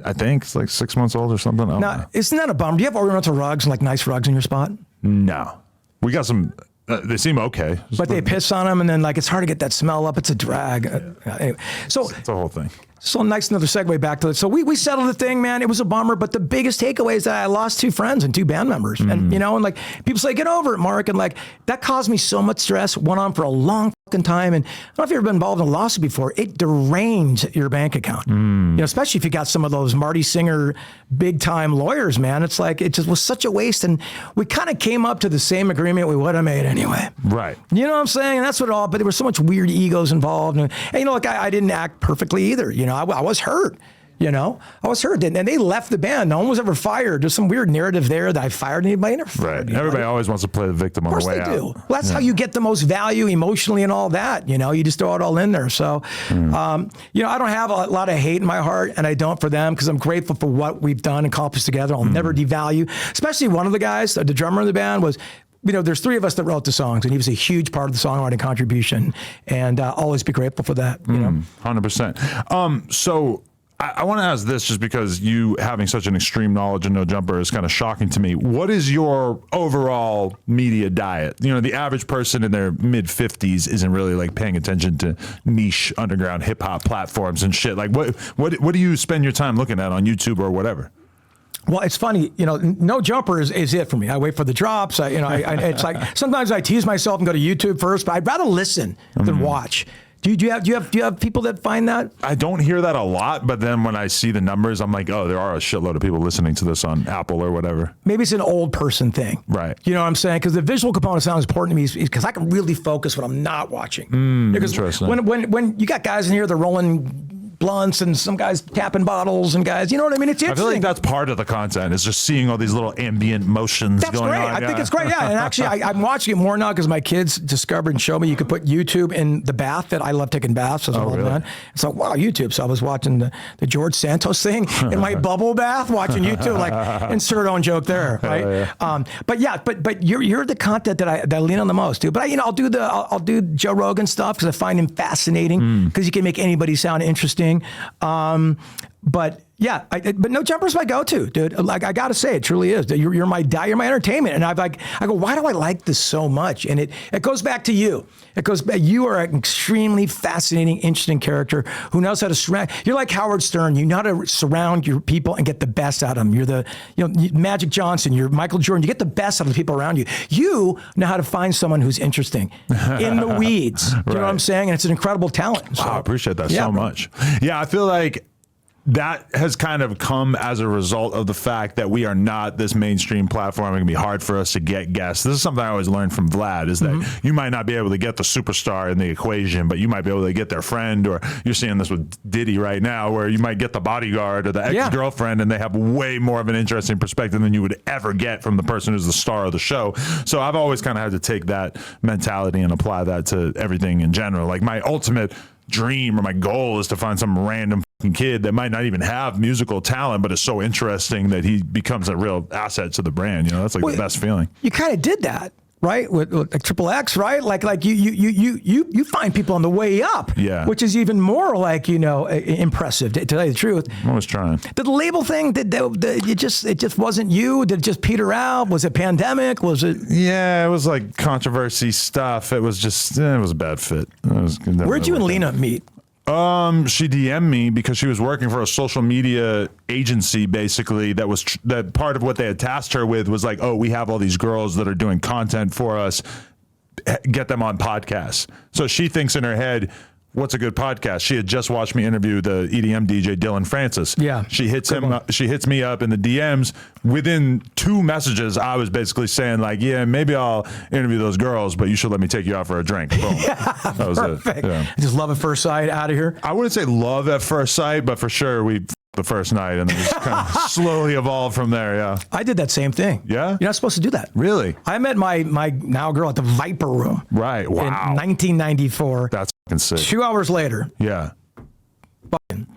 Speaker 2: I think it's like 6 months old or something.
Speaker 1: Now, isn't that a bummer? Do you have ornamental rugs and like nice rugs in your spot?
Speaker 2: No. We got some. They seem okay.
Speaker 1: But they piss on them and then like it's hard to get that smell up. It's a drag. Anyway, so
Speaker 2: it's a whole thing.
Speaker 1: So nice, another segue back to it. So we settled the thing, man. It was a bummer, but the biggest takeaway is that I lost 2 friends and 2 band members. And, you know, and like people say, get over it, Mark. And like, that caused me so much stress, went on for a long fucking time. And I don't know if you've ever been involved in a lawsuit before. It deranged your bank account, you know, especially if you got some of those Marty Singer big time lawyers, man. It's like, it just was such a waste. And we kind of came up to the same agreement we would have made anyway.
Speaker 2: Right.
Speaker 1: You know what I'm saying? And that's what it all, but there was so much weird egos involved. And you know, like I didn't act perfectly either. You know, I was hurt. You know, I was hurt. And they left the band. No one was ever fired. There's some weird narrative there that I fired anybody. Never fired anybody.
Speaker 2: Everybody always wants to play the victim on the way out.
Speaker 1: Of course they do. Well, that's how you get the most value emotionally and all that. You know, you just throw it all in there. So, you know, I don't have a lot of hate in my heart, and I don't for them because I'm grateful for what we've done and accomplished together. I'll never devalue, especially one of the guys, the drummer in the band was, you know, there's 3 of us that wrote the songs, and he was a huge part of the songwriting contribution, and I'll always be grateful for that. You know,
Speaker 2: 100%. So I want to ask this just because you having such an extreme knowledge of No Jumper is kind of shocking to me. What is your overall media diet? You know, the average person in their mid 50s isn't really like paying attention to niche underground hip hop platforms and shit. Like what do you spend your time looking at on YouTube or whatever?
Speaker 1: Well, it's funny, you know, No Jumper is it for me. I wait for the drops. It's like sometimes I tease myself and go to YouTube first, but I'd rather listen than watch. Do you have people that find that?
Speaker 2: I don't hear that a lot, but then when I see the numbers, I'm like, oh, there are a shitload of people listening to this on Apple or whatever.
Speaker 1: Maybe it's an old person thing.
Speaker 2: Right.
Speaker 1: You know what I'm saying? Because the visual component of sound is important to me because I can really focus when I'm not watching. Because
Speaker 2: interesting.
Speaker 1: when you got guys in here, they're rolling blunts and some guys tapping bottles and guys, you know what I mean? It's
Speaker 2: I
Speaker 1: interesting.
Speaker 2: feel like that's part of the content is just seeing all these little ambient motions
Speaker 1: That's
Speaker 2: going
Speaker 1: great.
Speaker 2: on.
Speaker 1: I think it's great. Yeah. And actually, I'm watching it more now because my kids discovered and showed me you could put YouTube in the bath. That I love taking baths as well.
Speaker 2: Really?
Speaker 1: So wow, YouTube. So I was watching the George Santos thing in my bubble bath, watching YouTube. Like insert own joke there, right? But you're the content that I lean on the most, dude. But I'll do Joe Rogan stuff because I find him fascinating because he can make anybody sound interesting. But No Jumper's my go-to, dude. Like I gotta say, it truly is. You're my entertainment, and I go, why do I like this so much? And it goes back to you. It goes back. You are an extremely fascinating, interesting character who knows how to surround. You're like Howard Stern. You know how to surround your people and get the best out of them. You're the Magic Johnson. You're Michael Jordan. You get the best out of the people around you. You know how to find someone who's interesting in the weeds. You know what I'm saying? And it's an incredible talent. So,
Speaker 2: wow, I appreciate that so much. Yeah, I feel like that has kind of come as a result of the fact that we are not this mainstream platform. It can be hard for us to get guests. This is something I always learned from Vlad is that you might not be able to get the superstar in the equation, but you might be able to get their friend, or you're seeing this with Diddy right now where you might get the bodyguard or the ex-girlfriend and they have way more of an interesting perspective than you would ever get from the person who's the star of the show. So I've always kind of had to take that mentality and apply that to everything in general. Like my ultimate dream or my goal is to find some random kid that might not even have musical talent, but is so interesting that he becomes a real asset to the brand. That's like the best feeling.
Speaker 1: You kind of did that, right? With like Triple X, right? Like you find people on the way up, which is even more like impressive. To tell you the truth,
Speaker 2: I'm always trying.
Speaker 1: Did the label thing? It just wasn't you? Did it just peter out? Was it pandemic? Was it?
Speaker 2: Yeah, it was like controversy stuff. It was just it was a bad fit.
Speaker 1: Where'd you and Lena meet?
Speaker 2: She DM'd me because she was working for a social media agency, basically, that part of what they had tasked her with was like, oh, we have all these girls that are doing content for us, get them on podcasts. So she thinks in her head, what's a good podcast? She had just watched me interview the EDM DJ Dylan Francis. Yeah. She hits me up in the DMs. Within 2 messages, I was basically saying like, yeah, maybe I'll interview those girls, but you should let me take you out for a drink. Boom. That was
Speaker 1: perfect.
Speaker 2: It. Yeah.
Speaker 1: Just love at first sight out of here.
Speaker 2: I wouldn't say love at first sight, but for sure we the first night and then just kind of slowly evolved from there. Yeah.
Speaker 1: I did that same thing.
Speaker 2: Yeah.
Speaker 1: You're not supposed to do that.
Speaker 2: Really?
Speaker 1: I met my now girl at the Viper Room.
Speaker 2: Right. Wow.
Speaker 1: In 1994.
Speaker 2: That's fucking sick.
Speaker 1: 2 hours later.
Speaker 2: Yeah.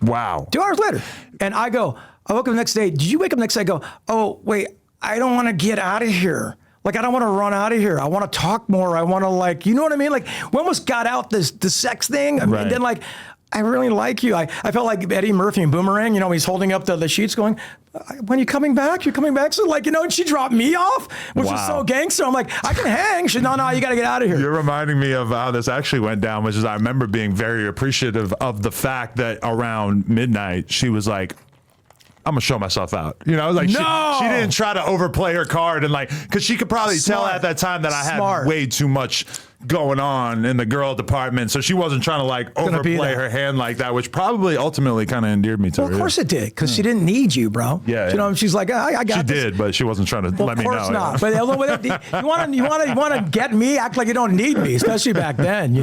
Speaker 2: Wow.
Speaker 1: 2 hours later. And I woke up the next day. Did you wake up the next day? I go, oh, wait, I don't want to get out of here. Like, I don't want to run out of here. I want to talk more. I want to you know what I mean? Like, we almost got out the sex thing. I mean, and then I really like you. I felt like Eddie Murphy in Boomerang, he's holding up the sheets going, when you coming back? You're coming back? So and she dropped me off, which was so gangster. I'm like, I can hang. She said, no, you got to get out of here.
Speaker 2: You're reminding me of how this actually went down, which is I remember being very appreciative of the fact that around midnight, she was like, I'm gonna show myself out. She didn't try to overplay her card and because she could probably tell at that time that I had way too much going on in the girl department, so she wasn't trying to overplay her hand like that, which probably ultimatally kind of endeared me to her.
Speaker 1: Well, of course it did, because she didn't need you, bro.
Speaker 2: Yeah.
Speaker 1: She's like, I got
Speaker 2: she
Speaker 1: this.
Speaker 2: did, but she wasn't trying to let me know.
Speaker 1: Of course not. But you want to get me, act like you don't need me, especially back then,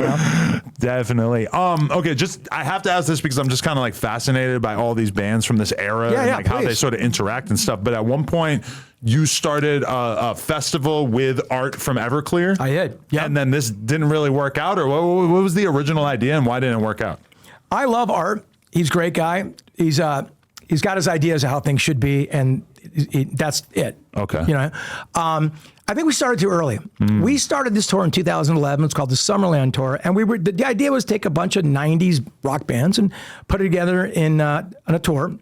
Speaker 2: Definitely. Okay, I have to ask this because I'm just kind of fascinated by all these bands from this era and how they sort of interact and stuff. But at one point, you started a festival with Art from Everclear.
Speaker 1: I did. Yeah.
Speaker 2: And then this didn't really work out, or what was the original idea and why didn't it work out?
Speaker 1: I love Art. He's a great guy. He's got his ideas of how things should be, and that's it.
Speaker 2: Okay.
Speaker 1: I think we started too early. We started this tour in 2011. It's called the Summerland Tour, and the idea was take a bunch of 90s rock bands and put it together on a tour.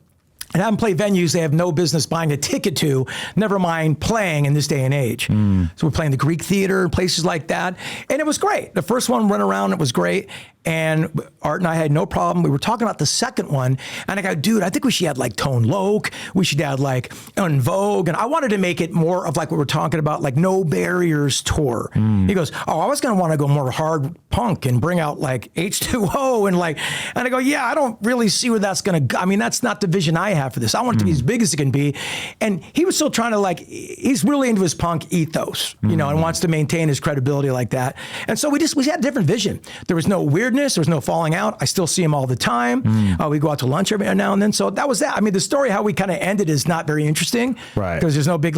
Speaker 1: And have them play venues they have no business buying a ticket to, never mind playing in this day and age. So we're playing the Greek Theater and places like that. And it was great. The first one went around, it was great. And Art and I had no problem. We were talking about the second one, and I go, dude, I think we should add like Tone Loc. We should add like En Vogue. And I wanted to make it more of like what we're talking about, like No Barriers tour. He goes, oh, I was going to want to go more hard punk and bring out like H2O and I go, yeah, I don't really see where that's going to go. I mean, that's not the vision I have for this. I want it to be as big as it can be. And he was still trying to he's really into his punk ethos, and wants to maintain his credibility like that. And so we had a different vision. There was no weirdness. There was no falling out. I still see him all the time. We go out to lunch every now and then. So that was that. I mean, the story, how we kind of ended is not very interesting.
Speaker 2: Right.
Speaker 1: Because there's no big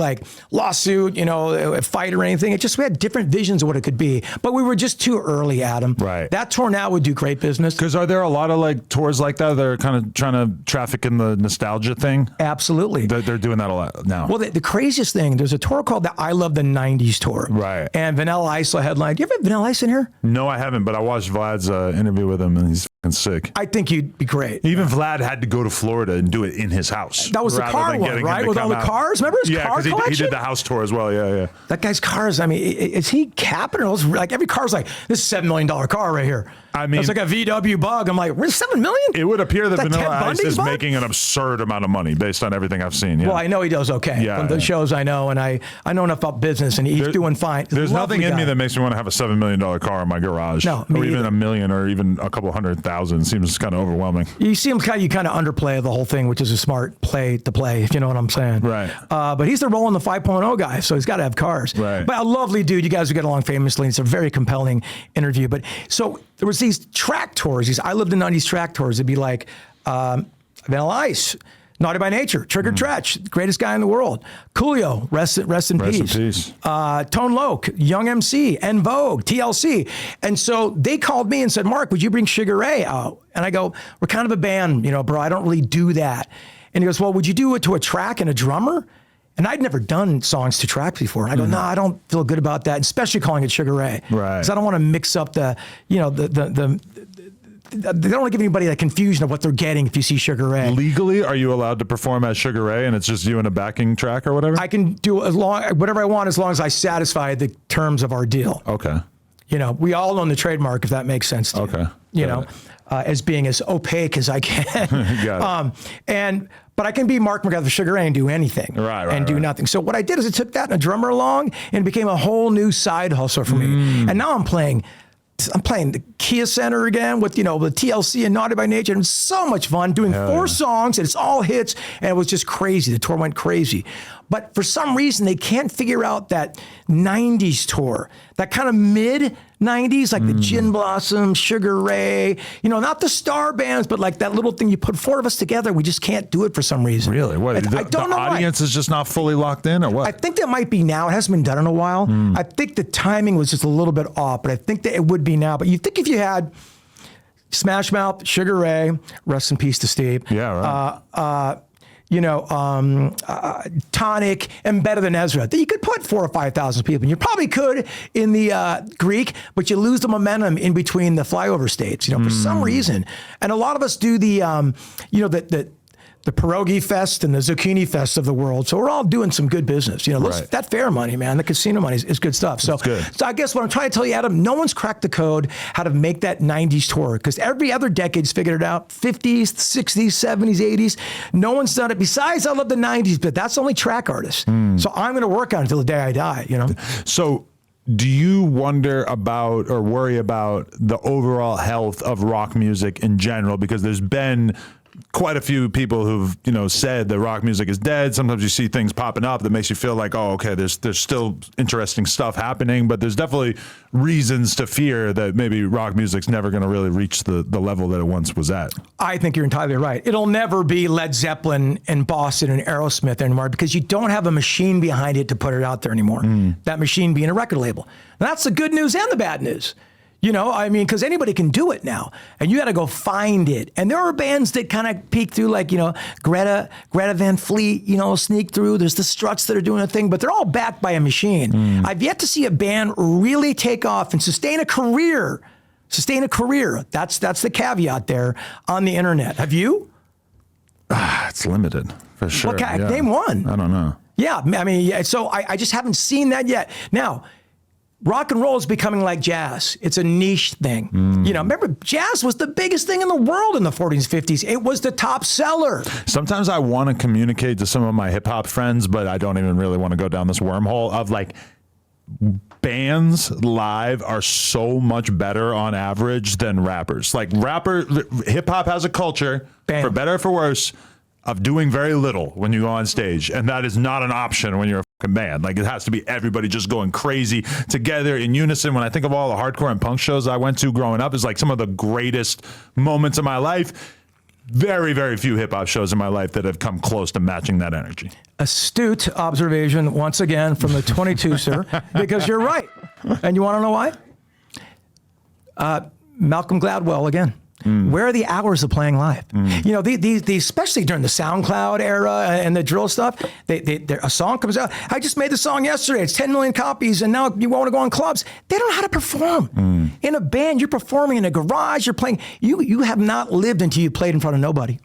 Speaker 1: lawsuit, a fight or anything. It just, we had different visions of what it could be. But we were just too early, Adam.
Speaker 2: Right.
Speaker 1: That tour now would do great business.
Speaker 2: Because are there a lot of tours like that are kind of trying to traffic in the nostalgia thing?
Speaker 1: Absolutely.
Speaker 2: They're doing that a lot now.
Speaker 1: Well, the craziest thing, there's a tour called the I Love the 90s tour.
Speaker 2: Right.
Speaker 1: And Vanilla Ice headline. Do you ever have Vanilla Ice in here?
Speaker 2: No, I haven't, but I watched Vlad's interview with him, and he's fucking sick.
Speaker 1: I think you'd be great.
Speaker 2: Even Vlad had to go to Florida and do it in his house.
Speaker 1: That was the car one, right? With all the cars? Remember his car collection?
Speaker 2: Yeah, he did the house tour as well, yeah.
Speaker 1: That guy's cars, I mean, is he capital? Like every car's like, this is a $7 million car right here.
Speaker 2: I mean,
Speaker 1: it's like a VW Bug. I'm like, we're $7 million?
Speaker 2: It would appear that
Speaker 1: Ted
Speaker 2: Vanilla Ice
Speaker 1: Bundy's
Speaker 2: is
Speaker 1: bug?
Speaker 2: making an absurd amount of money based on everything I've seen. Yeah.
Speaker 1: Well, I know he does okay.
Speaker 2: Yeah,
Speaker 1: From the shows I know, and I know enough about business, and he's doing fine.
Speaker 2: There's
Speaker 1: Lovely
Speaker 2: nothing in
Speaker 1: guy.
Speaker 2: me that makes me want to have a $7 million car in my garage.
Speaker 1: No, me
Speaker 2: or even
Speaker 1: either.
Speaker 2: $1 million, or even a couple 100,000. Seems kind of overwhelming.
Speaker 1: You see him you kind of underplay the whole thing, which is a smart play to play, if you know what I'm saying.
Speaker 2: Right.
Speaker 1: But he's the rolling the 5.0 guy, so he's got to have cars.
Speaker 2: Right.
Speaker 1: But a lovely dude. You guys would get along famously. It's a very compelling interview. But so there was these track tours, these I Lived in 90s track tours. It'd be like Vanilla Ice, Naughty by Nature, Trigger Tretch, greatest guy in the world. Coolio, rest in
Speaker 2: Rest in
Speaker 1: peace.
Speaker 2: peace.
Speaker 1: Tone Loc, Young MC, En Vogue, TLC. And so they called me and said, Mark, would you bring Sugar Ray out? And I go, we're kind of a band, bro, I don't really do that. And he goes, well, would you do it to a track and a drummer? And I'd never done songs to tracks before. And I go, no, I don't feel good about that, especially calling it Sugar Ray.
Speaker 2: Right.
Speaker 1: Because I don't want to mix up they don't want to give anybody that confusion of what they're getting if you see Sugar Ray.
Speaker 2: Legally, are you allowed to perform as Sugar Ray and it's just you and a backing track or whatever?
Speaker 1: I can do whatever I want as long as I satisfy the terms of our deal.
Speaker 2: Okay.
Speaker 1: We all own the trademark, if that makes sense to
Speaker 2: Okay.
Speaker 1: you. As being as opaque as I can.
Speaker 2: Got it.
Speaker 1: But I can be Mark McGrath of Sugar Ray and do anything.
Speaker 2: Right,
Speaker 1: and do
Speaker 2: right.
Speaker 1: nothing. So what I did is I took that and a drummer along and it became a whole new side hustle for me. And now I'm playing the Kia Center again with, the TLC and Naughty by Nature. And it's so much fun doing 4 songs and it's all hits. And it was just crazy. The tour went crazy. But for some reason, they can't figure out that 90s tour, that kind of mid 90s, like the Gin Blossom, Sugar Ray, not the star bands, but like that little thing you put 4 of us together. We just can't do it for some reason.
Speaker 2: Really? What?
Speaker 1: I don't know
Speaker 2: the audience is just not fully locked in or what?
Speaker 1: I think that might be now. It hasn't been done in a while. I think the timing was just a little bit off, but I think that it would be now. But you think if you had Smash Mouth, Sugar Ray, rest in peace to Steve.
Speaker 2: Yeah, right.
Speaker 1: Tonic, and Better Than Ezra. That you could put 4,000 or 5,000 people. And you probably could in the Greek, but you lose the momentum in between the flyover states. For some reason. And a lot of us do the pierogi fest and the zucchini fest of the world. So we're all doing some good business.
Speaker 2: Right.
Speaker 1: That fair money, man, the casino money is good stuff. So,
Speaker 2: good.
Speaker 1: So I guess what I'm trying to tell you, Adam, no one's cracked the code how to make that 90s tour because every other decade's figured it out. 50s, 60s, 70s, 80s. No one's done it. Besides, I love the 90s, but that's only track artists. So I'm going to work on it until the day I die,
Speaker 2: So do you wonder about or worry about the overall health of rock music in general? Because there's been quite a few people who've said that rock music is dead. Sometimes you see things popping up that makes you feel like, oh, okay, there's still interesting stuff happening, but there's definitely reasons to fear that maybe rock music's never going to really reach the level that it once was at.
Speaker 1: I think you're entirely right. It'll never be Led Zeppelin and Boston and Aerosmith anymore because you don't have a machine behind it to put it out there anymore. That machine being a record label. And that's the good news and the bad news. Because anybody can do it now, and you got to go find it. And there are bands that kind of peek through, like, Greta Van Fleet, sneak through. There's the Struts that are doing a thing, but they're all backed by a machine. I've yet to see a band really take off and sustain a career. That's the caveat there on the internet. Have you?
Speaker 2: It's limited, for sure.
Speaker 1: Okay, name one.
Speaker 2: I don't know.
Speaker 1: Yeah, so I just haven't seen that yet. Now, rock and roll is becoming like jazz. It's a niche thing. You know, remember, jazz was the biggest thing in the world in the 40s, 50s. It was the top seller.
Speaker 2: Sometimes I want to communicate to some of my hip hop friends, but I don't even really want to go down this wormhole of like, bands live are so much better on average than rappers. Like hip hop has a culture, for better or for worse, of doing very little when you go on stage. And that is not an option when you're a fucking band. Like, it has to be everybody just going crazy together in unison. When I think of all the hardcore and punk shows I went to growing up, is like some of the greatest moments of my life. Very, very few hip hop shows in my life that have come close to matching that energy.
Speaker 1: Astute observation once again from the 22, sir, because you're right. And you want to know why? Malcolm Gladwell again. Where are the hours of playing live? You know, these especially during the SoundCloud era and the drill stuff, a song comes out. I just made the song yesterday. It's 10 million copies, and now you want to go on clubs. They don't know how to perform. In a band, you're performing in a garage. You're playing. You have not lived until you played in front of nobody.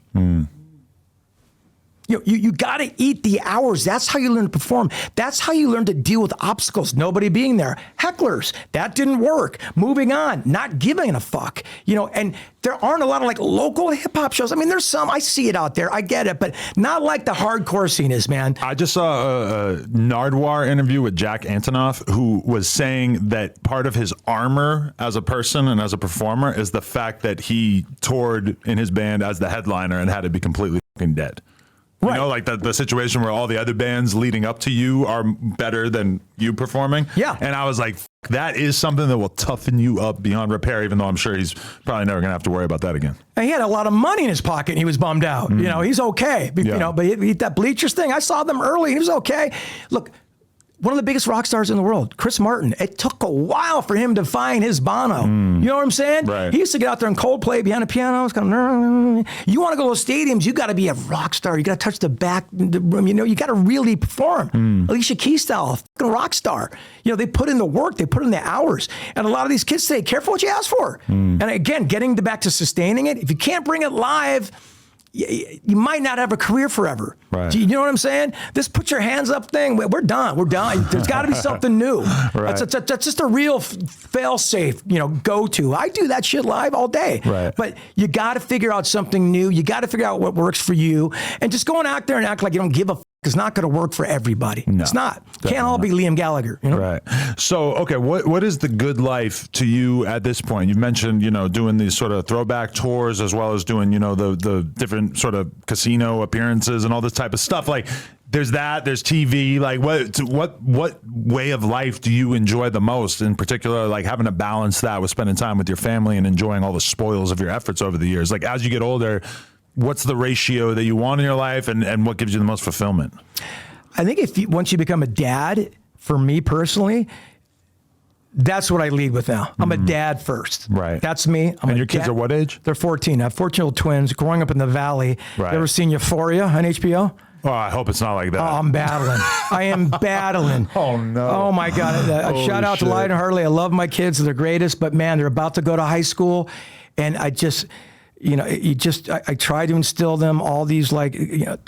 Speaker 1: You got to eat the hours. That's how you learn to perform. That's how you learn to deal with obstacles. Nobody being there. Hecklers. That didn't work. Moving on. Not giving a fuck. You know, and there aren't a lot of like local hip hop shows. I mean, there's some. I see it out there. I get it, but not like the hardcore scene is, man.
Speaker 2: I just saw a Nardwuar interview with Jack Antonoff, who was saying that part of his armor as a person and as a performer is the fact that he toured in his band as the headliner and had to be completely fucking dead. You know, like the situation where all the other bands leading up to you are better than you performing.
Speaker 1: Yeah.
Speaker 2: And I was like, that is something that will toughen you up beyond repair, even though I'm sure he's probably never going to have to worry about that again.
Speaker 1: And he had a lot of money in his pocket and he was bummed out. You know, he's okay. You know, but that Bleachers thing, I saw them early. He was okay. Look, one of the biggest rock stars in the world, Chris Martin. It took a while for him to find his Bono. You know what I'm saying?
Speaker 2: Right.
Speaker 1: He used to get out there and Coldplay behind a piano. It's kind of, you want to go to those stadiums, you got to be a rock star. You got to touch the back the room. You know, you got to really perform. Alicia Keys style, fucking rock star. You know, they put in the work, they put in the hours. And a lot of these kids say, careful what you ask for. And again, getting back to sustaining it. If you can't bring it live, you might not have a career forever.
Speaker 2: Right.
Speaker 1: Do you know what I'm saying? This put your hands up thing, we're done. We're done. There's got to be something new.
Speaker 2: Right.
Speaker 1: That's just a real fail-safe, you know, go-to. I do that shit live all day.
Speaker 2: Right.
Speaker 1: But you got to figure out something new. You got to figure out what works for you. And just going out there and act like you don't give a is not going to work for everybody.
Speaker 2: No,
Speaker 1: it's not. Can't all be Liam Gallagher. You know?
Speaker 2: Right. So, okay, what is the good life to you at this point? You mentioned, you know, doing these sort of throwback tours as well as doing, you know, the different sort of casino appearances and all this type of stuff. Like, there's TV. Like, what way of life do you enjoy the most? In particular, like having to balance that with spending time with your family and enjoying all the spoils of your efforts over the years. Like, as you get older, what's the ratio that you want in your life, and what gives you the most fulfillment?
Speaker 1: I think once you become a dad, for me personally, that's what I lead with now. I'm a dad first.
Speaker 2: Right.
Speaker 1: That's me.
Speaker 2: And your kids are what age?
Speaker 1: They're 14. I have 14-year-old twins growing up in the Valley.
Speaker 2: Right.
Speaker 1: You ever seen Euphoria on HBO?
Speaker 2: Oh, I hope it's not like that.
Speaker 1: Oh, I'm battling. I am battling.
Speaker 2: Oh, no.
Speaker 1: Oh, my God. Shout out to Lyden Hartley. I love my kids. They're the greatest. But, man, they're about to go to high school. And I just... You know, I try to instill them all these, like, you know,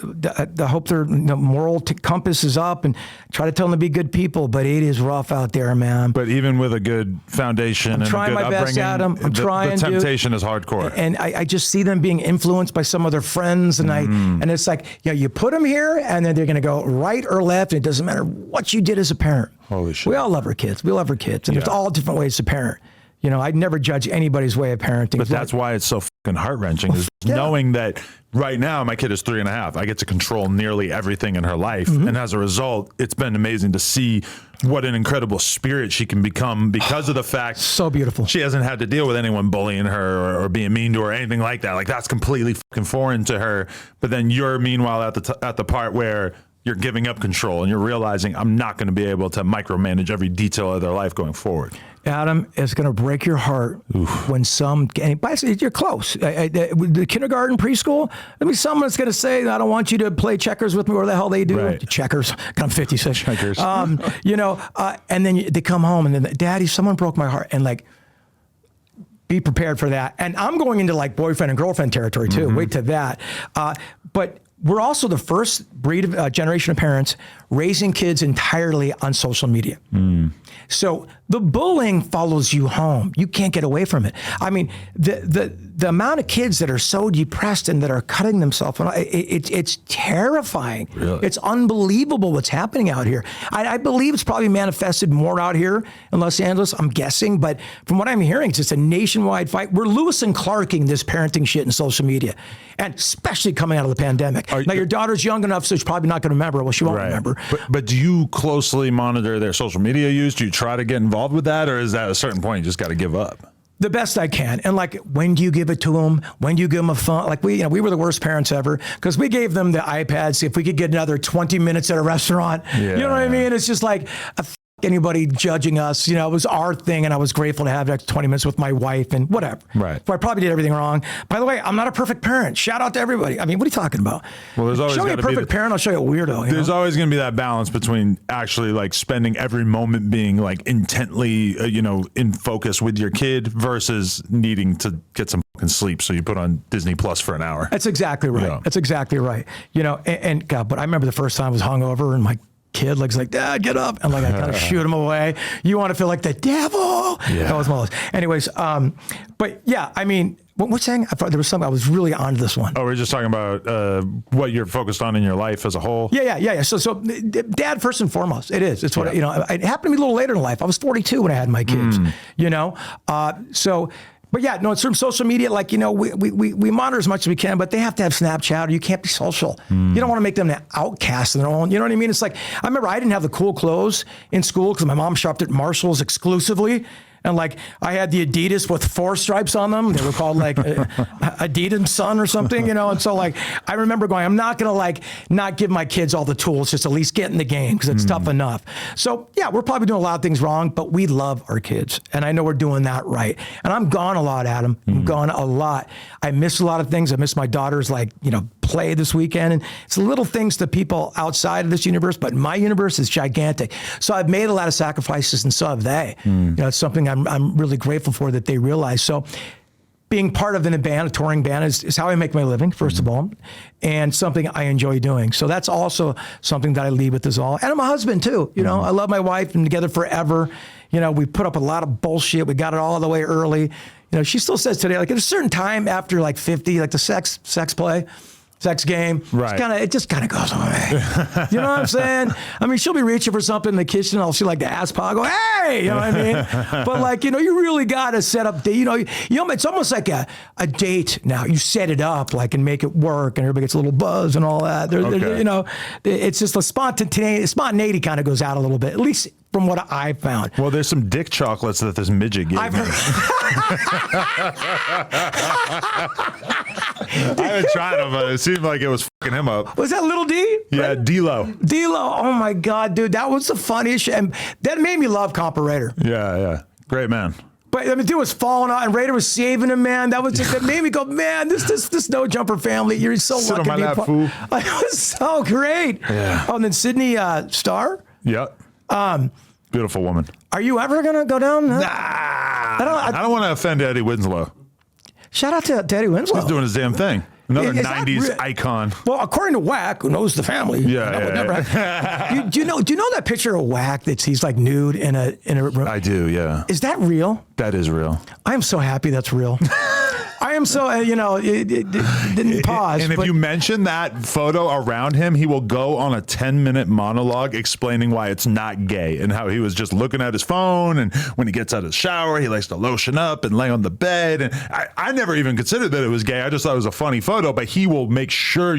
Speaker 1: I hope their moral compass is up and try to tell them to be good people, but it is rough out there, man.
Speaker 2: But even with a good foundation and a good upbringing,
Speaker 1: best, Adam. I'm trying,
Speaker 2: the temptation is hardcore.
Speaker 1: And I just see them being influenced by some of their friends, and and it's like, yeah, you put them here, and then they're going to go right or left, and it doesn't matter what you did as a parent.
Speaker 2: Holy shit.
Speaker 1: We all love our kids. We love our kids, and there's all different ways to parent. You know, I'd never judge anybody's way of parenting.
Speaker 2: But that's why it's so fucking heart-wrenching, is knowing that right now my kid is 3.5. I get to control nearly everything in her life. And as a result, it's been amazing to see what an incredible spirit she can become because of the fact
Speaker 1: so beautiful.
Speaker 2: She hasn't had to deal with anyone bullying her or being mean to her or anything like that. Like, that's completely fucking foreign to her. But then you're meanwhile at the part where you're giving up control and you're realizing, I'm not going to be able to micromanage every detail of their life going forward.
Speaker 1: Adam, it's going to break your heart when you're close. The kindergarten, preschool, there'll be someone that's going to say, I don't want you to play checkers with me, or the hell they do.
Speaker 2: Right.
Speaker 1: Checkers, I'm 56.
Speaker 2: Checkers.
Speaker 1: You know, and then they come home and then, Daddy, someone broke my heart. And like, be prepared for that. And I'm going into like boyfriend and girlfriend territory too. Wait to that. But we're also the first breed of generation of parents raising kids entirely on social media. So the bullying follows you home. You can't get away from it. I mean, the amount of kids that are so depressed and that are cutting themselves, it's terrifying.
Speaker 2: Really?
Speaker 1: It's unbelievable what's happening out here. I believe it's probably manifested more out here in Los Angeles, I'm guessing, but from what I'm hearing, it's just a nationwide fight. We're Lewis and Clarking this parenting shit in social media, and especially coming out of the pandemic. Now, your daughter's young enough, so she's probably not going to remember. Well, she won't remember.
Speaker 2: But do you closely monitor their social media use? Do you try to get involved with that, or is that at a certain point you just got to give up?
Speaker 1: The best I can. And like, when do you give it to them? When do you give them a phone? Like we were the worst parents ever because we gave them the iPads. If we could get another 20 minutes at a restaurant, you know what I mean? It's just like anybody judging us, it was our thing. And I was grateful to have extra 20 minutes with my wife and whatever.
Speaker 2: Right.
Speaker 1: So I probably did everything wrong. By the way, I'm not a perfect parent. Shout out to everybody. I mean, what are you talking about?
Speaker 2: Well, there's always
Speaker 1: show me a perfect parent. I'll show you a weirdo.
Speaker 2: There's always going to be that balance between actually like spending every moment being like intently, in focus with your kid versus needing to get some fucking sleep. So you put on Disney Plus for an hour.
Speaker 1: That's exactly right.
Speaker 2: Yeah.
Speaker 1: That's exactly right. And God, but I remember the first time I was hungover and my kid like Dad, get up, and like I kind of shoot him away. You want to feel like the devil.
Speaker 2: Yeah.
Speaker 1: That was one of those. Anyways, but yeah, I mean, what was saying? I thought there was something I was really onto this one.
Speaker 2: Oh, we're just talking about what you're focused on in your life as a whole.
Speaker 1: Yeah. So Dad first and foremost. It is. It's what it happened to me a little later in life. I was 42 when I had my kids. But yeah, no, it's from social media. Like, we monitor as much as we can, but they have to have Snapchat or you can't be social. You don't want to make them an outcast in their own. You know what I mean? It's like, I remember I didn't have the cool clothes in school because my mom shopped at Marshall's exclusively. And like, I had the Adidas with 4 stripes on them. They were called like Adidas Sun or something, And so like, I remember going, I'm not going to like not give my kids all the tools, just at least get in the game because it's tough enough. So yeah, we're probably doing a lot of things wrong, but we love our kids. And I know we're doing that right. And I'm gone a lot, Adam. I'm gone a lot. I miss a lot of things. I miss my daughter's play this weekend. And it's little things to people outside of this universe, but my universe is gigantic. So I've made a lot of sacrifices and so have they. It's something I'm really grateful for that they realize. So being part of a band, a touring band is how I make my living, first of all, and something I enjoy doing. So that's also something that I lead with as all. And I'm a husband too, I love my wife and together forever. We put up a lot of bullshit. We got it all the way early. She still says today, like at a certain time after like 50, like the sex game,
Speaker 2: right?
Speaker 1: It just kind of goes away. You know what I'm saying? I mean, she'll be reaching for something in the kitchen. I'll see like the ass paw go, hey, you know what I mean? But like, you really got to set up, it's almost like a date now. You set it up like and make it work and everybody gets a little buzz and all that. It's just the spontaneity kind of goes out a little bit, at least from what I found.
Speaker 2: Well, there's some dick chocolates that this midget gave me. I haven't tried them, but it seemed like it was fucking him up.
Speaker 1: Was that Little D?
Speaker 2: Yeah,
Speaker 1: right?
Speaker 2: D-Lo.
Speaker 1: Oh my God, dude, that was the funniest shit. And that made me love Comparator.
Speaker 2: Yeah. Great man.
Speaker 1: But I mean, dude was falling out, and Raider was saving him, man. That was just that made me go, man. This No Jumper family, you're so
Speaker 2: Sit
Speaker 1: lucky.
Speaker 2: on my lap, fool.
Speaker 1: It was so great.
Speaker 2: Yeah.
Speaker 1: Oh, and then Sydney Starr.
Speaker 2: Yep. Beautiful woman.
Speaker 1: Are you ever gonna go down?
Speaker 2: Nah. I don't want to offend Eddie Winslow.
Speaker 1: Shout out to Eddie Winslow.
Speaker 2: He's doing his damn thing. Another
Speaker 1: Is
Speaker 2: 90s icon.
Speaker 1: Well, according to Wack, who knows the family.
Speaker 2: Yeah.
Speaker 1: Do you know that picture of Wack he's like nude in a room?
Speaker 2: I do, yeah.
Speaker 1: Is that real?
Speaker 2: That is real.
Speaker 1: I am so happy that's real. I am so, it didn't pause.
Speaker 2: And if you mention that photo around him, he will go on a 10-minute monologue explaining why it's not gay and how he was just looking at his phone. And when he gets out of the shower, he likes to lotion up and lay on the bed. And I never even considered that it was gay. I just thought it was a funny photo, but he will make sure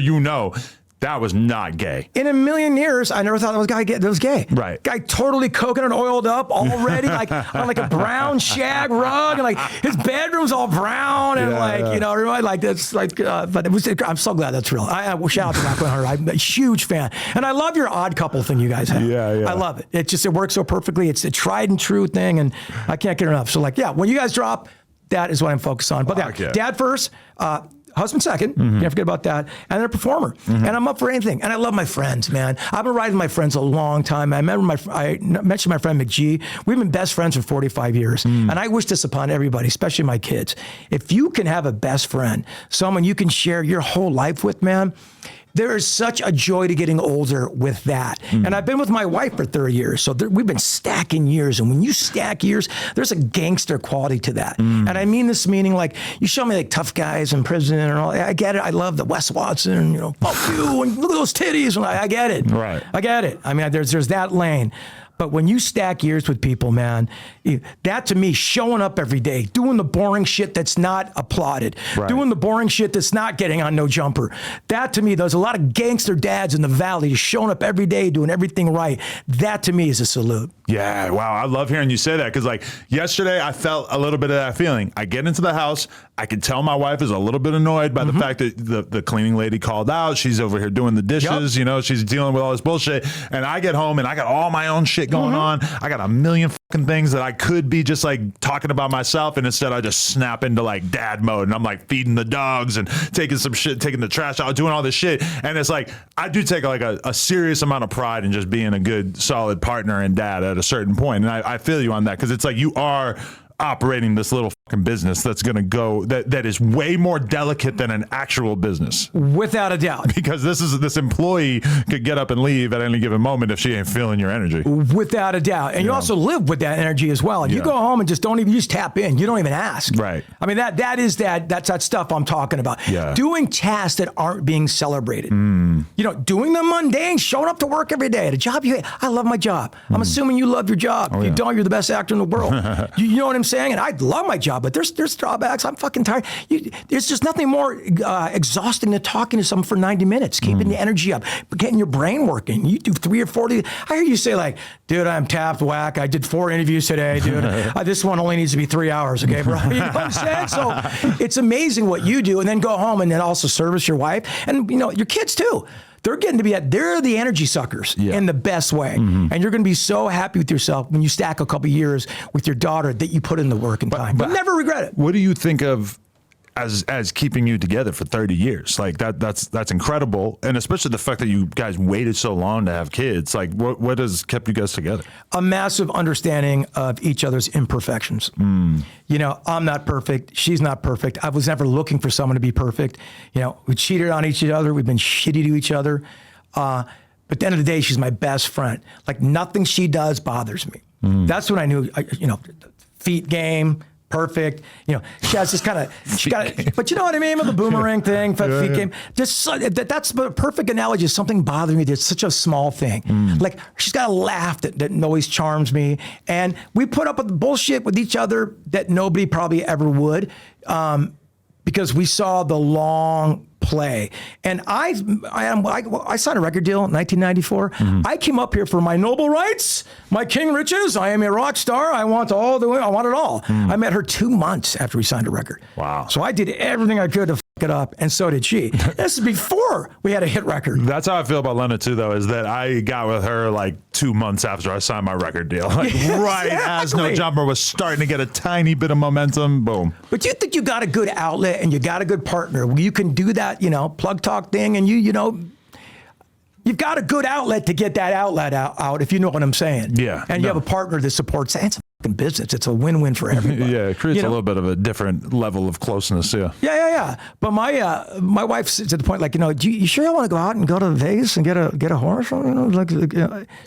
Speaker 2: that was not gay.
Speaker 1: In a million years, I never thought that was gay.
Speaker 2: Right.
Speaker 1: Guy totally coconut oiled up already, like on like a brown shag rug, and like his bedroom's all brown, and everybody like that's like. But I'm so glad that's real. I shout out to Rock 100. I'm a huge fan, and I love your odd couple thing you guys have.
Speaker 2: Yeah.
Speaker 1: I love it. It works so perfectly. It's a tried and true thing, and I can't get enough. So when you guys drop, that is what I'm focused on. But Dad first. Husband second, can't forget about that, and then a performer. And I'm up for anything. And I love my friends, man. I've been riding with my friends a long time. I mentioned my friend McGee. We've been best friends for 45 years. And I wish this upon everybody, especially my kids. If you can have a best friend, someone you can share your whole life with, man, there is such a joy to getting older with that. And I've been with my wife for 30 years. So we've been stacking years. And when you stack years, there's a gangster quality to that. And I mean this meaning like, you show me like tough guys in prison and all. I get it. I love the Wes Watson, you know, fuck you, and look at those titties. And I get it.
Speaker 2: Right.
Speaker 1: I get it. I mean, there's that lane. But when you stack years with people, man, that to me, showing up every day, doing the boring shit that's not applauded, doing the boring shit that's not getting on No Jumper, that to me, there's a lot of gangster dads in the valley just showing up every day, doing everything right. That to me is a salute.
Speaker 2: Yeah, wow. I love hearing you say that because like yesterday I felt a little bit of that feeling. I get into the house, I could tell my wife is a little bit annoyed by the fact that the cleaning lady called out. She's over here doing the dishes, you know, she's dealing with all this bullshit. And I get home and I got all my own shit going on. I got a million fucking things that I could be just like talking about myself. And instead I just snap into like dad mode and I'm like feeding the dogs and taking some shit, taking the trash out, doing all this shit. And it's like, I do take like a serious amount of pride in just being a good, solid partner and dad at a certain point. And I feel you on that because it's like you are operating this little fucking business that's going to go that is way more delicate than an actual business,
Speaker 1: without a doubt,
Speaker 2: because this employee could get up and leave at any given moment if she ain't feeling your energy,
Speaker 1: without a doubt. And you also live with that energy as well. And you go home and just don't even, you just tap in, you don't even ask,
Speaker 2: right? I
Speaker 1: mean, that's that stuff I'm talking about. Doing tasks that aren't being celebrated, you know, doing the mundane, showing up to work every day at a job you hate. I love my job. I'm assuming you love your job. If you don't, you're the best actor in the world. You know what I'm saying? And I love my job, but there's drawbacks. I'm fucking tired. There's just nothing more exhausting than talking to someone for 90 minutes, keeping the energy up, getting your brain working. You do 3 or 4 days. I hear you say like, dude, I'm tapped, Wack. I did 4 interviews today, dude. This one only needs to be 3 hours, okay, bro? You know what I'm saying? So it's amazing what you do, and then go home and then also service your wife and, you know, your kids too. They're getting to be they're the energy suckers in the best way. And you're going to be so happy with yourself when you stack a couple years with your daughter that you put in the work and time. But never regret it.
Speaker 2: What do you think of as keeping you together for 30 years? Like that's incredible. And especially the fact that you guys waited so long to have kids. Like what has kept you guys together? A
Speaker 1: massive understanding of each other's imperfections. You know, I'm not perfect. She's not perfect. I was never looking for someone to be perfect. You know, we cheated on each other. We've been shitty to each other. But at the end of the day, she's my best friend. Like nothing she does bothers me. That's when I knew, you know, feet game, perfect. You know, she has this kind of, she got it, but you know what I mean? With the boomerang thing, feet game. Just that's the perfect analogy. Is something bothering me. It's such a small thing. Like she's got a laugh that always charms me. And we put up with bullshit with each other that nobody probably ever would, because we saw the long play. And I signed a record deal in 1994. I came up here for my noble rights, my king riches. I am a rock star. I want all the, I want it all. I met her 2 months after we signed a record.
Speaker 2: Wow.
Speaker 1: So I did everything I could to it up, and so did she. This is before we had a hit record.
Speaker 2: That's how I feel about Lena too, though, is that I got with her like 2 months after I signed my record deal. Like right as No Jumper was starting to get a tiny bit of momentum, boom.
Speaker 1: But you think you got a good outlet and you got a good partner where you can do that, you know, plug talk thing, and you know, you've got a good outlet to get that outlet out, if you know what I'm saying.
Speaker 2: Yeah.
Speaker 1: And you have a partner that supports that. It's a fucking business. It's a win-win for everybody.
Speaker 2: Yeah, it creates a little bit of a different level of closeness,
Speaker 1: Yeah. But my wife's to the point, like, you know, you sure you want to go out and go to Vegas and get a horse? You know, like,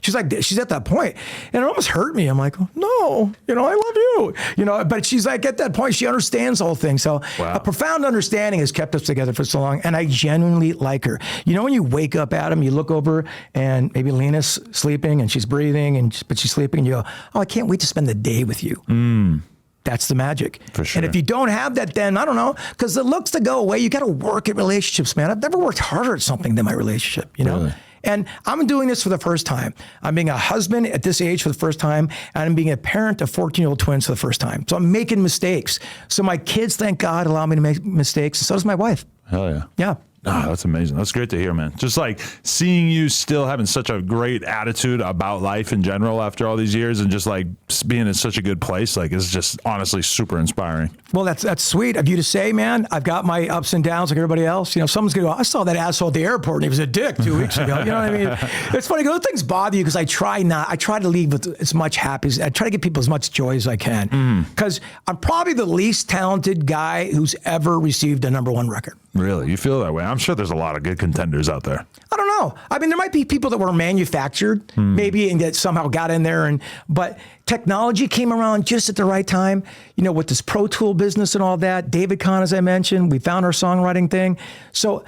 Speaker 1: she's at that point, and it almost hurt me. I'm like, no, you know, I love you, you know. But she's like at that point, she understands the whole thing. So a profound understanding has kept us together for so long, and I genuinely like her. You know, when you wake up, Adam, you look over and maybe Lena's sleeping and she's breathing, but she's sleeping, and you go, oh, I can't wait to spend the day with you. That's the magic.
Speaker 2: For sure.
Speaker 1: And if you don't have that, then I don't know, because the looks to go away, you got to work at relationships, man. I've never worked harder at something than my relationship, you know?
Speaker 2: Really?
Speaker 1: And I'm doing this for the first time. I'm being a husband at this age for the first time, and I'm being a parent of 14-year-old twins for the first time. So I'm making mistakes. So my kids, thank God, allow me to make mistakes, and so does my wife.
Speaker 2: Hell yeah.
Speaker 1: Yeah.
Speaker 2: Oh, that's amazing. That's great to hear, man. Just like seeing you still having such a great attitude about life in general after all these years, and just like being in such a good place, like it's just honestly super inspiring.
Speaker 1: Well, that's sweet of you to say, man. I've got my ups and downs like everybody else. You know, someone's going to go, I saw that asshole at the airport and he was a dick 2 weeks ago. You know what I mean? It's funny, those things bother you because I try to leave with as much happiness. I try to give people as much joy as I can, because I'm probably the least talented guy who's ever received a #1 record.
Speaker 2: Really? You feel that way? I'm sure there's a lot of good contenders out there.
Speaker 1: I don't know. I mean, there might be people that were manufactured maybe and that somehow got in there, but technology came around just at the right time. You know, with this Pro Tool business and all that. David Kahn, as I mentioned, we found our songwriting thing. So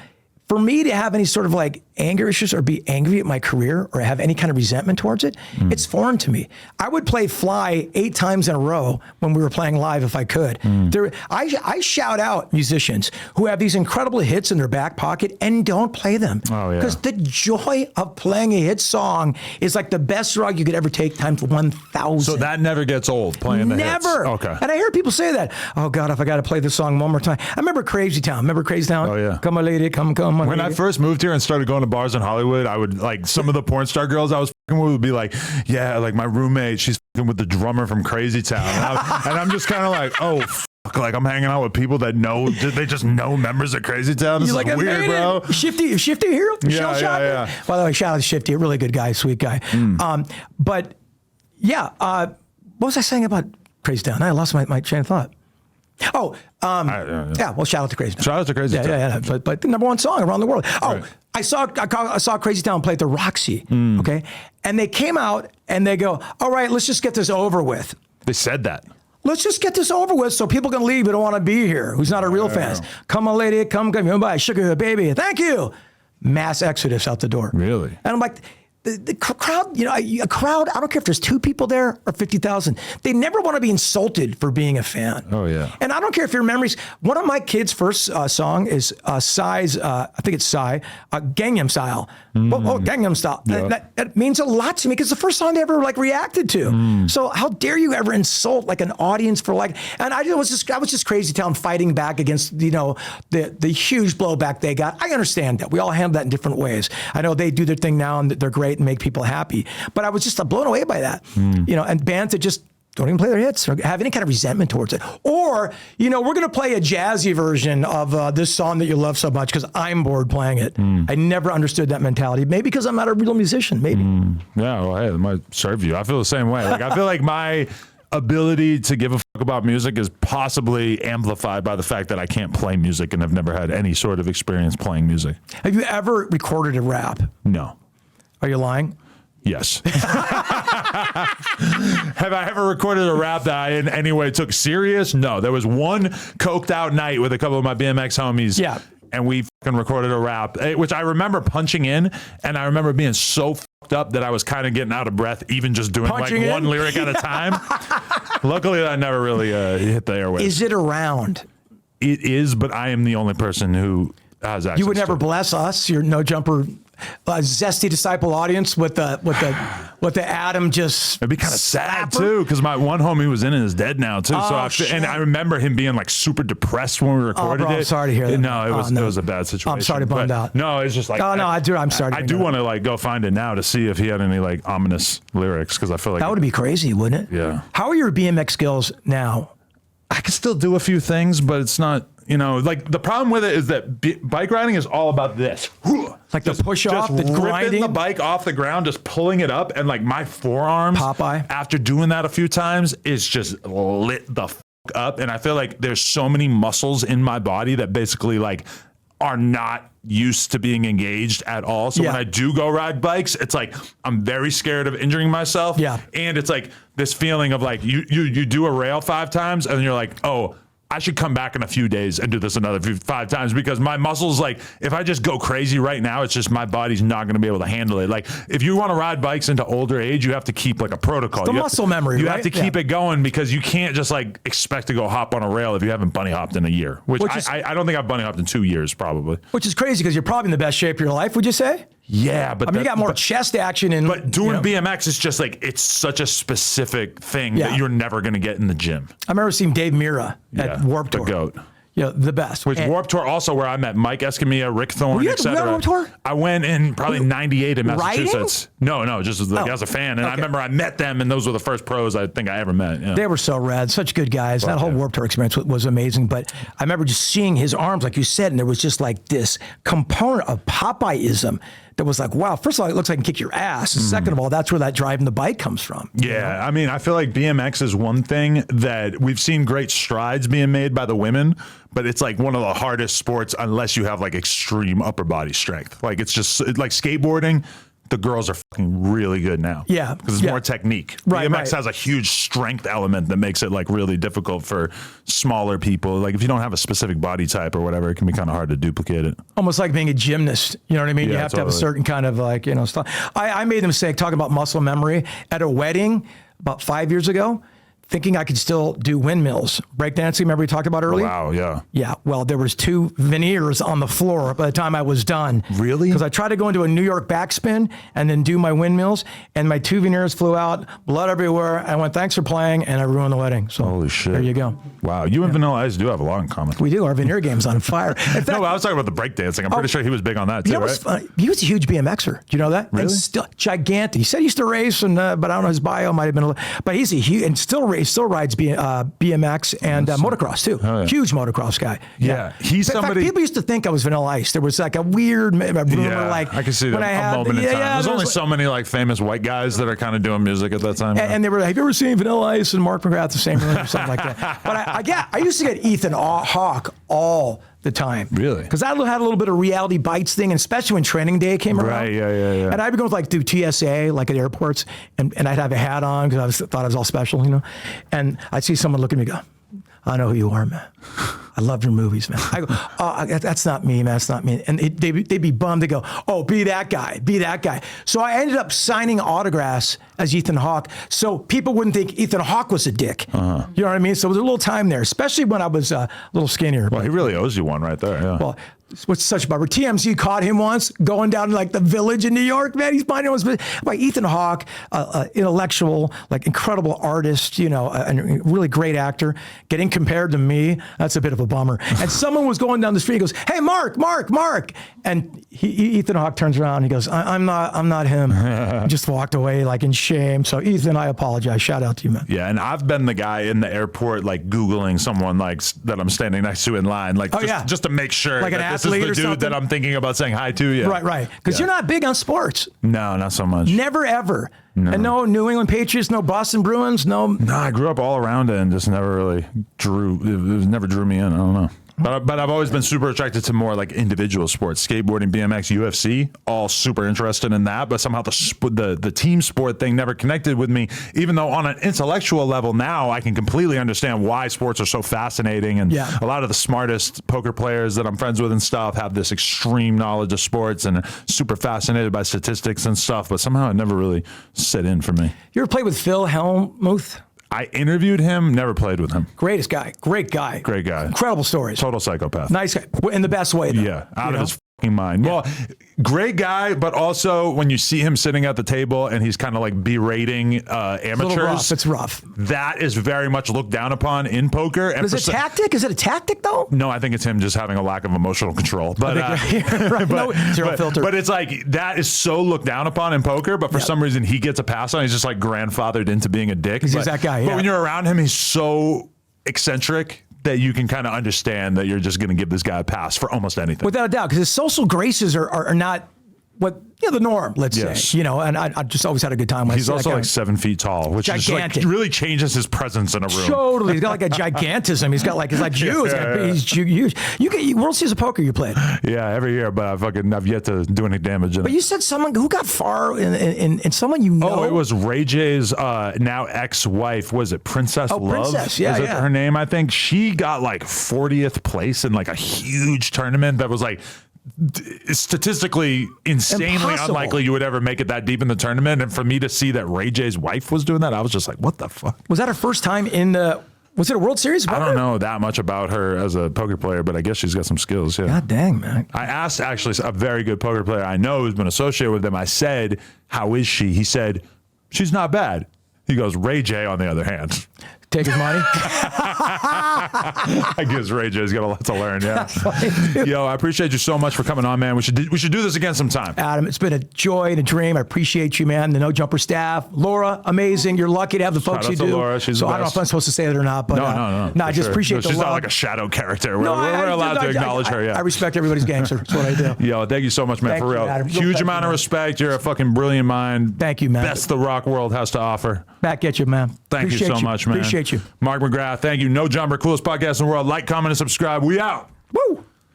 Speaker 1: for me to have any sort of like anger issues or be angry at my career or have any kind of resentment towards it, it's foreign to me. I would play Fly 8 times in a row when we were playing live if I could. I shout out musicians who have these incredible hits in their back pocket and don't play them.
Speaker 2: Oh, yeah.
Speaker 1: Because the joy of playing a hit song is like the best drug you could ever take times 1,000.
Speaker 2: So that never gets old, playing the hits.
Speaker 1: Never.
Speaker 2: Okay.
Speaker 1: And I hear people say that. Oh God, if I got to play this song one more time. I remember Crazy Town. Remember Crazy Town?
Speaker 2: Oh, yeah.
Speaker 1: Come on, lady, come on.
Speaker 2: When I first moved here and started going to bars in Hollywood, I would like some of the porn star girls I was fucking with would be like, yeah, like my roommate, she's fucking with the drummer from Crazy Town. And I'm just kind of like, oh, fuck, like I'm hanging out with people that know, they just know members of Crazy Town. This is
Speaker 1: like,
Speaker 2: weird, bro.
Speaker 1: Shifty here?
Speaker 2: Yeah.
Speaker 1: By the way, shout out to Shifty, a really good guy, sweet guy. But yeah, what was I saying about Crazy Town? I lost my train of thought. Oh, yeah. Well, shout out to Crazy Town.
Speaker 2: Shout out to Crazy Town.
Speaker 1: Yeah. But the number one song around the world. Oh,
Speaker 2: Right.
Speaker 1: I saw Crazy Town play at the Roxy. Okay, and they came out and they go, all right, let's just get this over with.
Speaker 2: They said that.
Speaker 1: Let's just get this over with so people can leave who don't want to be here, who's not a real fans. Come on, lady, come by, sugar baby, thank you. Mass exodus out the door.
Speaker 2: Really?
Speaker 1: And I'm like, the crowd, you know, a crowd, I don't care if there's 2 people there or 50,000. They never want to be insulted for being a fan.
Speaker 2: Oh, yeah.
Speaker 1: And I don't care if your memories, one of my kids' first song is Psy's, I think it's Psy, Gangnam Style. Gangnam Style.
Speaker 2: Yeah.
Speaker 1: That means a lot to me because it's the first song they ever like reacted to. So how dare you ever insult like an audience for like, and I was just Crazy Town fighting back against, you know, the huge blowback they got. I understand that. We all handle that in different ways. I know they do their thing now and they're great and make people happy. But I was just blown away by that. You know, and bands that just don't even play their hits or have any kind of resentment towards it. Or, you know, we're going to play a jazzy version of this song that you love so much because I'm bored playing it. I never understood that mentality. Maybe because I'm not a real musician, maybe.
Speaker 2: Yeah, well, hey, it might serve you. I feel the same way. Like, I feel like my ability to give a fuck about music is possibly amplified by the fact that I can't play music and have never had any sort of experience playing music.
Speaker 1: Have you ever recorded a rap?
Speaker 2: No.
Speaker 1: Are you lying?
Speaker 2: Yes. Have I ever recorded a rap that I in any way took serious? No. There was one coked out night with a couple of my BMX homies.
Speaker 1: Yeah.
Speaker 2: And we fucking recorded a rap, which I remember punching in, and I remember being so fucked up that I was kind of getting out of breath, even just doing
Speaker 1: Punching
Speaker 2: one lyric at a time. Luckily, that never really hit the airwaves.
Speaker 1: Is it around?
Speaker 2: It is, but I am the only person who has access.
Speaker 1: You would never
Speaker 2: to it.
Speaker 1: bless us, your No Jumper Zesty disciple audience with the Adam just.
Speaker 2: It'd be kind of sad
Speaker 1: slapper.
Speaker 2: too, because my one homie was in and is dead now too. And I remember him being like super depressed when we recorded
Speaker 1: bro,
Speaker 2: it.
Speaker 1: I'm sorry to hear that.
Speaker 2: No, it was a bad situation.
Speaker 1: I'm sorry to bummed out.
Speaker 2: No, it's just like.
Speaker 1: Oh no, I'm sorry.
Speaker 2: I do want to like go find it now to see if he had any like ominous lyrics because I feel like
Speaker 1: That would be crazy, wouldn't it?
Speaker 2: Yeah.
Speaker 1: How are your BMX skills now?
Speaker 2: I can still do a few things, but it's not. You know, like the problem with it is that bike riding is all about this.
Speaker 1: Like the push off, the
Speaker 2: ripping
Speaker 1: grinding
Speaker 2: the bike off the ground, just pulling it up, and like my forearms,
Speaker 1: Popeye.
Speaker 2: after doing that a few times, is just lit the up. And I feel like there's so many muscles in my body that basically like are not used to being engaged at all. So when I do go ride bikes, it's like I'm very scared of injuring myself.
Speaker 1: Yeah.
Speaker 2: And it's like this feeling of like you do a rail 5 times, and then you're like, oh, I should come back in a few days and do this another 5 times because my muscles, like, if I just go crazy right now, it's just my body's not going to be able to handle it. Like, if you want to ride bikes into older age, you have to keep like a protocol.
Speaker 1: It's the muscle memory,
Speaker 2: You
Speaker 1: right?
Speaker 2: have to keep it going because you can't just like expect to go hop on a rail if you haven't bunny hopped in a year. Which I don't think I've bunny hopped in 2 years probably.
Speaker 1: Which is crazy because you're probably in the best shape of your life, would you say?
Speaker 2: Yeah, but
Speaker 1: I mean, you got more chest action and.
Speaker 2: But doing BMX is just like it's such a specific thing that you're never going to get in the gym.
Speaker 1: I remember seeing Dave Mira at Warped Tour.
Speaker 2: The GOAT.
Speaker 1: Yeah, the best.
Speaker 2: Which Warped Tour also where I met Mike Escamilla, Rick Thorne,
Speaker 1: you at the
Speaker 2: etc.
Speaker 1: Warped Tour?
Speaker 2: I went in probably 98 in
Speaker 1: Riding?
Speaker 2: Massachusetts. No, just as a fan. And I remember I met them and those were the first pros I think I ever met. Yeah.
Speaker 1: They were so rad, such good guys. That whole Warped Tour experience was amazing. But I remember just seeing his arms, like you said, and there was just like this component of Popeyeism that was like, wow, first of all, it looks like I can kick your ass. And second of all, that's where that driving the bike comes from.
Speaker 2: Yeah, I mean, I feel like BMX is one thing that we've seen great strides being made by the women, but it's like one of the hardest sports unless you have like extreme upper body strength. Like it's just like skateboarding. The girls are fucking really good now.
Speaker 1: Yeah.
Speaker 2: Because it's more technique.
Speaker 1: Right,
Speaker 2: BMX has a huge strength element that makes it like really difficult for smaller people. Like if you don't have a specific body type or whatever, it can be kind of hard to duplicate it.
Speaker 1: Almost like being a gymnast. You know what I mean?
Speaker 2: Yeah,
Speaker 1: You have to have a
Speaker 2: totally.
Speaker 1: certain kind of like, you know, stuff. I made the mistake talking about muscle memory at a wedding about 5 years ago, thinking I could still do windmills. Breakdancing, remember we talked about earlier?
Speaker 2: Wow, yeah.
Speaker 1: Yeah, well, there was 2 veneers on the floor by the time I was done.
Speaker 2: Really?
Speaker 1: Because I tried to go into a New York backspin and then do my windmills, and my 2 veneers flew out, blood everywhere. I went, thanks for playing, and I ruined the wedding. So
Speaker 2: Holy shit.
Speaker 1: there you go.
Speaker 2: Wow, you and Vanilla Ice do have a lot in common.
Speaker 1: We do. Our veneer game's on fire. In fact,
Speaker 2: No, I was talking about the breakdancing. I'm pretty sure he was big on that too,
Speaker 1: you know
Speaker 2: right?
Speaker 1: what's funny? He was a huge BMXer. Do you know that?
Speaker 2: Really?
Speaker 1: And still gigantic. He said he used to race, and but I don't know, his bio might have been a little. But he's a huge and still rides BMX and motocross too.
Speaker 2: Oh, yeah.
Speaker 1: Huge motocross guy.
Speaker 2: Yeah. He's
Speaker 1: In fact,
Speaker 2: somebody-
Speaker 1: people used to think I was Vanilla Ice. There was like a weird rumor,
Speaker 2: Yeah,
Speaker 1: like
Speaker 2: I can see that
Speaker 1: when I
Speaker 2: a
Speaker 1: had
Speaker 2: moment in time. There's
Speaker 1: there
Speaker 2: only
Speaker 1: was-
Speaker 2: so many like famous white guys that are kind of doing music at that time.
Speaker 1: And they were like, have you ever seen Vanilla Ice and Mark McGrath the same room or something like that? But I used to get Ethan Hawke all the time.
Speaker 2: Really?
Speaker 1: Because I had a little bit of reality bites thing, and especially when training day came around.
Speaker 2: Right, yeah.
Speaker 1: And I'd be going to like do TSA, like at airports, and I'd have a hat on because thought I was all special, you know? And I'd see someone look at me and go, I know who you are, man. I love your movies, man. I go, oh, that's not me, man. That's not me. And they'd be bummed. They go, oh, be that guy, be that guy. So I ended up signing autographs as Ethan Hawke, so people wouldn't think Ethan Hawke was a dick. You know what I mean? So it was a little time there, especially when I was a little skinnier.
Speaker 2: Well, he really owes you one right there. Yeah.
Speaker 1: Well, what's such a bummer. TMZ caught him once going down to like the Village in New York, man. He's finding his by Ethan Hawke, intellectual, like incredible artist, you know, a really great actor, getting compared to me. That's a bit of a bummer. And someone was going down the street, goes, hey, Mark. And Ethan Hawke turns around and he goes, I'm not him. He just walked away like in shame. So Ethan, I apologize. Shout out to you, man.
Speaker 2: Yeah, and I've been the guy in the airport, like Googling someone like that I'm standing next to in line, like just to make sure
Speaker 1: Like an
Speaker 2: that this is
Speaker 1: athlete
Speaker 2: the
Speaker 1: or
Speaker 2: dude
Speaker 1: something?
Speaker 2: that I'm thinking about saying hi to. Yeah.
Speaker 1: Right. Because you're not big on sports.
Speaker 2: No, not so much.
Speaker 1: Never, ever. And no New England Patriots, no Boston Bruins, no.
Speaker 2: No, I grew up all around it and just never really never drew me in. I don't know. But I've always been super attracted to more like individual sports, skateboarding, BMX, UFC, all super interested in that. But somehow the team sport thing never connected with me, even though on an intellectual level now I can completely understand why sports are so fascinating. And a lot of the smartest poker players that I'm friends with and stuff have this extreme knowledge of sports and are super fascinated by statistics and stuff. But somehow it never really set in for me.
Speaker 1: You ever played with Phil Hellmuth?
Speaker 2: I interviewed him, never played with him.
Speaker 1: Greatest guy. Great guy.
Speaker 2: Great guy.
Speaker 1: Incredible stories.
Speaker 2: Total psychopath.
Speaker 1: Nice guy. In the best way, though.
Speaker 2: Yeah, out of his fucking mind. Well, great guy, but also when you see him sitting at the table and he's kind of like berating amateurs.
Speaker 1: It's rough.
Speaker 2: That is very much looked down upon in poker. And
Speaker 1: Is it tactic? Is it a tactic, though?
Speaker 2: No, I think it's him just having a lack of emotional control. But
Speaker 1: Zero filter.
Speaker 2: But it's like that is so looked down upon in poker. But for some reason, he gets a pass on. He's just like grandfathered into being a dick.
Speaker 1: He's that guy.
Speaker 2: But when you're around him, he's so eccentric that you can kind of understand that you're just going to give this guy a pass for almost anything.
Speaker 1: Without a doubt, because his social graces are not what the norm, let's
Speaker 2: Yes.
Speaker 1: say. You know, and I just always had a good time when
Speaker 2: He's
Speaker 1: I see
Speaker 2: also
Speaker 1: that guy.
Speaker 2: like 7 feet tall, which is like
Speaker 1: Gigantic.
Speaker 2: really changes his presence in a room.
Speaker 1: Totally. He's got like a gigantism. He's got like, he's like you. He's huge. You get World Series of Poker you played.
Speaker 2: Yeah, every year, but I've yet to do any damage in
Speaker 1: But
Speaker 2: it.
Speaker 1: you said someone who got far in someone you know.
Speaker 2: Oh, it was Ray J's now ex-wife. Was it Princess Love?
Speaker 1: Princess, yeah,
Speaker 2: Is it
Speaker 1: yeah.
Speaker 2: her name? I think she got like 40th place in like a huge tournament that was like statistically insanely
Speaker 1: Impossible.
Speaker 2: unlikely you would ever make it that deep in the tournament. And for me to see that Ray J's wife was doing that, I was just like, what the fuck?
Speaker 1: Was that her first time in the? Was it a World Series?
Speaker 2: I don't know that much about her as a poker player, but I guess she's got some skills. Yeah.
Speaker 1: God dang, man.
Speaker 2: I asked actually a very good poker player I know who's been associated with them. I said, how is she? He said, she's not bad. He goes, Ray J on the other hand.
Speaker 1: Take his money.
Speaker 2: I guess Ray J's got a lot to learn. Yeah. Yo, I appreciate you so much for coming on, man. We should do this again sometime.
Speaker 1: Adam, it's been a joy and a dream. I appreciate you, man. The No Jumper staff. Laura, amazing. You're lucky to have the folks you
Speaker 2: Shout out to
Speaker 1: do.
Speaker 2: Laura. She's
Speaker 1: so
Speaker 2: the
Speaker 1: I don't know
Speaker 2: best.
Speaker 1: if I'm supposed to say that or not, but
Speaker 2: No,
Speaker 1: I just
Speaker 2: sure.
Speaker 1: appreciate the
Speaker 2: She's
Speaker 1: love.
Speaker 2: not like a shadow character. We're,
Speaker 1: No,
Speaker 2: we're allowed to acknowledge her. Yeah.
Speaker 1: I respect everybody's gangster. That's what I do.
Speaker 2: Yo, thank you so much, man.
Speaker 1: Thank
Speaker 2: for
Speaker 1: you,
Speaker 2: real.
Speaker 1: Adam.
Speaker 2: Huge
Speaker 1: Thank you,
Speaker 2: amount of
Speaker 1: man.
Speaker 2: respect. You're a fucking brilliant mind.
Speaker 1: Thank you, man.
Speaker 2: Best the rock world has to offer.
Speaker 1: Back at you, man.
Speaker 2: Thank
Speaker 1: Appreciate
Speaker 2: you so much, man.
Speaker 1: Appreciate you.
Speaker 2: Mark McGrath, thank you. No Jumper, coolest podcast in the world. Like, comment, and subscribe. We out.
Speaker 1: Woo!